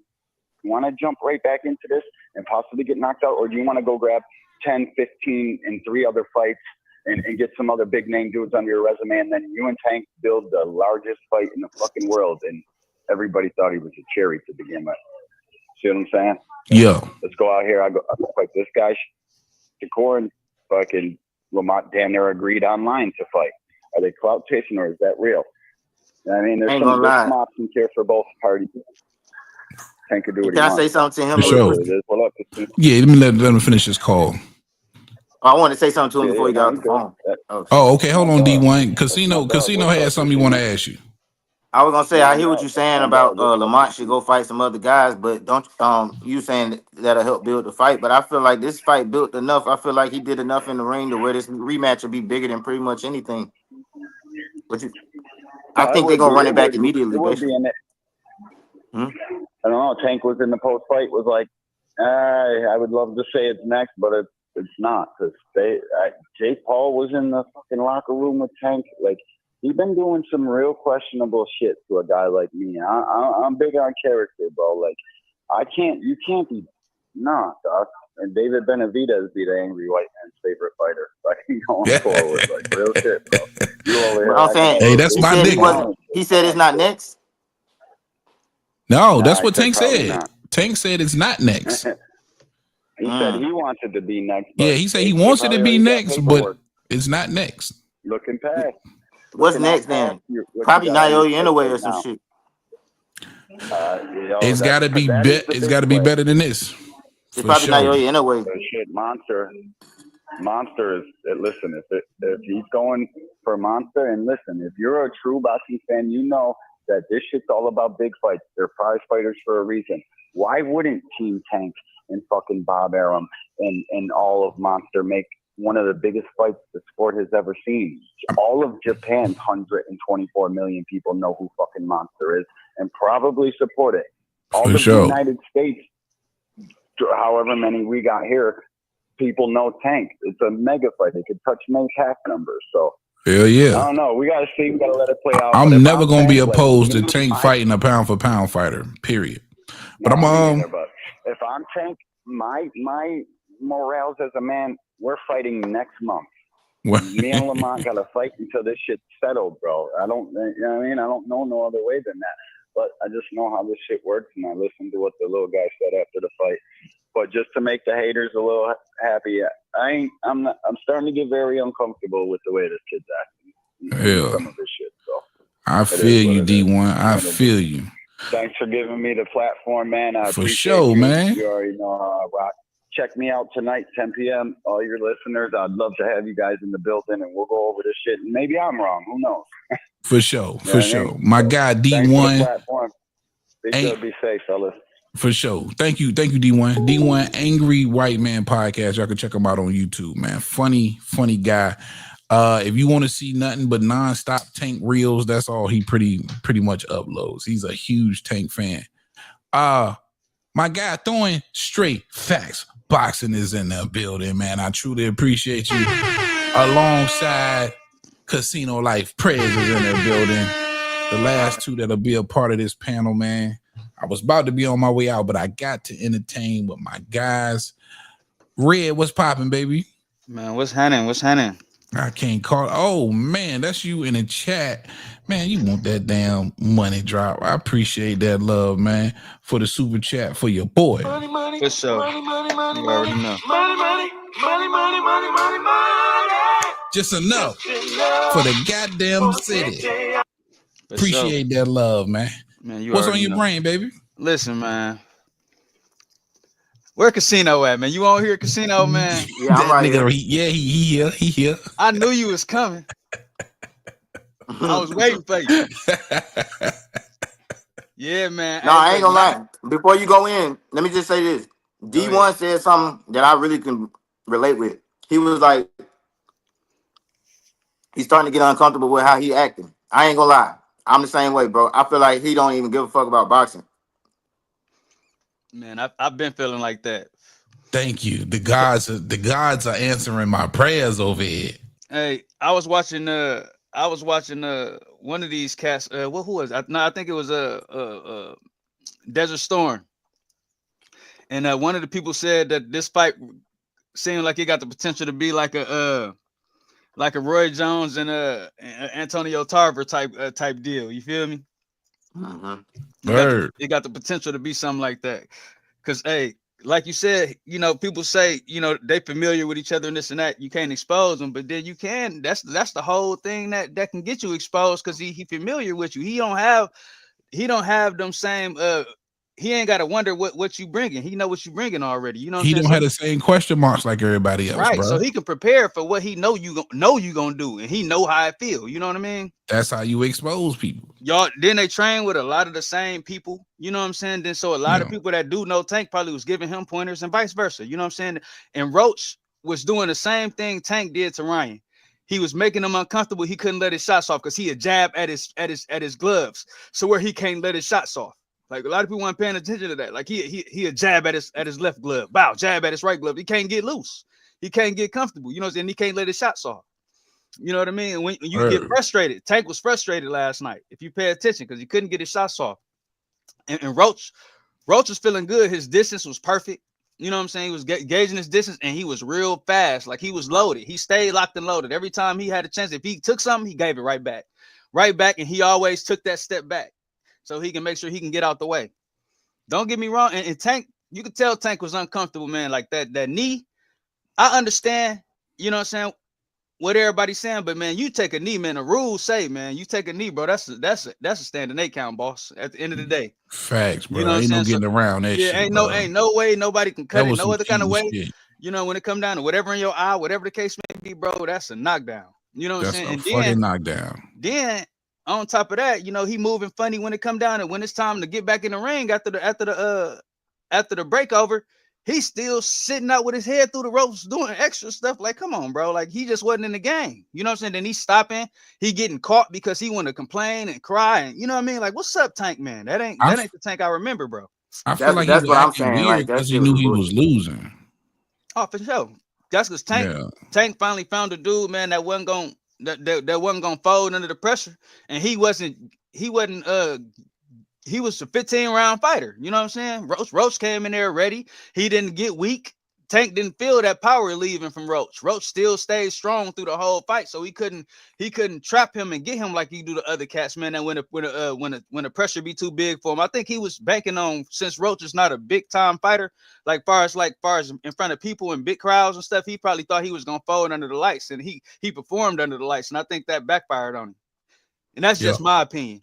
want to jump right back into this and possibly get knocked out, or do you want to go grab 10, 15, and 3 other fights and get some other big name dudes on your resume, and then you and Tank build the largest fight in the fucking world, and everybody thought he was a cherry to begin with? See what I'm saying? Yeah. Let's go out here. I go fight this guy, Shakur, and fucking Lamont damn near agreed online to fight. Are they clout chasing, or is that real? I mean, there's some good options here for both parties. Tank could do what he wants. Can I say something to him? For sure. Yeah, let me finish this call. I want to say something to him before he got off the phone. Oh, okay. Hold on, D1. Casino had something you want to ask you. I was gonna say, I hear what you're saying about Lamont should go fight some other guys, but don't you saying that'll help build the fight? But I feel like this fight built enough. I feel like he did enough in the ring to where this rematch will be bigger than pretty much anything. But I think they're gonna run it back immediately. I don't know. Tank was in the post fight, was like, I would love to say it's next, but it's not, because Jake Paul was in the fucking locker room with Tank. Like, he's been doing some real questionable shit to a guy like me. I'm big on character, bro. Like, you can't be, nah, dog. And David Benavidez be the angry white man's favorite fighter. Like, going forward, like, real shit, bro. You over here. I'm saying, hey, that's my nigga. He said it's not next. No, that's what Tank said. Not. Tank said it's not next. He said he wanted to be next. Yeah, he said he wants it to be next, but it's not next. Looking past. What's next then? Probably Naoya Inoue or some shit. It's got to be it's got to be better than this. It's probably Naoya Inoue. Shit, Monster is. Listen, if he's going for Monster, and listen, if you're a true boxing fan, you know that this shit's all about big fights. They're prize fighters for a reason. Why wouldn't Team Tank and fucking Bob Arum and all of Monster make one of the biggest fights the sport has ever seen? All of Japan's 124 million people know who fucking Monster is and probably support it. All of the United States, however many we got here, people know Tank. It's a mega fight. It could touch no cap numbers. So hell yeah. I don't know. We gotta see. We gotta let it play out. I'm never gonna be opposed to Tank fighting a pound for pound fighter. Period. But but if I'm Tank, my morals as a man, we're fighting next month. Me and Lamont got to fight until this shit's settled, bro. You know what I mean? I don't know no other way than that. But I just know how this shit works, and I listened to what the little guy said after the fight. But just to make the haters a little happy, I'm starting to get very uncomfortable with the way this kid's acting. Yeah. Some of this shit. So I feel you, D1. I feel you. Thanks for giving me the platform, man. I for sure, you. Man. You already know, Rock. Check me out tonight, 10 p.m. All your listeners, I'd love to have you guys in the building, and we'll go over this shit. And maybe I'm wrong. Who knows? For sure. For sure. My guy, D1. Be good, be safe, fellas. For sure. Thank you, D1. D1 Angry White Man Podcast. Y'all can check him out on YouTube, man. Funny guy. If you want to see nothing but nonstop Tank reels, that's all he pretty much uploads. He's a huge Tank fan. My guy throwing straight facts. Boxing is in the building, man. I truly appreciate you. Alongside Casino Life, Prez is in the building. The last two that'll be a part of this panel, man. I was about to be on my way out, but I got to entertain with my guys. Red, what's popping, baby? Man, what's happening? I can't call. Oh man, that's you in the chat, man. You want that damn money drop? I appreciate that love, man, for the super chat for your boy. Money, money, for sure. Money, money, money, you already know. Money, money, money, money, money, money, money. Just enough for the goddamn city. For Appreciate that love, man. Man, you What's on already your know. brain, baby? Listen, man. Where Casino at, man? You want to hear Casino, man? Yeah, I'm right here. He here. I knew you was coming. I was waiting for you. Yeah, man. No, I ain't gonna lie. Before you go in, let me just say this. D1 said something that I really can relate with. He was like, he's starting to get uncomfortable with how he acting. I ain't gonna lie. I'm the same way, bro. I feel like he don't even give a fuck about boxing. Man, I've been feeling like that. Thank you. The gods are answering my prayers over here. Hey, I was watching one of these cats. Who was it? No, I think it was Desert Storm. And one of the people said that this fight seemed like it got the potential to be like a Roy Jones and Antonio Tarver type deal. You feel me? It got the potential to be something like that. Cause hey, like you said, you know, people say, you know, they familiar with each other and this and that. You can't expose them, but then you can. That's the whole thing that can get you exposed because he familiar with you. He don't have them same. He ain't got to wonder what you bringing. He know what you bringing already. You know, what he I'm don't have the same question marks like everybody else, right? Bro. So he can prepare for what he know you gonna do, and he know how it feel. You know what I mean? That's how you expose people. Y'all, then they train with a lot of the same people. You know what I'm saying? Then so a lot of people that do know Tank probably was giving him pointers and vice versa. You know what I'm saying? And Roach was doing the same thing Tank did to Ryan. He was making him uncomfortable. He couldn't let his shots off because he had jab at his gloves. So where he can't let his shots off. Like a lot of people weren't paying attention to that. Like he a jab at his left glove, bow, jab at his right glove. He can't get loose. He can't get comfortable. You know, and he can't let his shots off. You know what I mean? And when you get frustrated, Tank was frustrated last night. If you pay attention, because he couldn't get his shots off. And Roach was feeling good. His distance was perfect. You know what I'm saying? He was gauging his distance, and he was real fast. Like he was loaded. He stayed locked and loaded. Every time he had a chance, if he took something, he gave it right back. And he always took that step back. So he can make sure he can get out the way. Don't get me wrong. And Tank, you could tell Tank was uncomfortable, man. Like that knee. I understand, you know what I'm saying, what everybody's saying, but man, you take a knee, man. The rules say, man, you take a knee, bro. That's a standing 8 count, boss. At the end of the day. Facts, bro. You know ain't no getting around that shit. Ain't no way nobody can cut it no other kind of way. Shit. You know, when it come down to whatever in your eye, whatever the case may be, bro, that's a knockdown. You know what I'm saying? That's a fucking knockdown. Then on top of that, you know, he moving funny when it come down and when it's time to get back in the ring after the breakover, he's still sitting out with his head through the ropes doing extra stuff. Like, come on, bro. Like he just wasn't in the game. You know what I'm saying? Then he's stopping, he getting caught because he want to complain and cry. And you know what I mean? Like, what's up, Tank, man? That ain't the Tank I remember, bro. I feel like that's what I'm saying. Weird because he knew he was losing. Oh, for sure. That's because Tank finally found a dude, man, that wasn't gonna fold under the pressure, and he was a 15-round fighter. You know what I'm saying? Roach came in there ready. He didn't get weak. Tank didn't feel that power leaving from Roach. Roach still stayed strong through the whole fight, so he couldn't trap him and get him like he do the other cats, man. And when the pressure be too big for him, I think he was banking on, since Roach is not a big time fighter, like far as in front of people and big crowds and stuff, he probably thought he was gonna fold under the lights, and he performed under the lights, and I think that backfired on him. And that's just my opinion.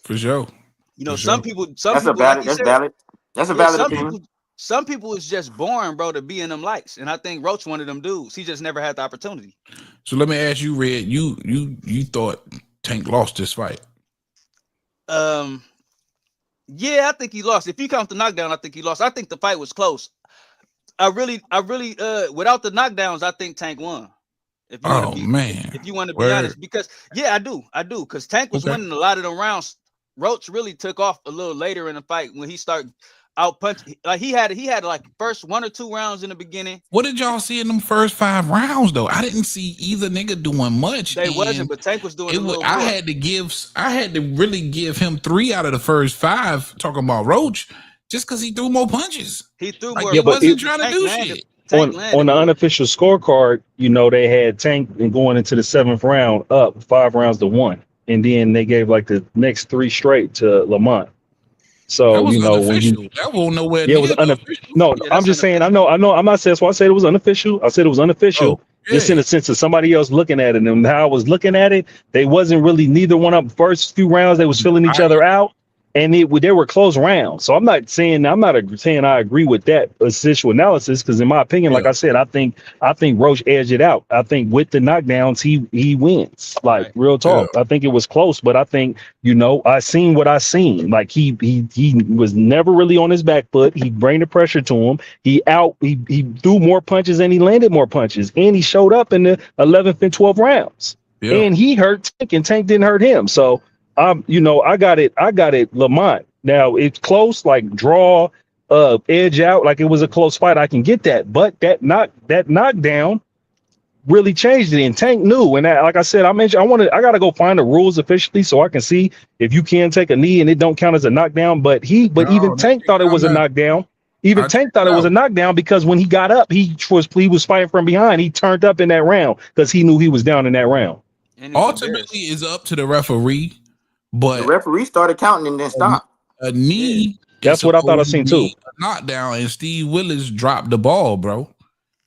For sure. You know, some people. That's valid. That's a valid opinion. Some people is just born, bro, to be in them lights, and I think Roach one of them dudes. He just never had the opportunity. So let me ask you, Red. You thought Tank lost this fight? Yeah, I think he lost. If you count the knockdown, I think he lost. I think the fight was close. I really, without the knockdowns, I think Tank won. If you want to be honest, because I do, because Tank was winning a lot of them rounds. Roach really took off a little later in the fight when he started out punching. Like he had like first 1 or 2 rounds in the beginning. What did y'all see in them first 5 rounds though? I didn't see either nigga doing much. They wasn't, but Tank was doing. I had to really give him 3 out of the first 5. Talking about Roach, just because he threw more punches. He threw more. He wasn't trying to do shit. Tank landed on the more. unofficial scorecard, you know, they had Tank and going into the 7th round up 5 rounds to 1, and then they gave like the next 3 straight to Lamont. That So was you know when you unofficial. That was nowhere yeah, it near was the official. no. Yeah, I'm that's just saying. unofficial. I know. I'm not saying. That's why I said it was unofficial. I said it was Oh, unofficial, just in yeah. the sense of somebody else looking at it. And how I was looking at it, they wasn't really neither one of them. First few rounds, they was filling each other out, and they were close rounds. So I'm not saying saying I agree with that official analysis, because in my opinion, like Yeah. I said, I think Roach edged it out. I think with the knockdowns, he wins. Like real Yeah. talk. I think it was close, but I think, you know, I seen what I seen. Like he was never really on his back foot. He bring the pressure to him. He threw more punches and he landed more punches, and he showed up in the 11th and 12th rounds. Yeah. And he hurt Tank, and Tank didn't hurt him. So you know, I got it, Lamont. Now it's close, like draw, edge out, like it was a close fight. I can get that, but that knockdown really changed it. And Tank knew, and that, like I said, I gotta go find the rules officially so I can see if you can take a knee and it don't count as a knockdown. But even No, that Tank shit thought it count was a now. knockdown. Even I Tank checked thought it was a out. knockdown, because when he got up, he was fighting from behind. He turned up in that round because he knew he was down in that round. And he was Ultimately, embarrassed. it's up to the referee, but The referee started counting and then stopped. a knee is That's what I thought I supposed to seen too. be a knockdown, and Steve Willis dropped the ball, bro.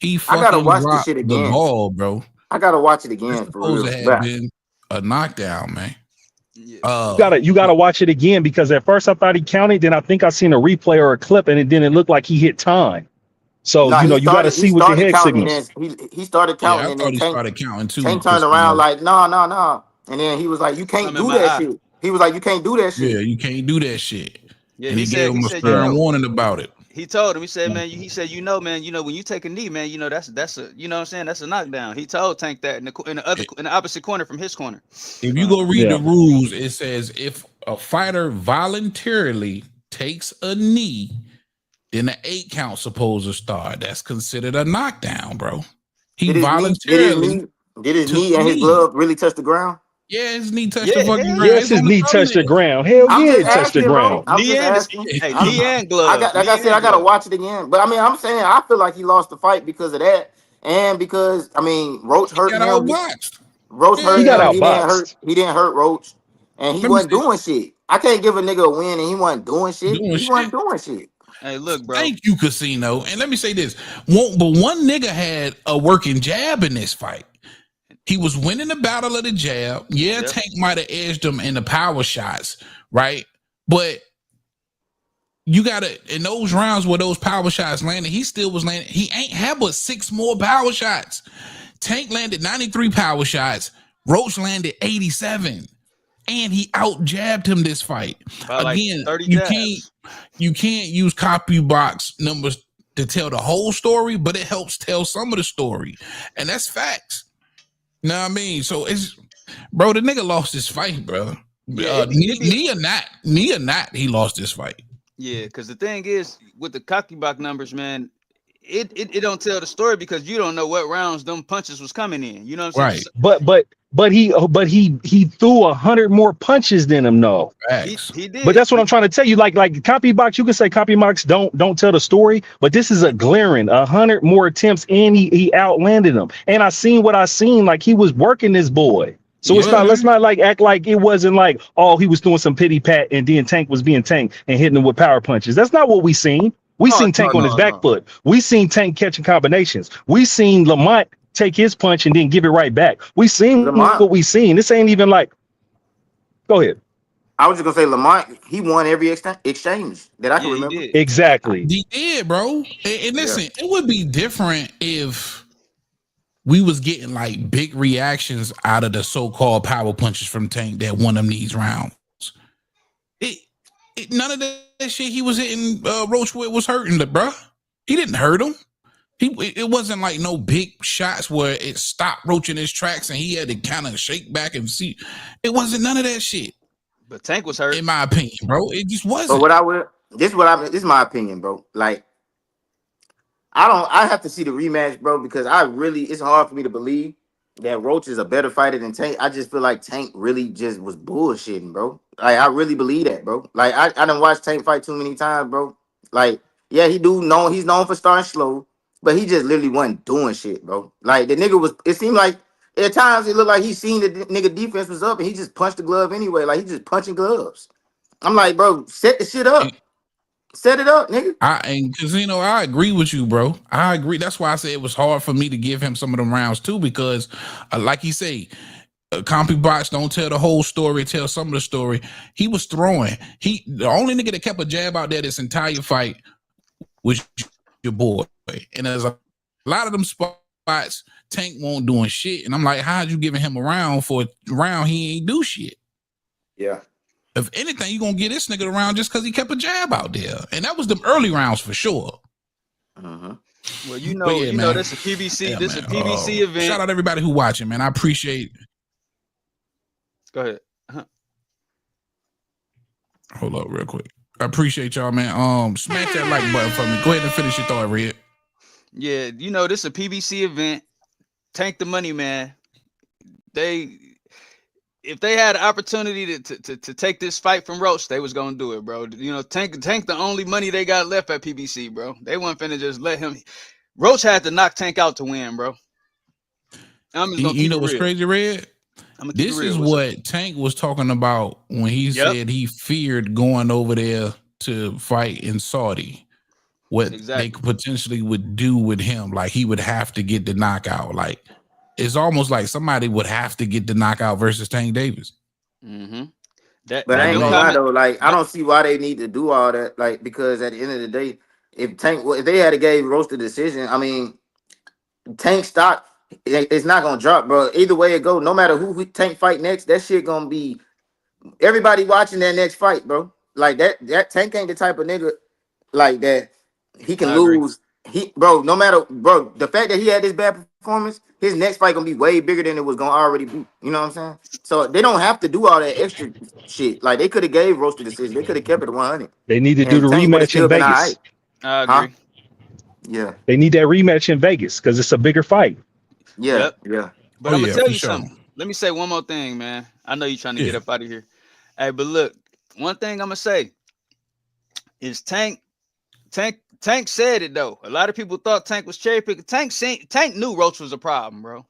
He I gotta fucking watch this dropped shit the again. ball, bro. I gotta watch it It's again for supposed real. to have But been a knockdown, man. You gotta watch it again, because at first I thought he counted, then I think I seen a replay or a clip, and it didn't look like he hit time. So no, you know, you got to he see with your started head counting and signals. then he started Yeah, counting I and then thought he started counting too, Tank turned Casino. around like, no. And then he was like, you can't Something in do my that eye. shit. He was like, you can't do that shit. Yeah, you can't do that shit. Yeah, And he he gave him a said, you stern know. warning about it. He told him, he said, man, man, when you take a knee, man, that's a, you know what I'm saying, that's a knockdown. He told Tank that in the opposite corner from his corner. If you go read the rules, it says if a fighter voluntarily takes a knee, then the 8 count supposed to start. That's considered a knockdown, bro. He voluntarily did his took knee the and his knee. glove really touch the ground? Yeah, his knee touched the fucking ground. Yes, It's his on the knee touched the thumbnail. ground. Hell I'm yeah, just it touched the asking, bro. ground. I'm just asking. Knee and glove. Like I said, I gotta watch it again. But I mean, I'm saying I feel like he lost the fight because of that, and because I mean, Roach hurt got him. outboxed. Roach hurt He got him. outboxed. He didn't hurt Roach, and he Let me wasn't see. doing shit. I can't give a nigga a win and he wasn't doing shit. He wasn't doing shit. Hey, look, bro. Thank you, Casino. And let me say this. One nigga had a working jab in this fight. He was winning the battle of the jab. Yeah, Yep. Tank might have edged him in the power shots, right? But you gotta, in those rounds where those power shots landed, he still was landing. He ain't had but 6 more power shots. Tank landed 93 power shots. Roach landed 87. And he out jabbed him this fight. By Again, like 30 you can't use copy box numbers to tell the whole story, but it helps tell some of the story. And that's facts. You know what I mean? So it's, bro, the nigga lost this fight, bro. Yeah, knee or not, he lost this fight. Yeah, because the thing is, with the cocky box numbers, man, it don't tell the story, because you don't know what rounds them punches was coming in. You know what I'm saying? But he threw 100 more punches than him. No, he did. But that's what I'm trying to tell you. Like copy box, you can say copy box don't tell the story, but this is a glaring 100 more attempts, and he outlanded him. And I seen what I seen. Like he was working this boy. So it's not, let's not like act like it wasn't like, oh, he was doing some pity pat and then Tank was being Tank and hitting him with power punches. That's not what we seen. We seen Tank on his back foot. We seen Tank catching combinations. We seen Lamont take his punch and then give it right back. We seen what we seen. This ain't even like, go ahead. I was just gonna say Lamont, he won every exchange that I can remember. Exactly. He did, bro. And listen, it would be different if we was getting like big reactions out of the so-called power punches from Tank that won him these rounds. None of that shit he was hitting Roach with was hurting the bro. He didn't hurt him. It wasn't like no big shots where it stopped Roach in his tracks and he had to kind of shake back and see. It wasn't none of that shit. But Tank was hurt, in my opinion, bro. It just wasn't. But what I would, this is my opinion, bro. Like, I have to see the rematch, bro, because it's hard for me to believe that Roach is a better fighter than Tank. I just feel like Tank really just was bullshitting, bro. Like, I really believe that, bro. Like, I done watched Tank fight too many times, bro. Like, yeah, he's known for starting slow. but he just literally wasn't doing shit, bro. Like the nigga was. It seemed like at times it looked like he seen the nigga defense was up, and he just punched the glove anyway. Like he just punching gloves. I'm like, bro, set the shit up. Set it up, nigga. I agree with you, bro. I agree. That's why I say it was hard for me to give him some of them rounds too, because like you say, Compy Box don't tell the whole story, tell some of the story. He was throwing. The only nigga that kept a jab out there this entire fight was your boy. And there's a lot of them spots Tank won't doing shit. And I'm like, how'd you giving him a round for a round he ain't do shit? Yeah. If anything, you gonna get this nigga around just because he kept a jab out there, and that was them early rounds for sure. Uh-huh. Well, you know, this a PBC. Yeah, this man. a PBC event. Shout out everybody who watching, man. I appreciate. Go ahead. Hold up, real quick. I appreciate y'all, man. Smash that like button for me. Go ahead and finish your thought, Red. Yeah, you know, this is a PBC event. Tank the Money, man. If they had an opportunity to take this fight from Roach, they was gonna do it, bro. You know, Tank the only money they got left at PBC, bro. They weren't finna just let him. Roach had to knock Tank out to win, bro. I'm just gonna keep know it what's real. crazy, Red? This is what Tank was talking about when he said he feared going over there to fight in Saudi. What they potentially would do with him, like he would have to get the knockout. Like it's almost like somebody would have to get the knockout versus Tank Davis. Mm-hmm. But I ain't gonna lie though, like I don't see why they need to do all that, like because at the end of the day, if they had gave Roach the decision, I mean, Tank stock, it's not gonna drop, bro. Either way it go, no matter who Tank fight next, that shit gonna be everybody watching that next fight, bro. Like that Tank ain't the type of nigga like that he can lose. No matter, bro, the fact that he had this bad performance, his next fight gonna be way bigger than it was gonna already be. You know what I'm saying? So they don't have to do all that extra shit. Like they could have gave Roach the decision. They could have kept it 100. They need to do the Tank would have rematch in still been all Vegas. right. I agree. Yeah. They need that rematch in Vegas because it's a bigger fight. Yeah. But I'm gonna tell you something. Let me say one more thing, man. I know you're trying to get up out of here. Hey, but look, one thing I'm gonna say is Tank said it though. A lot of people thought Tank was cherry picking. Tank knew Roach was a problem, bro.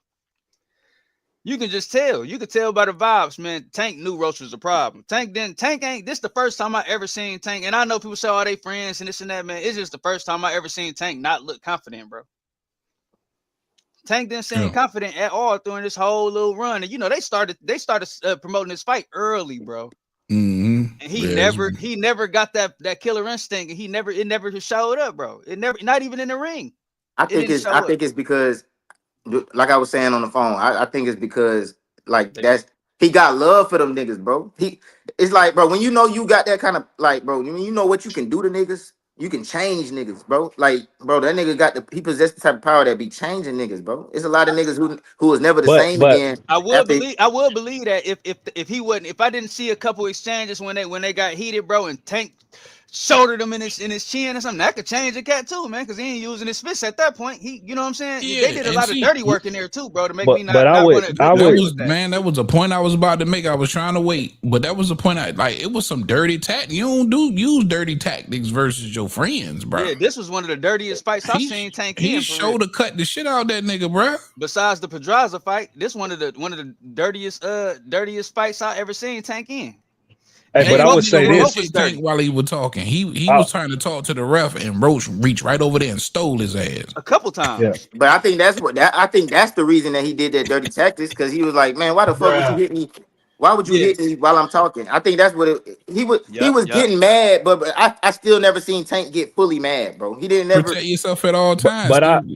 You can just tell. You could tell by the vibes, man. Tank knew Roach was a problem. Tank ain't. This the first time I ever seen Tank. And I know people say, "Oh, they friends and this and that," man. It's just the first time I ever seen Tank not look confident, bro. Tank didn't seem confident at all during this whole little run. And you know, they started promoting this fight early, bro. Mm-hmm. And he never got that killer instinct, and it never showed up, bro. It never, not even in the ring. I think it's because, like I was saying on the phone, I think it's because like he got love for them niggas, bro. It's like, bro, when you know you got that kind of like, bro, when you know what you can do to niggas, you can change niggas, bro. Like, bro, that nigga he possessed the type of power that be changing niggas, bro. It's a lot of niggas who was never the same again. I would believe that if I didn't see a couple exchanges when they got heated, bro, and Tank shouldered him in his chin or something, that could change the cat too, man, because he ain't using his fists at that point. You know what I'm saying? They did a lot of dirty work in there too, bro, to make me not want to. That was a point I was about to make. I was trying to wait, but that was the point. It was some dirty tactics. You don't use dirty tactics versus your friends, bro. Yeah, this was one of the dirtiest fights I've seen Tank in. He shoulder cut the shit out of that nigga, bro. Besides the Pedraza fight, this one of the dirtiest fights I ever seen Tank in. Hey, but I would say this while he was talking, he was trying to talk to the ref, and Roach reached right over there and stole his ass a couple times. Yeah. But I think that's the reason that he did that dirty tactics, because he was like, man, why the fuck would you hit me? Why would you hit me while I'm talking? I think that's what he was getting mad, but I still never seen Tank get fully mad, bro. He didn't never protect yourself at all times.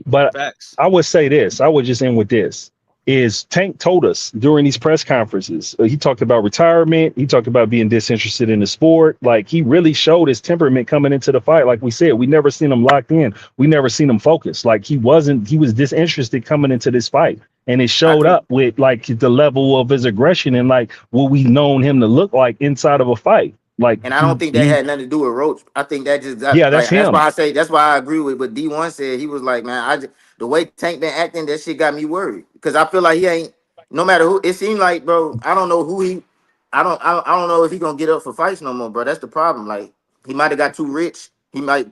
But I would say this. I would just end with this. Is Tank told us during these press conferences, he talked about retirement. He talked about being disinterested in the sport. Like, he really showed his temperament coming into the fight. Like we said, we never seen him locked in. We never seen him focused. Like he was disinterested coming into this fight. And it showed up with like the level of his aggression and like what we known him to look like inside of a fight. Like, and I don't think that had nothing to do with Roach. I think that just that's him. That's why I agree with what D1 said. He was like, man, the way Tank been acting, that shit got me worried, because I feel like he ain't, no matter who. It seemed like, bro, I don't know who he. I don't know if he gonna get up for fights no more, bro. That's the problem. Like, he might have got too rich. He was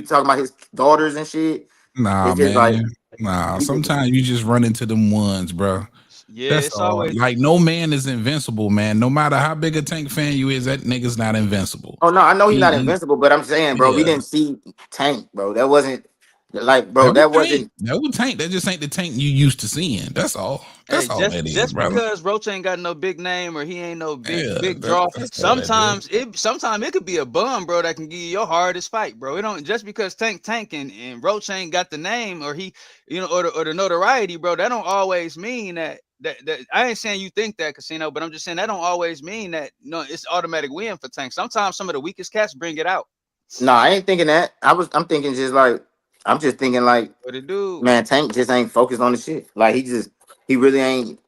talking about his daughters and shit. Nah, It's just man. like Nah, sometimes you just run into them ones, bro. Yeah, That's it's all. always Like, no man is invincible, man. No matter how big a Tank fan you is, that nigga's not invincible. oh no, I know he's not He invincible, but I'm saying, bro, we yeah. didn't see Tank, bro. That wasn't like, bro, That was that Tank. wasn't. That was Tank. That just ain't the Tank you used to seeing. That's all. Hey, That's all that is, just brother. because Roach ain't got no big name or he ain't no Yeah, big draw, that's all that is. sometimes it could be a bum, bro, that can give you your hardest fight, bro. It don't just because Tank and Roach ain't got the name or he, or the notoriety, bro. That don't always mean that I ain't saying you think that, Casino, but I'm just saying that don't always mean that it's automatic win for Tank. Sometimes some of the weakest cats bring it out. No, I ain't thinking that. I'm thinking just like I'm just thinking like, What it do? man, Tank just ain't focused on the shit. Like he really ain't,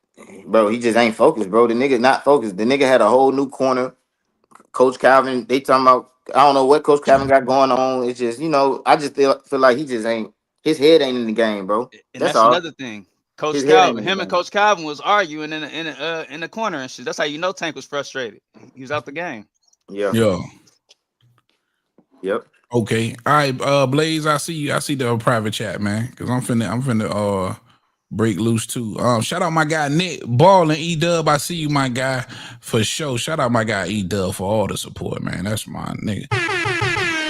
bro. He just ain't focused, bro. The nigga not focused. The nigga had a whole new corner. Coach Calvin, they talking about. I don't know what Coach Calvin got going on. It's just I just feel like he just ain't. His head ain't in the game, bro. And That's that's all. another thing. His Coach head ain't Calvin, in the him and game. Coach Calvin was arguing in the corner and shit. That's how you know Tank was frustrated. He was out the game. Yeah. Yeah. Yep. Okay. All right, Blaze, I see you. I see the private chat, man. Cause I'm finna break loose too. Shout out my guy Nick Ball and E-Dub. I see you, my guy, for sure. Shout out my guy E-Dub for all the support, man. That's my nigga.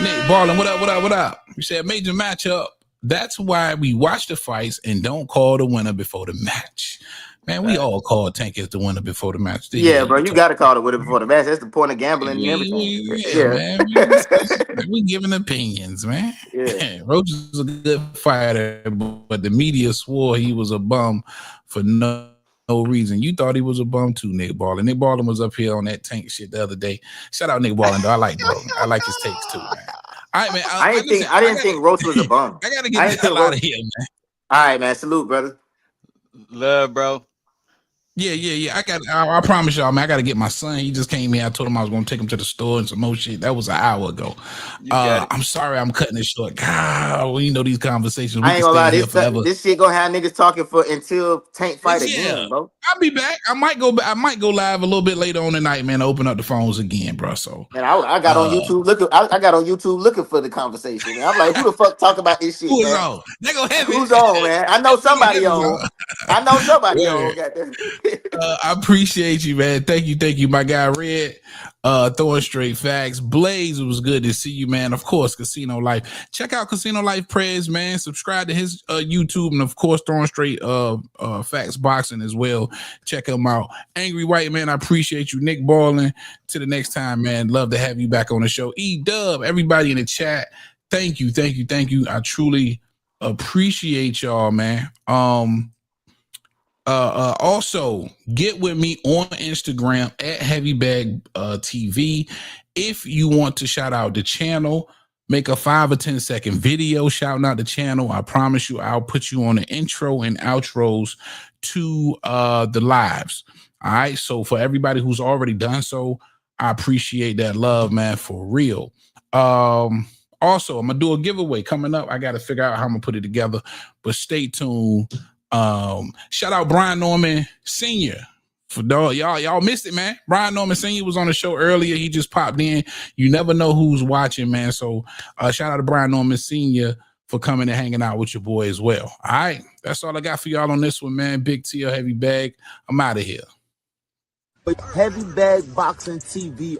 Nick Ballin, what up? You said major matchup. That's why we watch the fights and don't call the winner before the match. Man, we all call Tank as the winner before the match. Yeah, bro, you got to call it with it before the match. That's the point of gambling and everything. Yeah, man. We giving opinions, man. Yeah. Roach is a good fighter, but the media swore he was a bum for no reason. You thought he was a bum too, Nick Ballin. Nick Ballin was up here on that Tank shit the other day. Shout out Nick Ballin, though. I like his takes too, man. All right, man. I didn't think Roach was a bum. I gotta get the hell out of here, man. All right, man. Salute, brother. Love, bro. Yeah. I promise y'all, man. I gotta get my son. He just came here. I told him I was gonna take him to the store and some more shit. That was an hour ago. I'm sorry, I'm cutting it short. God, well, these conversations. I ain't gonna lie, this shit gonna have niggas talking until Tank fight again, bro. I'll be back. I might go live a little bit later on tonight, man. To open up the phones again, bro. So, man, I got on YouTube looking. I got on YouTube looking for the conversation. Man. I'm like, who the fuck talk about this shit? Who's man? on? They go heavy. Who's on, man? I know somebody on. I know somebody on. Goddamn. I appreciate you, man. Thank you, my guy Red. Throwing straight facts. Blaze, it was good to see you, man. Of course, Casino Life. Check out Casino Life Prayers, man. Subscribe to his YouTube, and of course, Throwing Straight Facts Boxing as well. Check him out. Angry White Man, I appreciate you. Nick Ballin. Till the next time, man. Love to have you back on the show. E-Dub, everybody in the chat. Thank you. I truly appreciate y'all, man. Also get with me on Instagram at HeavyBag TV. If you want to shout out the channel, make a 5 or 10 second video shouting out the channel. I promise you, I'll put you on the intro and outros to the lives. All right. So for everybody who's already done so, I appreciate that love, man, for real. Also, I'm gonna do a giveaway coming up. I got to figure out how I'm gonna put it together, but stay tuned. Shout out Brian Norman Sr. For y'all missed it, man. Brian Norman Sr. was on the show earlier. He just popped in. You never know who's watching, man. So shout out to Brian Norman Sr. for coming and hanging out with your boy as well. All right, that's all I got for y'all on this one, man. Big T, Heavy Bag. I'm out of here. Heavy Bag Boxing TV.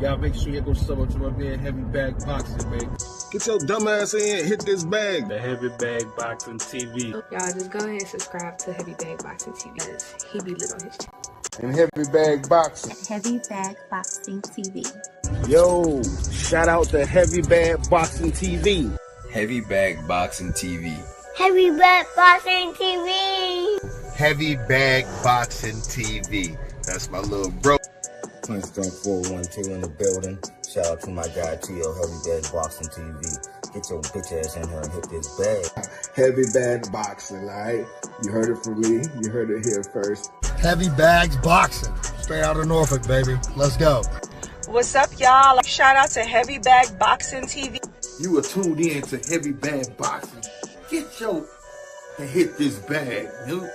Y'all make sure you go sub up to my man Heavy Bag Boxing, man. Get your dumb ass in, hit this bag. The Heavy Bag Boxing TV. Y'all just go ahead and subscribe to Heavy Bag Boxing TV because he be lit on his channel. And Heavy Bag Boxing. Heavy Bag Boxing TV. Yo, shout out to Heavy Bag Boxing TV. Heavy Bag Boxing TV. Heavy Bag Boxing TV. Heavy Bag Boxing TV. That's my little bro. Princeton 412 in the building. Shout out to my guy T.O. Heavy Bag Boxing TV. Get your bitch ass in here and hit this bag. Heavy Bag Boxing, alright? You heard it from me. You heard it here first. Heavy Bags Boxing. Straight out of Norfolk, baby. Let's go. What's up, y'all? Shout out to Heavy Bag Boxing TV. You are tuned in to Heavy Bag Boxing. Get your and hit this bag, dude.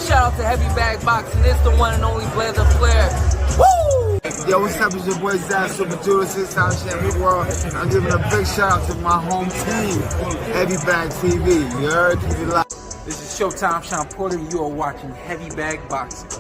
Shout out to Heavy Bag Boxing. It's the one and only Blazer Flair. Woo! Yo, what's up? It's your boy Zach, Super Judah, 6-time champion world. I'm giving a big shout out to my home team, Heavy Bag TV. You heard? Keep it locked. This is Showtime Sean Porter, and you are watching Heavy Bag Boxing.